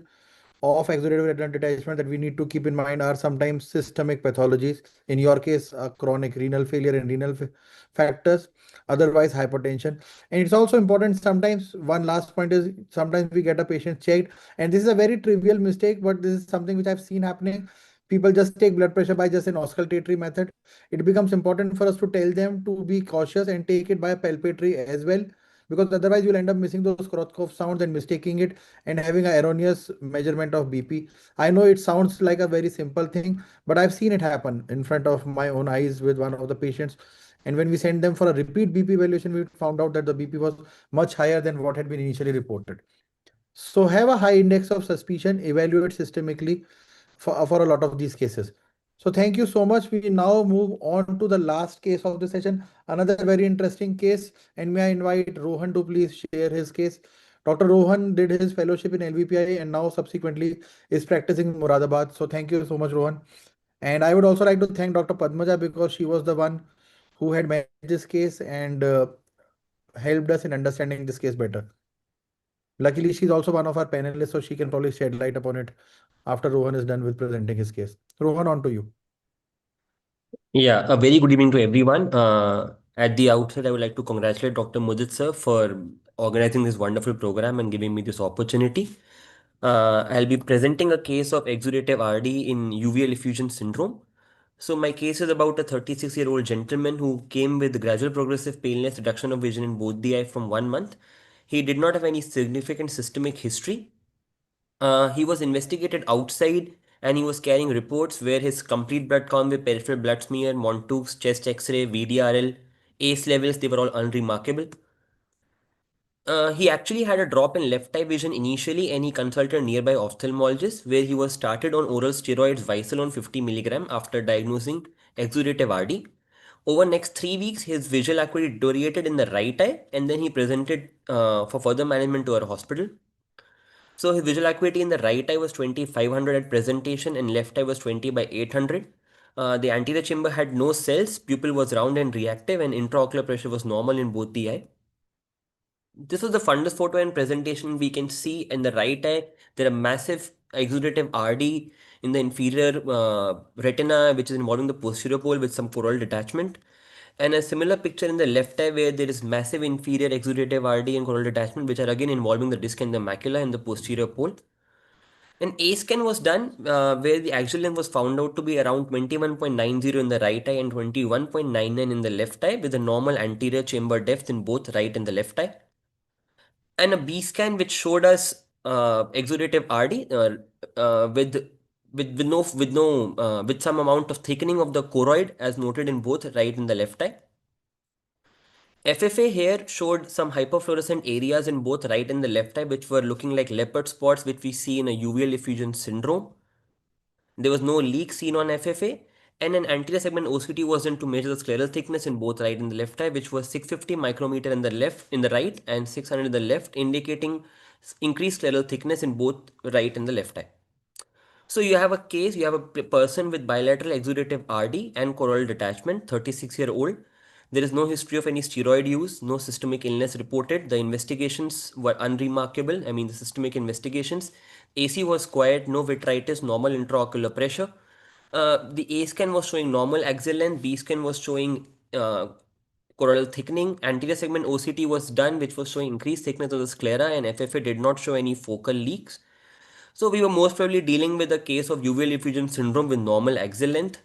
of exudative retinal detachment that we need to keep in mind are sometimes systemic pathologies. In your case, chronic renal failure and renal factors, otherwise hypertension. And it's also important sometimes, one last point is sometimes we get a patient checked, and this is a very trivial mistake, but this is something which I've seen happening. People just take blood pressure by just an auscultatory method. It becomes important for us to tell them to be cautious and take it by a palpatory as well, because otherwise you'll end up missing those Korotkoff sounds and mistaking it and having an erroneous measurement of BP. I know it sounds like a very simple thing, but I've seen it happen in front of my own eyes with one of the patients. And when we sent them for a repeat BP evaluation, we found out that the BP was much higher than what had been initially reported. So have a high index of suspicion, evaluate systemically for a lot of these cases. So thank you so much. We now move on to the last case of the session, another very interesting case. And may I invite Rohan to please share his case. Dr. Rohan did his fellowship in LVPI and now subsequently is practicing in Moradabad. So thank you so much, Rohan. And I would also like to thank Dr. Padmaja because she was the one who had managed this case and helped us in understanding this case better. Luckily, she's also one of our panelists, so she can probably shed light upon it after Rohan is done with presenting his case. Rohan, on to you. Yeah, a very good evening to everyone. At the outset, I would like to congratulate Dr. Mudit sir for organizing this wonderful program and giving me this opportunity. I'll be presenting a case of exudative RD in uveal effusion syndrome. So my case is about a 36-year-old gentleman who came with gradual progressive paleness, reduction of vision in both the eye from 1 month. He did not have any significant systemic history. He was investigated outside and he was carrying reports where his complete blood count with peripheral blood smear, Montoux, chest x-ray, VDRL, ACE levels, they were all unremarkable. He actually had a drop in left eye vision initially and he consulted a nearby ophthalmologist where he was started on oral steroids Visalon 50 milligram after diagnosing exudative RD. Over next 3 weeks, his visual acuity deteriorated in the right eye and then he presented for further management to our hospital. So his visual acuity in the right eye was 2500 at presentation and left eye was 20 by 800. The anterior chamber had no cells, pupil was round and reactive and intraocular pressure was normal in both the eye. This was the fundus photo and presentation. We can see in the right eye, there are massive exudative RD in the inferior retina, which is involving the posterior pole with some choroidal detachment. And a similar picture in the left eye where there is massive inferior exudative RD and choroidal detachment, which are again involving the disc and the macula and the posterior pole. An A scan was done where the axial length was found out to be around 21.90 in the right eye and 21.99 in the left eye with a normal anterior chamber depth in both right and the left eye. And a B scan which showed us exudative RD with some amount of thickening of the choroid as noted in both right and the left eye. FFA here showed some hyperfluorescent areas in both right and the left eye which were looking like leopard spots which we see in a uveal effusion syndrome. There was no leak seen on FFA, and an anterior segment OCT was done to measure the scleral thickness in both right and the left eye, which was 650 micrometer in the right and 600 in the left, indicating increased scleral thickness in both right and the left eye. So you have a case, you have a person with bilateral exudative RD and choroidal detachment, 36-year-old. There is no history of any steroid use, no systemic illness reported. The investigations were unremarkable. I mean, the systemic investigations. AC was quiet, no vitritis, normal intraocular pressure. The A scan was showing normal axial length, B scan was showing choroidal thickening. Anterior segment OCT was done, which was showing increased thickness of the sclera, and FFA did not show any focal leaks. So we were most probably dealing with a case of uveal effusion syndrome with normal axial length.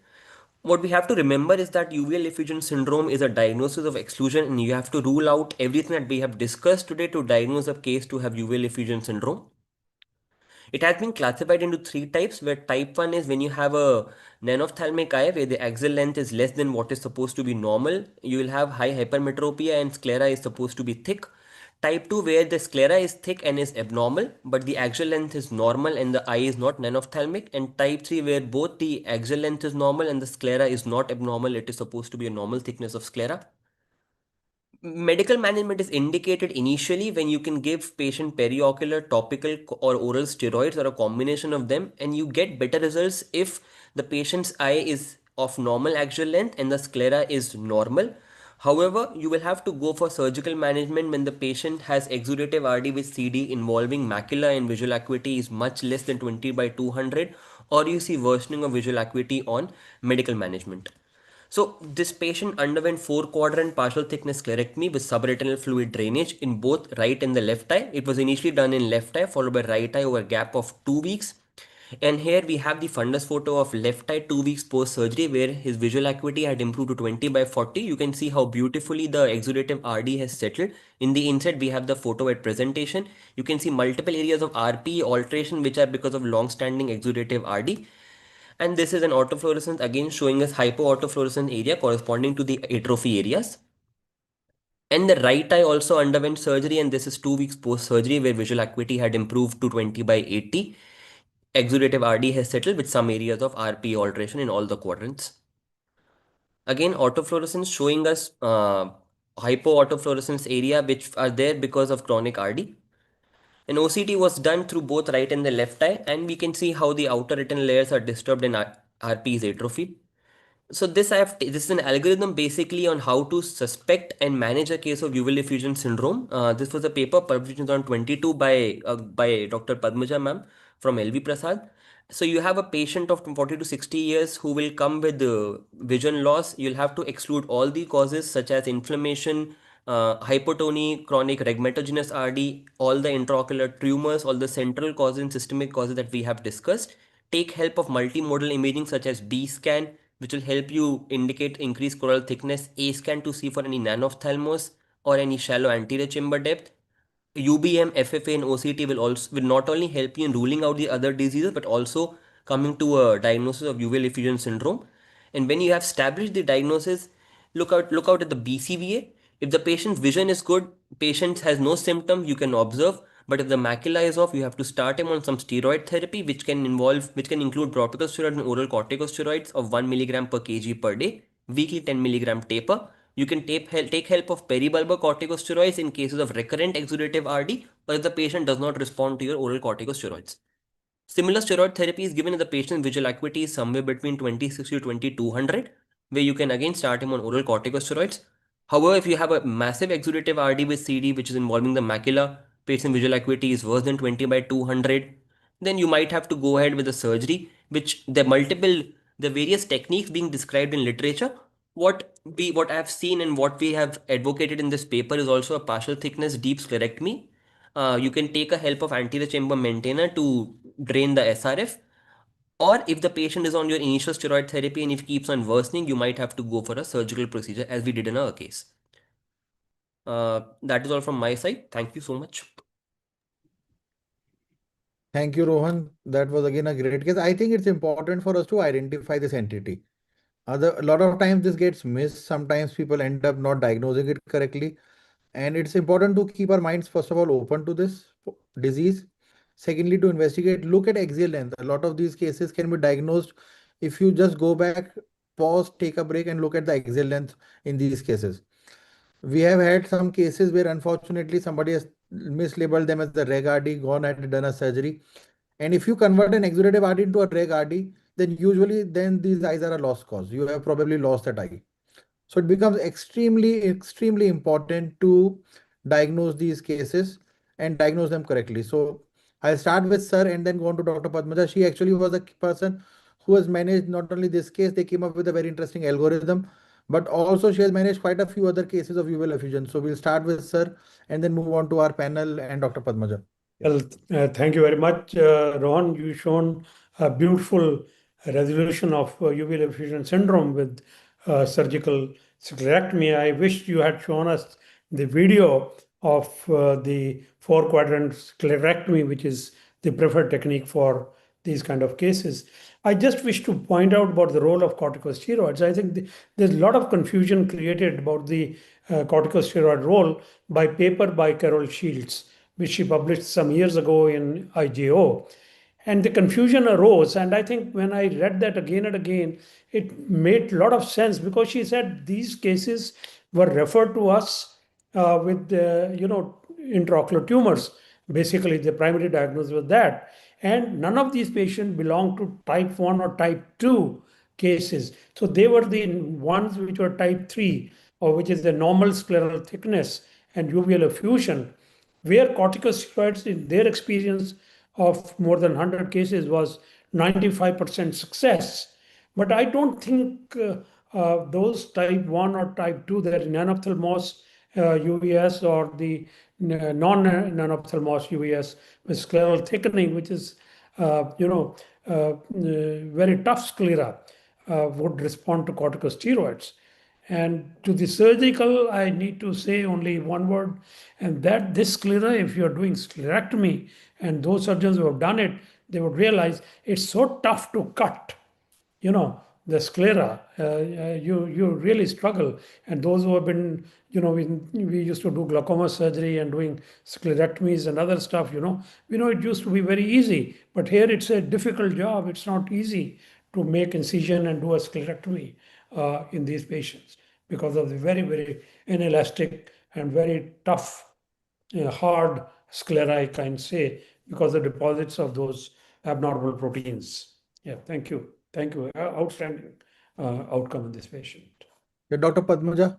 What we have to remember is that uveal effusion syndrome is a diagnosis of exclusion, and you have to rule out everything that we have discussed today to diagnose a case to have uveal effusion syndrome. It has been classified into three types, where type 1 is when you have a nanophthalmic eye where the axial length is less than what is supposed to be normal. You will have high hypermetropia and sclera is supposed to be thick. Type 2 where the sclera is thick and is abnormal, but the axial length is normal and the eye is not nanophthalmic. And type 3 where both the axial length is normal and the sclera is not abnormal, it is supposed to be a normal thickness of sclera. Medical management is indicated initially when you can give patient periocular, topical or oral steroids or a combination of them, and you get better results if the patient's eye is of normal axial length and the sclera is normal. However, you will have to go for surgical management when the patient has exudative RD with CD involving macula and visual acuity is much less than 20/200, or you see worsening of visual acuity on medical management. So this patient underwent 4-quadrant partial thickness sclerectomy with subretinal fluid drainage in both right and the left eye. It was initially done in left eye followed by right eye over a gap of 2 weeks. And here we have the fundus photo of left eye 2 weeks post surgery where his visual acuity had improved to 20/40. You can see how beautifully the exudative RD has settled. In the inside we have the photo at presentation. You can see multiple areas of RP alteration which are because of long-standing exudative RD. And this is an autofluorescence again showing us hypoautofluorescent area corresponding to the atrophy areas. And the right eye also underwent surgery, and this is 2 weeks post surgery where visual acuity had improved to 20/80. Exudative RD has settled with some areas of RP alteration in all the quadrants. Again, autofluorescence showing us hypoautofluorescence area which are there because of chronic RD. An OCT was done through both right and the left eye, and we can see how the outer retinal layers are disturbed in RP is atrophy. So this this is an algorithm basically on how to suspect and manage a case of uveal effusion syndrome. This was a paper published in 2022 by Dr. Padmaja ma'am from LV Prasad. So you have a patient of 40 to 60 years who will come with vision loss. You'll have to exclude all the causes such as inflammation, hypotony, chronic rhegmatogenous RD, all the intraocular tumors, all the central causes and systemic causes that we have discussed. Take help of multimodal imaging such as B scan, which will help you indicate increased choroidal thickness, A scan to see for any nanophthalmos or any shallow anterior chamber depth. UBM, FFA, and OCT will not only help you in ruling out the other diseases, but also coming to a diagnosis of uveal effusion syndrome. And when you have established the diagnosis, look out at the BCVA. If the patient's vision is good, patient has no symptom, you can observe. But if the macula is off, you have to start him on some steroid therapy, which can include topical steroids and oral corticosteroids of 1 milligram per kg per day, weekly 10 milligram taper. You can take help of peribulbar corticosteroids in cases of recurrent exudative RD or if the patient does not respond to your oral corticosteroids. Similar steroid therapy is given if the patient's visual acuity is somewhere between 20/60 to 20/200, where you can again start him on oral corticosteroids. However, if you have a massive exudative RD with CD, which is involving the macula, patient visual acuity is worse than 20/200, then you might have to go ahead with the surgery, which the various techniques being described in literature. What I have seen and what we have advocated in this paper is also a partial thickness deep sclerectomy. You can take a help of anterior chamber maintainer to drain the SRF, or if the patient is on your initial steroid therapy and if it keeps on worsening, you might have to go for a surgical procedure as we did in our case. That is all from my side. Thank you so much. Thank you, Rohan. That was again a great case. I think it's important for us to identify this entity. A lot of times this gets missed. Sometimes people end up not diagnosing it correctly. And it's important to keep our minds, first of all, open to this disease Secondly, to investigate, look at axial length. A lot of these cases can be diagnosed if you just go back, pause, take a break, and look at the axial length in these cases. We have had some cases where unfortunately somebody has mislabeled them as the reg RD, gone and done a surgery. And if you convert an exudative RD into a reg RD, then usually these eyes are a lost cause. You have probably lost that eye. So it becomes extremely important to diagnose these cases and diagnose them correctly. So I'll start with Sir and then go on to Dr. Padmaja. She actually was a person who has managed not only this case, they came up with a very interesting algorithm, but also she has managed quite a few other cases of uveal effusion. So we'll start with Sir and then move on to our panel and Dr. Padmaja. Well, thank you very much, Rohan. You've shown a beautiful resolution of uveal effusion syndrome with surgical sclerectomy. I wish you had shown us the video of the 4-quadrant sclerectomy, which is the preferred technique for these kind of cases. I just wish to point out about the role of corticosteroids. I think there's a lot of confusion created about the corticosteroid role by paper by Carol Shields, which she published some years ago in IJO. And the confusion arose. And I think when I read that again and again, it made a lot of sense because she said these cases were referred to us with, intraocular tumors. Basically, the primary diagnosis was that. And none of these patients belonged to type 1 or type 2 cases. So they were the ones which were type 3, or which is the normal scleral thickness and uveal effusion, where corticosteroids, in their experience of more than 100 cases, was 95% success. But I don't think those type 1 or type 2, that non-ophthalmos UVS or the non-non-ophthalmos UVS with scleral thickening, which is, very tough sclera, would respond to corticosteroids. And to the surgical, I need to say only one word, and that this sclera, if you're doing sclerectomy, and those surgeons who have done it, they would realize it's so tough to cut. The sclera, you really struggle. And those who have been, we used to do glaucoma surgery and doing sclerectomies and other stuff, we know it used to be very easy. But here it's a difficult job. It's not easy to make incision and do a sclerectomy in these patients because of the very, very inelastic and very tough, hard sclera, I can say, because of the deposits of those abnormal proteins. Yeah, thank you. Thank you. Outstanding outcome in this patient. Yeah, Dr. Padmaja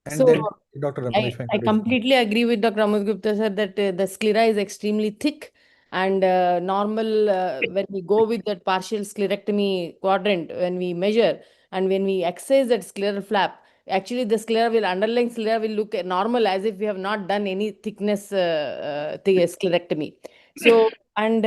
and So then Dr. Ramesh I Venkatesh. completely agree with Dr. Amut Gupta sir that the sclera is extremely thick, and normal when we go with that partial sclerectomy quadrant, when we measure and when we excise that scleral flap, actually the underlying sclera will look normal as if we have not done any thickness sclerectomy. So and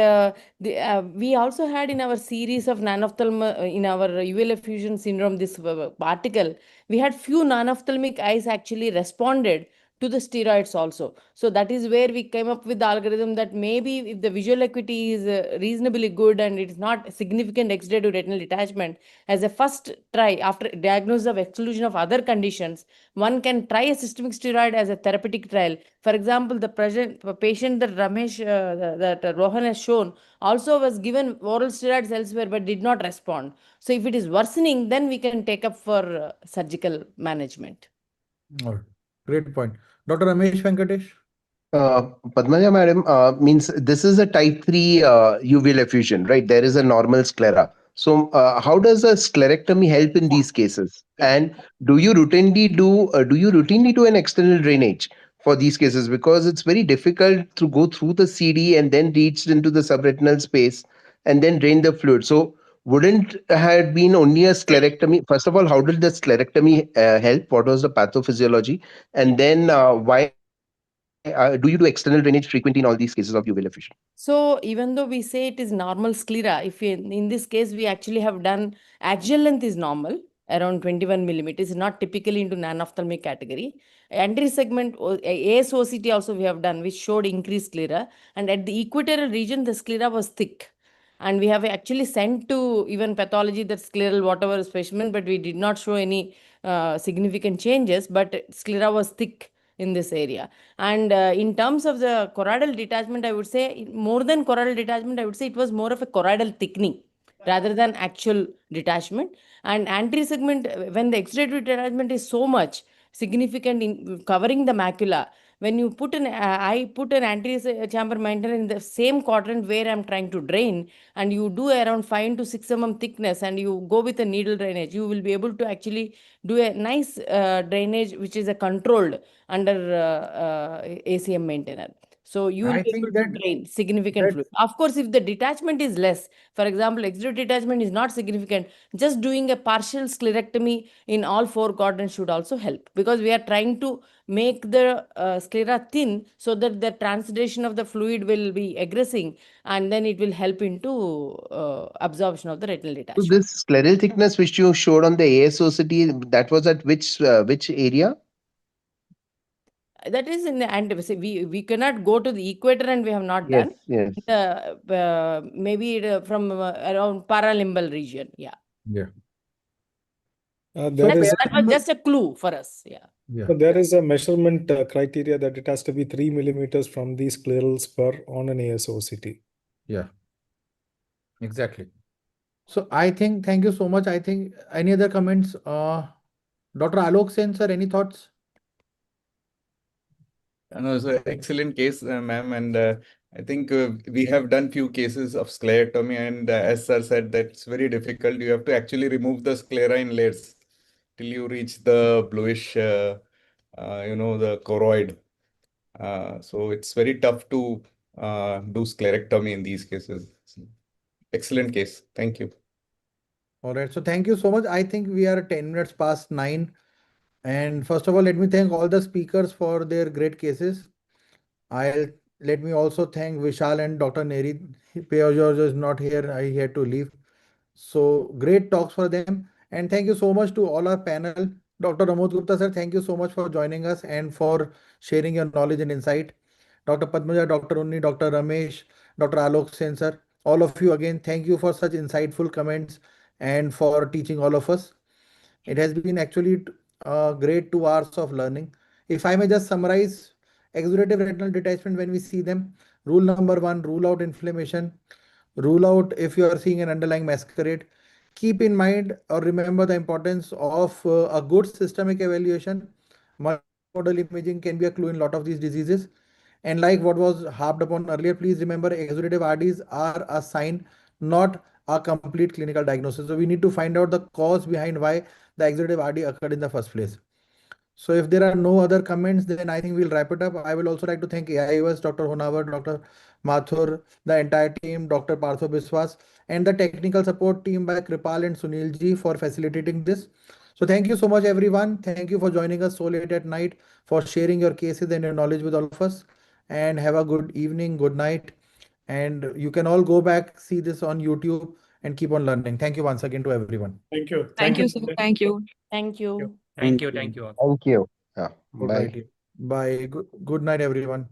we also had in our series of in our uveal effusion syndrome, this article, we had few non-ophthalmic eyes actually responded to the steroids also. So that is where we came up with the algorithm that maybe if the visual acuity is reasonably good and it is not significant exudative retinal detachment, as a first try after diagnosis of exclusion of other conditions, one can try a systemic steroid as a therapeutic trial. For example, the patient that that Rohan has shown also was given oral steroids elsewhere but did not respond. So if it is worsening, then we can take up for surgical management. All right. Great point. Dr. Ramesh Venkatesh. Padmaja madam, means this is a type 3 uveal effusion, right? There is a normal sclera. So how does a sclerectomy help in these cases? And do you routinely do an external drainage for these cases? Because it's very difficult to go through the CD and then reach into the subretinal space and then drain the fluid. So wouldn't have been only a sclerectomy? First of all, how did the sclerectomy help? What was the pathophysiology? And then why do you do external drainage frequently in all these cases of uveal effusion? So even though we say it is normal sclera, if in this case we actually have done axial length is normal, around 21 millimeters, not typically into non-ophthalmic category. Anterior segment ASOCT also we have done, which showed increased sclera, and at the equatorial region the sclera was thick. And we have actually sent to even pathology that scleral whatever specimen, but we did not show any significant changes, but sclera was thick in this area. And in terms of the choroidal detachment, I would say more than choroidal detachment, I would say it was more of a choroidal thickening rather than actual detachment. And anterior segment, when the exudative detachment is so much significant in covering the macula, when you put an I put an anterior chamber maintenance in the same quadrant where I'm trying to drain, and you do around 5 to 6 mm thickness, and you go with a needle drainage, you will be able to actually do a nice drainage, which is a controlled under ACM maintainer. So you will I be think able to drain significant fluid. Of course, if the detachment is less, for example, exudative detachment is not significant, just doing a partial sclerectomy in all 4 quadrants should also help, because we are trying to make the sclera thin so that the translation of the fluid will be aggressing, and then it will help into absorption of the retinal So detachment. this scleral thickness which you showed on the ASOCT, that was at which area? That is in the end. We cannot go to the equator, and we have not Yes, done. yes. Maybe from around paralimbal region. Yeah. Yeah. There is That was just a clue for us. Yeah. So there is a measurement criteria that it has to be 3 millimeters from the scleral spur on an ASOCT. Yeah, exactly. So I think, thank you so much. I think any other comments? Dr. Alok Sen, sir, any thoughts? No, it's an excellent case, ma'am. And I think we have done few cases of sclerectomy, and as sir said, that's very difficult. You have to actually remove the sclera in layers till you reach the bluish, the choroid. So it's very tough to do sclerectomy in these cases. Excellent case. Thank you. All right. So thank you so much. I think we are 10 minutes past 9. And first of all, let me thank all the speakers for their great cases. Let me also thank Vishal and Dr. Neri. George is not here. I had to leave. So great talks for them. And thank you so much to all our panel. Dr. Ramod Gupta, sir, thank you so much for joining us and for sharing your knowledge and insight. Dr. Padmaja, Dr. Unni, Dr. Ramesh, Dr. Alok Sen, sir, all of you again, thank you for such insightful comments and for teaching all of us. It has been actually a great 2 hours of learning. If I may just summarize exudative retinal detachment when we see them, rule number 1, rule out inflammation, rule out if you are seeing an underlying masquerade. Keep in mind or remember the importance of a good systemic evaluation. Multimodal imaging can be a clue in a lot of these diseases. And like what was harped upon earlier, please remember exudative RDs are a sign, not a complete clinical diagnosis. So we need to find out the cause behind why the exudative RD occurred in the first place. So if there are no other comments, then I think we'll wrap it up. I will also like to thank AIOS, Dr. Honavar, Dr. Mathur, the entire team, Dr. Partho Biswas, and the technical support team by Kripal and Sunil ji for facilitating this. So thank you so much, everyone. Thank you for joining us so late at night, for sharing your cases and your knowledge with all of us. And have a good evening, good night. And you can all go back, see this on YouTube, and keep on learning. Thank you once again to everyone. Thank you. Thank you, sir. Thank you. Thank you. Thank you. Thank you all. Thank you. Yeah, All bye. right. Bye. Good night, everyone.